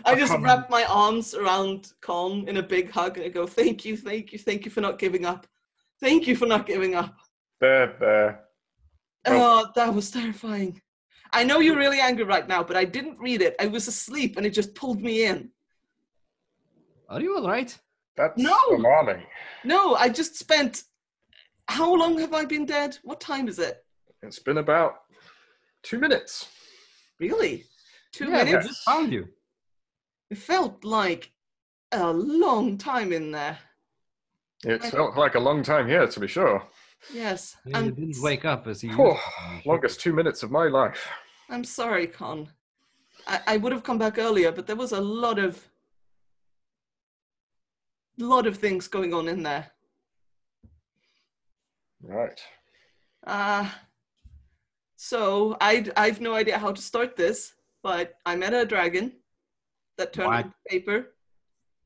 Speaker 3: I just wrap my arms around Con in a big hug and I go, thank you for not giving up. Thank you for not giving up.
Speaker 6: There.
Speaker 3: Oh, that was terrifying. I know you're really angry right now, but I didn't read it. I was asleep and it just pulled me in.
Speaker 4: Are you all right?
Speaker 6: That's
Speaker 3: No.
Speaker 6: alarming.
Speaker 3: No, I just spent... How long have I been dead? What time is it?
Speaker 6: It's been about 2 minutes.
Speaker 3: Really? 2
Speaker 4: Yeah, we
Speaker 3: minutes?
Speaker 4: just found you.
Speaker 3: It felt like a long time in there.
Speaker 6: It felt like a long time here, to be sure.
Speaker 3: Yes.
Speaker 4: You didn't wake up as you used
Speaker 6: Oh,
Speaker 4: to.
Speaker 6: longest 2 minutes of my life.
Speaker 3: I'm sorry, Con. I would have come back earlier, but there was a lot of things going on in there.
Speaker 6: Right.
Speaker 3: So I've no idea how to start this, but I met a dragon that turned into paper,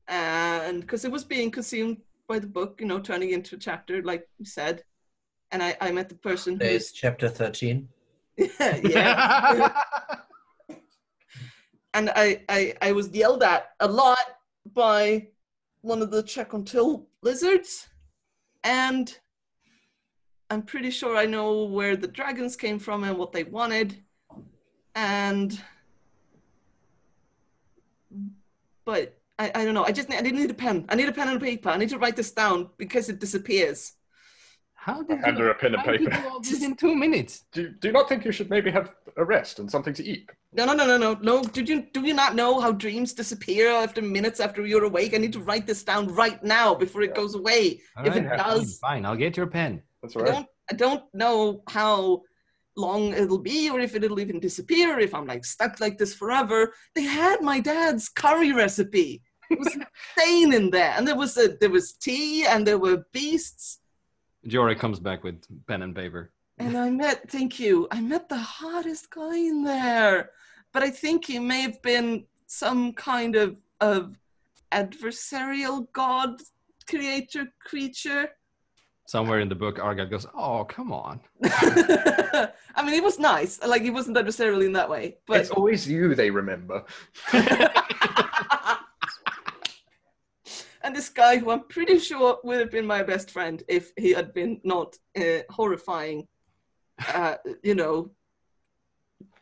Speaker 3: and because it was being consumed by the book, turning into a chapter, like you said, and I met the person
Speaker 2: There's chapter 13.
Speaker 3: yeah. And I was yelled at a lot by one of the Check on Till lizards, and I'm pretty sure I know where the dragons came from and what they wanted, but I don't know. I didn't need a pen. I need a pen and paper. I need to write this down because it disappears.
Speaker 4: How did
Speaker 6: Hand her a pen and
Speaker 4: how did you
Speaker 6: paper.
Speaker 4: do all this in 2 minutes?
Speaker 6: Do you not think you should maybe have a rest and something to eat?
Speaker 3: No. Do you not know how dreams disappear after minutes after you're awake? I need to write this down right now before it goes away.
Speaker 4: All
Speaker 3: If
Speaker 4: right,
Speaker 3: it does,
Speaker 4: fine. I'll get your pen.
Speaker 6: That's all right.
Speaker 3: I don't know how long it'll be or if it'll even disappear, if I'm like stuck like this forever. They had my dad's curry recipe. It was insane in there. And there was tea and there were beasts.
Speaker 4: Jory comes back with pen and paper.
Speaker 3: And I met the hottest guy in there. But I think he may have been some kind of adversarial god creature.
Speaker 4: Somewhere in the book, Argyle goes, "Oh, come on."
Speaker 3: I mean, he was nice. Like, he wasn't adversarial in that way. But
Speaker 6: It's always you they remember.
Speaker 3: And this guy, who I'm pretty sure would have been my best friend if he had been not horrifying,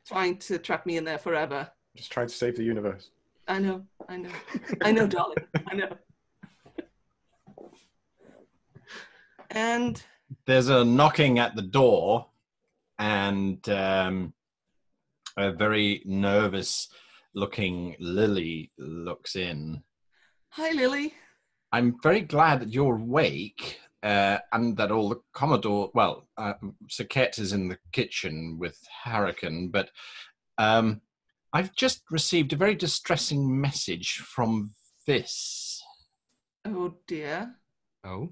Speaker 3: trying to trap me in there forever.
Speaker 6: Just trying to save the universe.
Speaker 3: I know, darling, I know. And
Speaker 1: There's a knocking at the door, and a very nervous-looking Lily looks in.
Speaker 3: hi, Lily.
Speaker 1: I'm very glad that you're awake, and that all the Commodore... Well, Saket is in the kitchen with Hurricane, but I've just received a very distressing message from Vis.
Speaker 3: Oh dear.
Speaker 4: Oh.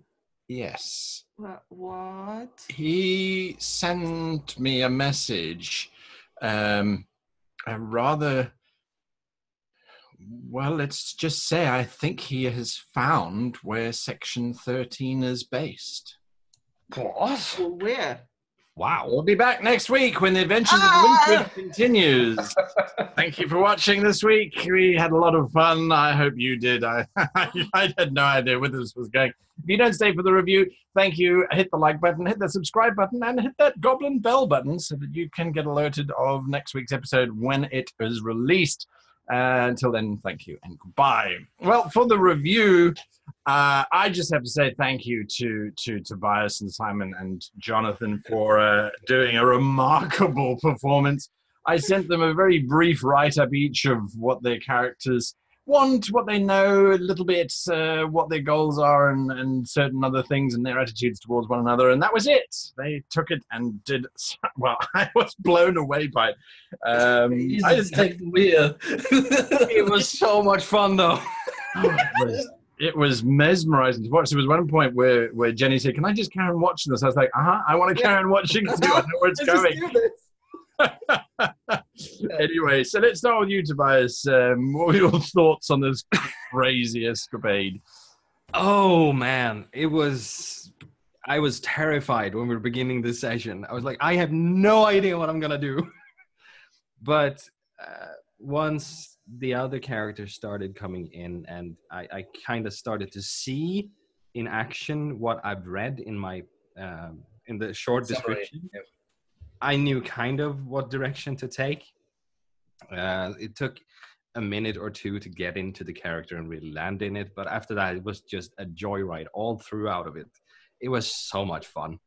Speaker 1: Yes.
Speaker 3: What?
Speaker 1: He sent me a message. A rather... Well, let's just say I think he has found where Section 13 is based.
Speaker 6: What?
Speaker 3: Well, where?
Speaker 4: Wow.
Speaker 1: We'll be back next week when the Adventures of Windswift continues. Thank you for watching this week. We had a lot of fun. I hope you did. I had no idea where this was going. If you don't stay for the review, thank you. Hit the like button, hit the subscribe button, and hit that goblin bell button so that you can get alerted of next week's episode when it is released. Until then, thank you and goodbye. Well, for the review, I just have to say thank you to Tobias and Simon and Jonathan for doing a remarkable performance. I sent them a very brief write-up each of what their characters want, what they know, a little bit what their goals are, and certain other things and their attitudes towards one another, and that was it. They took it and did well. I was blown away by it. I just
Speaker 2: take the wheel.
Speaker 4: It was so much fun, though.
Speaker 1: it was mesmerizing to watch. There was one point where Jenny said, "Can I just carry on watching this?" I was like, I want to carry on watching too. I know where it's going. Anyway, so let's start with you, Tobias. What were your thoughts on this crazy escapade?
Speaker 4: Oh man, I was terrified when we were beginning this session. I was like, I have no idea what I'm gonna do. But once the other characters started coming in, and I kind of started to see in action what I've read in my in the short description, I knew kind of what direction to take. It took a minute or two to get into the character and really land in it, but after that, it was just a joyride all throughout of it. It was so much fun.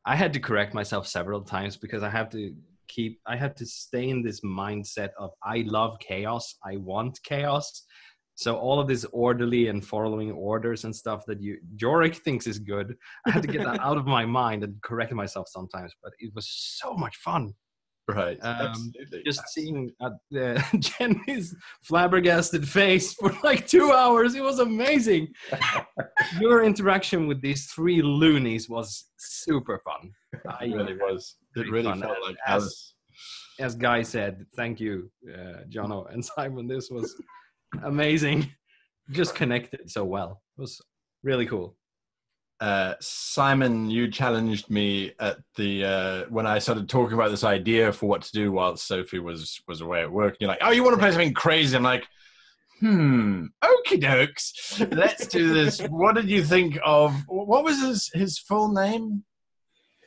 Speaker 4: I had to correct myself several times because I had to stay in this mindset of I love chaos, I want chaos. So all of this orderly and following orders and stuff that Jorik thinks is good, I had to get that out of my mind and correct myself sometimes. But it was so much fun.
Speaker 1: Right.
Speaker 4: Just seeing Jenny's flabbergasted face for like 2 hours. It was amazing. Your interaction with these three loonies was super fun.
Speaker 1: It really was. It really felt like Alice.
Speaker 4: As Guy said, thank you, Jono and Simon. This was amazing. Just connected so well. It was really cool.
Speaker 1: Simon, you challenged me at the when I started talking about this idea for what to do while Sophie was away at work. You're like, oh, you want to play something crazy? I'm like, okie dokes. Let's do this. What did you think of, what was his full name?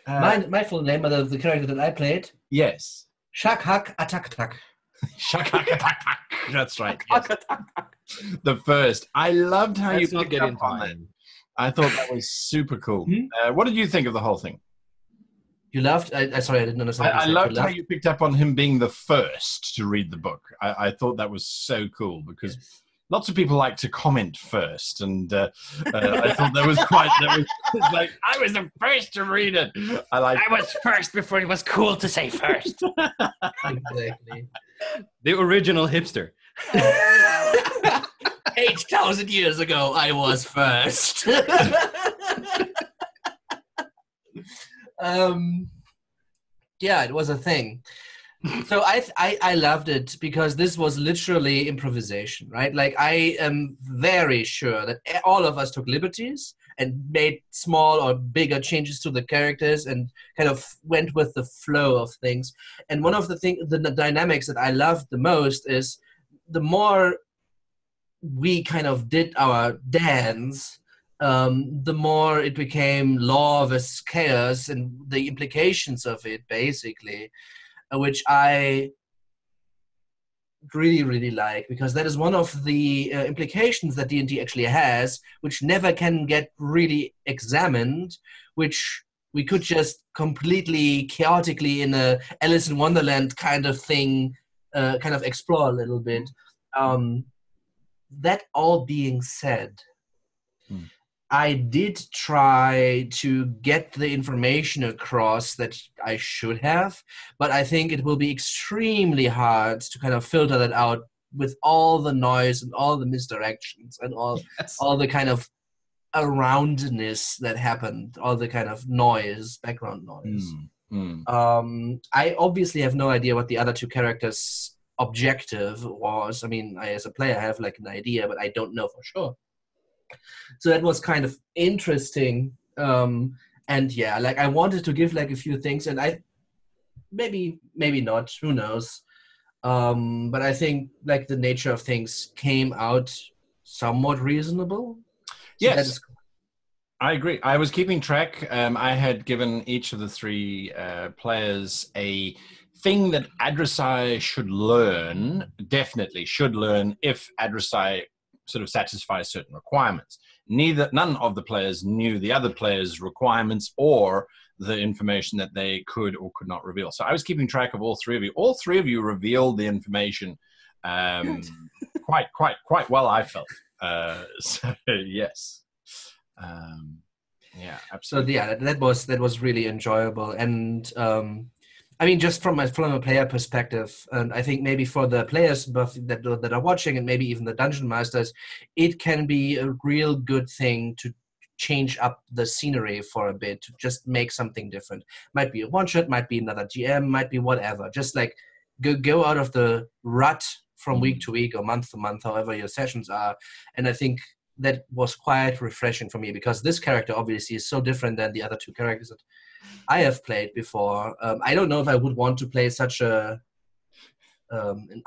Speaker 2: My full name of the character that I played?
Speaker 1: Yes.
Speaker 2: Shak Hak Attack Attack.
Speaker 1: Shak Hak Attack. That's right. Yes. The first. I loved how you picked up on that. I thought that was super cool. What did you think of the whole thing?
Speaker 2: You loved? Sorry, I didn't understand.
Speaker 1: I loved how you picked up on him being the first to read the book. I thought that was so cool because lots of people like to comment first, and I thought that was like I was the first to read it. I
Speaker 5: was first before it was cool to say first.
Speaker 2: Exactly.
Speaker 4: The original hipster.
Speaker 2: 8,000 years ago, I was first. Yeah, it was a thing. So I loved it because this was literally improvisation, right? Like, I am very sure that all of us took liberties and made small or bigger changes to the characters and kind of went with the flow of things. And one of the dynamics that I loved the most is the more we kind of did our dance, the more it became law versus chaos and the implications of it, basically, which I really, really like, because that is one of the implications that D&D actually has, which never can get really examined, which we could just completely chaotically in a Alice in Wonderland kind of thing, kind of explore a little bit. That all being said, I did try to get the information across that I should have, but I think it will be extremely hard to kind of filter that out with all the noise and all the misdirections and all the kind of aroundness that happened, all the kind of noise, background noise. I obviously have no idea what the other two characters' objective was. I mean, I, as a player, have like an idea, but I don't know for sure. So that was kind of interesting. And yeah, like I wanted to give like a few things, and I maybe not, who knows. But I think like the nature of things came out somewhat reasonable. So
Speaker 1: Yes, I agree. I was keeping track. I had given each of the three players a thing that Adversai should learn, definitely should learn, if Adversai sort of satisfies certain requirements. None of the players knew the other players' requirements or the information that they could or could not reveal. So I was keeping track of all three of you. All three of you revealed the information quite well, I felt. So yes. Yeah, absolutely.
Speaker 2: So yeah, that was really enjoyable, and I mean, just from a player perspective, and I think maybe for the players that are watching, and maybe even the dungeon masters, it can be a real good thing to change up the scenery for a bit, to just make something different. Might be a one shot, might be another GM, might be whatever. Just like go out of the rut from week to week or month to month, however your sessions are, and I think that was quite refreshing for me, because this character obviously is so different than the other two characters that I have played before. I don't know if I would want to play such an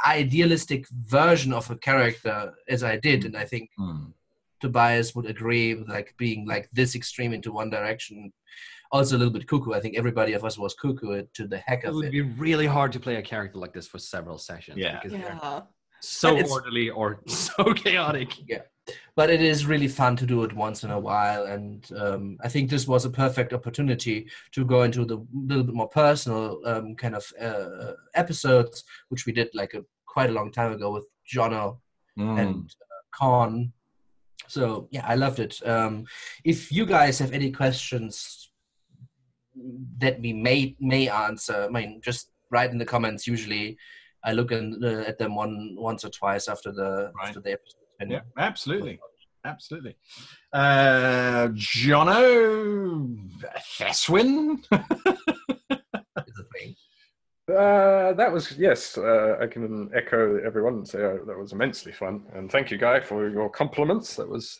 Speaker 2: idealistic version of a character as I did, and I think Tobias would agree with like being like this extreme into one direction. Also a little bit cuckoo. I think everybody of us was cuckoo to the heck of it.
Speaker 4: It would be really hard to play a character like this for several sessions.
Speaker 1: Yeah.
Speaker 4: Because they're
Speaker 3: Yeah.
Speaker 4: so orderly or so chaotic.
Speaker 2: Yeah. But it is really fun to do it once in a while, and I think this was a perfect opportunity to go into the little bit more personal kind of episodes, which we did like quite a long time ago with Jono and Con. So yeah, I loved it. If you guys have any questions that we may answer, I mean, just write in the comments. Usually, I look at them once or twice after the episode.
Speaker 1: Yeah, absolutely. Jono, Theswin?
Speaker 6: That was, yes, I can echo everyone and say that was immensely fun. And thank you, Guy, for your compliments. That was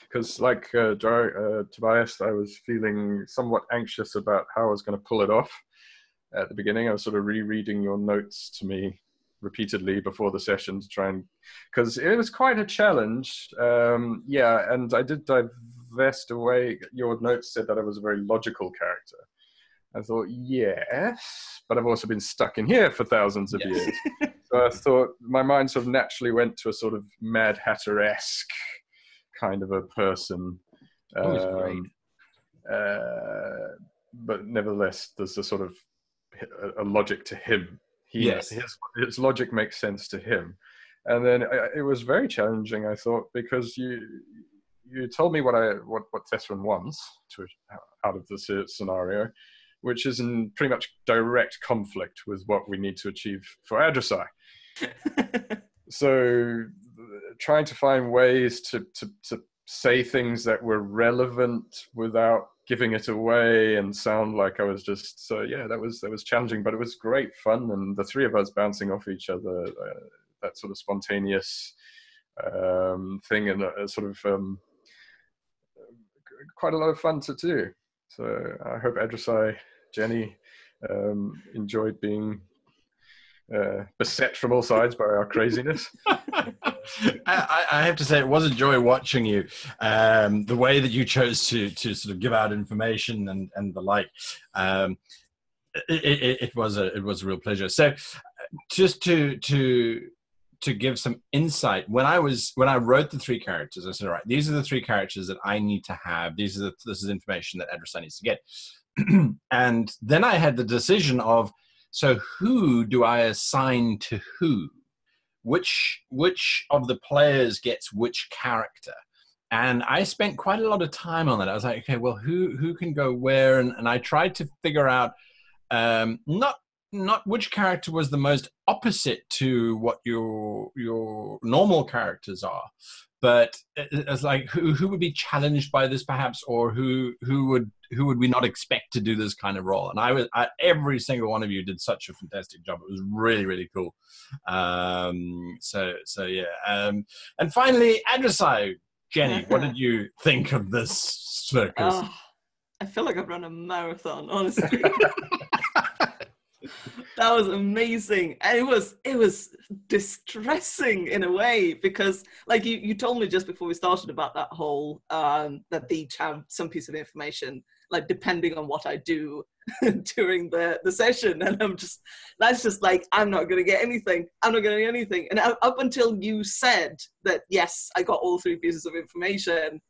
Speaker 6: because like Tobias, I was feeling somewhat anxious about how I was going to pull it off at the beginning. I was sort of rereading your notes to me repeatedly before the session to try and, because it was quite a challenge. And I did divest away. Your notes said that I was a very logical character. I thought, yes, but I've also been stuck in here for thousands of years. So I thought my mind sort of naturally went to a sort of Mad Hatter-esque kind of a person.
Speaker 4: Great.
Speaker 6: But nevertheless, there's a sort of a logic to him. His logic makes sense to him. And then it was very challenging, I thought, because you told me what Theswin wants out of this scenario, which is in pretty much direct conflict with what we need to achieve for Adversai. So trying to find ways to say things that were relevant without giving it away and sound like I was just, so yeah, that was challenging, but it was great fun, and the three of us bouncing off each other, that sort of spontaneous thing, and a sort of quite a lot of fun to do. So I hope Adversai, Jenny, enjoyed being beset from all sides by our craziness.
Speaker 1: I have to say, it was a joy watching you. The way that you chose to sort of give out information and the like. It was a real pleasure. So just to give some insight, when I wrote the 3 characters, I said, all right, these are the 3 characters that I need to have. This is information that Adversary needs to get. And then I had the decision of, so who do I assign to who? Which of the players gets which character? And I spent quite a lot of time on that. I was like, okay, well, who can go where? And I tried to figure out not which character was the most opposite to what your normal characters are, but it's like who would be challenged by this perhaps, or who would we not expect to do this kind of role. And every single one of you did such a fantastic job. It was really, really cool. So yeah. And finally, Adversary, Jenny, what did you think of this circus?
Speaker 3: Oh, I feel like I've run a marathon, honestly. That was amazing. And it was distressing in a way, because like you told me just before we started about that whole that they each have some piece of information, like depending on what I do during the session. And that's just like, I'm not going to get anything. And up until you said that, yes, I got all 3 pieces of information,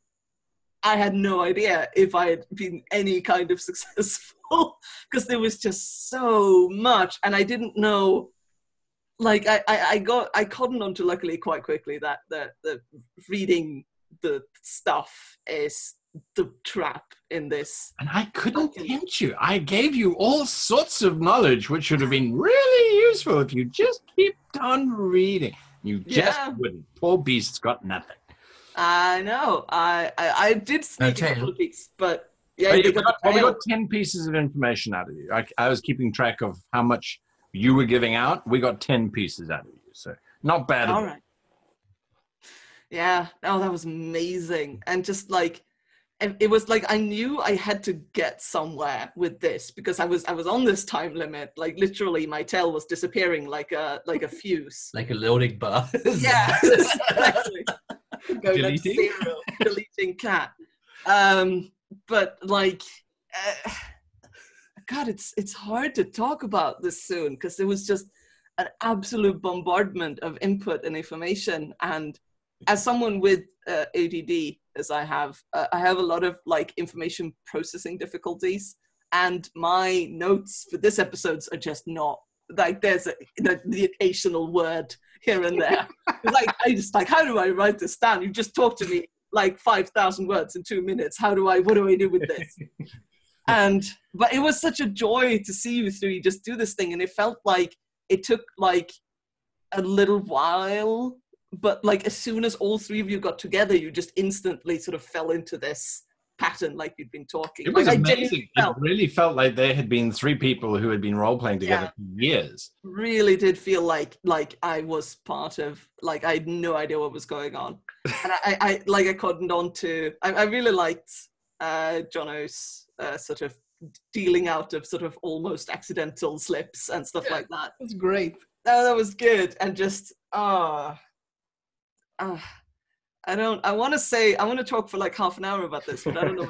Speaker 3: I had no idea if I had been any kind of successful, because there was just so much, and I didn't know. Like I cottoned onto, luckily, quite quickly that the reading the stuff is the trap in this.
Speaker 1: And I couldn't tempt you. I gave you all sorts of knowledge, which would have been really useful if you just kept on reading. You just wouldn't. Poor beast's got nothing.
Speaker 3: I know. I did sneak a couple of pieces, but yeah.
Speaker 1: We got 10 pieces of information out of you. I was keeping track of how much you were giving out. We got 10 pieces out of you, so not bad at all.
Speaker 3: Right. Yeah. Oh, that was amazing. And just like, it was like I knew I had to get somewhere with this, because I was on this time limit. Like literally, my tail was disappearing like a fuse,
Speaker 2: like a loading bar.
Speaker 3: Yeah, exactly. Deleting cat. But like, God, it's hard to talk about this soon, because it was just an absolute bombardment of input and information. And as someone with ADD, as I have a lot of like information processing difficulties, and my notes for this episodes are just not like, there's the occasional word here and there. Like I just like, how do I write this down? You just talk to me like 5,000 words in 2 minutes. What do I do with this? But it was such a joy to see you 3 just do this thing, and it felt like it took like a little while, but like as soon as all 3 of you got together, you just instantly sort of fell into this pattern, like you'd been talking.
Speaker 1: It was amazing. It really felt like there had been 3 people who had been role-playing together for years.
Speaker 3: Really did feel like I was part of, like I had no idea what was going on. And I cottoned on to, I really liked Jono's sort of dealing out of sort of almost accidental slips and stuff like that.
Speaker 2: That's great.
Speaker 3: Oh, that was good. And just, I want to talk for like half an hour about this, but I don't know.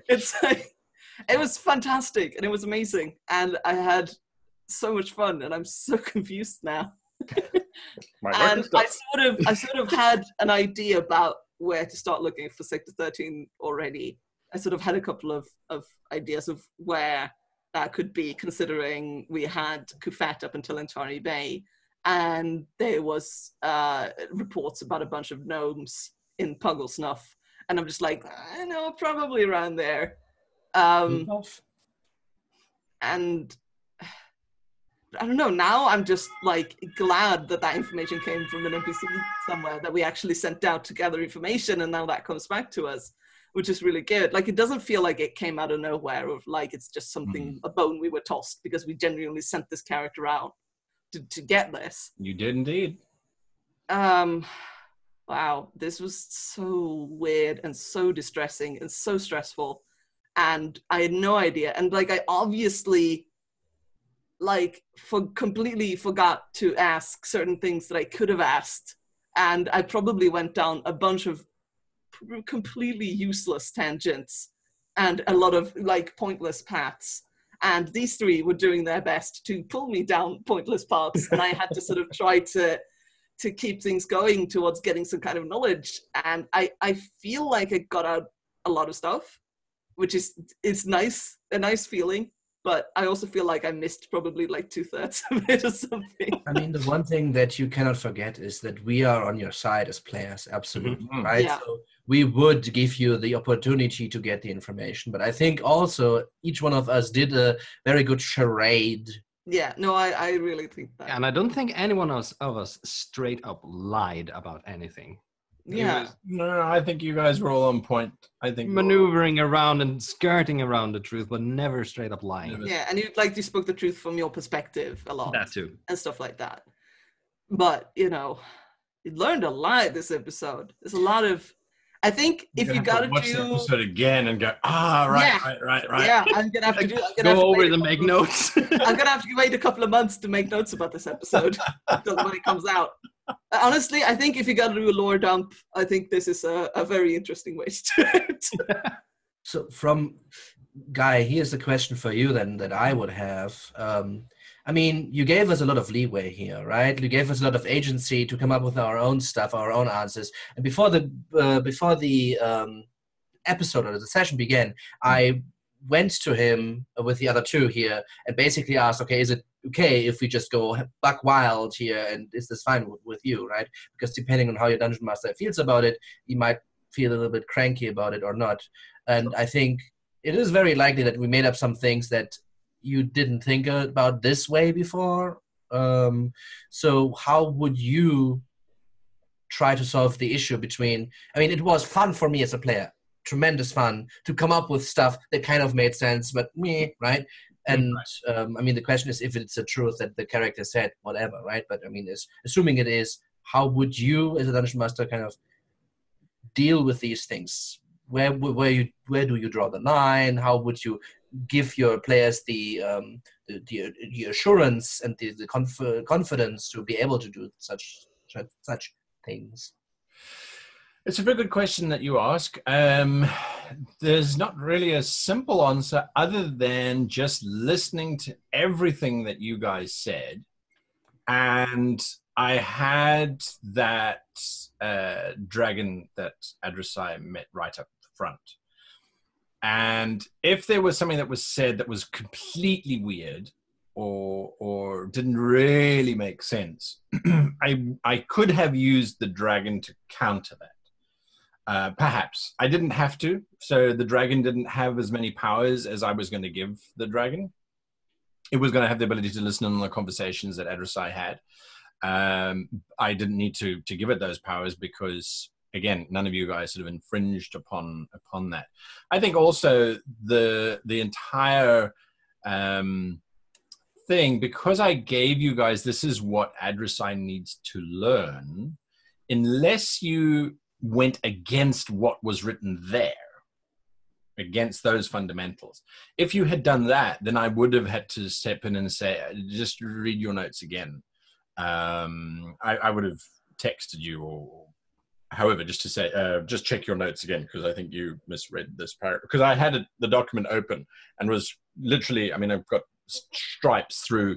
Speaker 3: It's like, it was fantastic and it was amazing. And I had so much fun, and I'm so confused now. And I sort of had an idea about where to start looking for Sector 13 already. I sort of had a couple of ideas of where that could be, considering we had Kufet up until Antari Bay, and there was reports about a bunch of gnomes in Puggle Snuff, and I'm just like, I know, probably around there. And I don't know, now I'm just like glad that information came from an NPC somewhere, that we actually sent out to gather information, and now that comes back to us, which is really good. Like, it doesn't feel like it came out of nowhere, or like it's just something, a bone we were tossed, because we genuinely sent this character out to get this.
Speaker 1: You did indeed.
Speaker 3: Wow, this was so weird and so distressing and so stressful, and I had no idea. And like, I obviously completely forgot to ask certain things that I could have asked, and I probably went down a bunch of completely useless tangents and a lot of like pointless paths. And these three were doing their best to pull me down pointless paths, and I had to sort of try to keep things going towards getting some kind of knowledge. And I feel like I got out a lot of stuff, which is nice, a nice feeling. But I also feel like I missed probably like 2/3 of it or something.
Speaker 2: I mean, the one thing that you cannot forget is that we are on your side as players, absolutely, right?
Speaker 3: Yeah.
Speaker 2: So we would give you the opportunity to get the information, but I think also each one of us did a very good charade.
Speaker 3: Yeah, no, I really think that.
Speaker 4: And I don't think anyone of us straight up lied about anything.
Speaker 3: Yeah.
Speaker 1: No, I think you guys were all on point. I think
Speaker 4: Maneuvering around and skirting around the truth, but never straight up lying.
Speaker 3: Yeah, and you spoke the truth from your perspective a lot.
Speaker 4: That too.
Speaker 3: And stuff like that. But, you learned a lot this episode. There's a lot of, I think if you got to
Speaker 1: watch
Speaker 3: do
Speaker 1: the episode again and go, right.
Speaker 3: Yeah, I'm gonna have to do. I'm gonna
Speaker 4: Go
Speaker 3: have to
Speaker 4: over
Speaker 3: wait
Speaker 4: and make notes.
Speaker 3: I'm gonna have to wait a couple of months to make notes about this episode until when it comes out. Honestly, I think if you got to do a lore dump, I think this is a very interesting way to do it.
Speaker 2: So from Guy, here's the question for you then that I would have. I mean, you gave us a lot of leeway here, right? You gave us a lot of agency to come up with our own stuff, our own answers. And before the episode or the session began, I went to him with the other two here and basically asked, okay, is it okay if we just go buck wild here, and is this fine with you, right? Because depending on how your dungeon master feels about it, he might feel a little bit cranky about it or not. And I think it is very likely that we made up some things that you didn't think about this way before. So how would you try to solve the issue between, I mean, it was fun for me as a player, tremendous fun to come up with stuff that kind of made sense, but me, right? And I mean, the question is if it's a truth that the character said, whatever, right? But I mean, assuming it is, how would you as a dungeon master kind of deal with these things? Where do you draw the line? How would you give your players the assurance and the confidence to be able to do such things?
Speaker 1: It's a very good question that you ask. There's not really a simple answer other than just listening to everything that you guys said. And I had that dragon that Adresai met right up front. And if there was something that was said that was completely weird or didn't really make sense, I could have used the dragon to counter that. Perhaps. I didn't have to, so the dragon didn't have as many powers as I was going to give the dragon. It was going to have the ability to listen on the conversations that Adresai had. I didn't need to give it those powers because, again, none of you guys sort of infringed upon that. I think also the entire thing, because I gave you guys, this is what Adresai needs to learn, unless you went against what was written there, against those fundamentals. If you had done that, then I would have had to step in and say, just read your notes again. I would have texted you or however, just to say, just check your notes again, because I think you misread this paragraph. Because I had the document open and was literally, I mean, I've got stripes through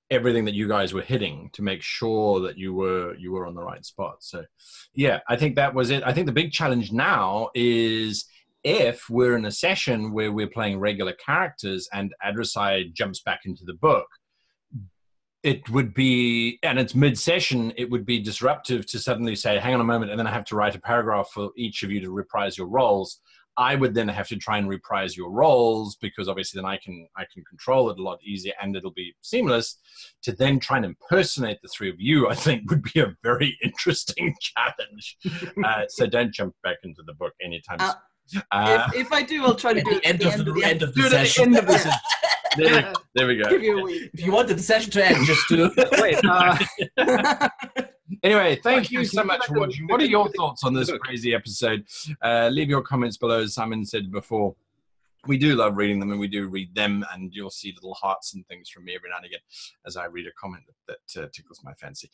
Speaker 1: everything that you guys were hitting to make sure that you were on the right spot. So yeah, I think that was it. I think the big challenge now is if we're in a session where we're playing regular characters and Adresai jumps back into the book, it would be, and it's mid-session, it would be disruptive to suddenly say, hang on a moment, and then I have to write a paragraph for each of you to reprise your roles. I would then have to try and reprise your roles, because obviously then I can control it a lot easier and it'll be seamless. To then try and impersonate the three of you, I think would be a very interesting challenge. So don't jump back into the book anytime soon.
Speaker 3: If I do, I'll try to do it at the end of the
Speaker 2: session.
Speaker 1: There we go.
Speaker 3: Give you a week.
Speaker 2: If you wanted the session to end, just do
Speaker 4: Wait.
Speaker 1: Anyway, thank you so much for watching. What are your thoughts on this crazy episode? Leave your comments below, as Simon said before. we do love reading them, and we do read them, and you'll see little hearts and things from me every now and again as I read a comment that tickles my fancy.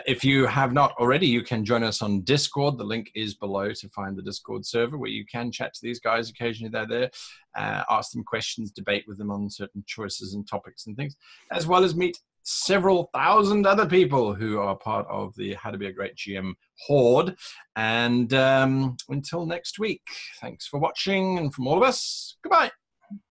Speaker 1: If you have not already, you can join us on Discord. The link is below to find the Discord server where you can chat to these guys. Occasionally they're there, ask them questions, debate with them on certain choices and topics and things, as well as meet several thousand other people who are part of the How to Be a Great GM horde. And until next week, thanks for watching, and from all of us, goodbye.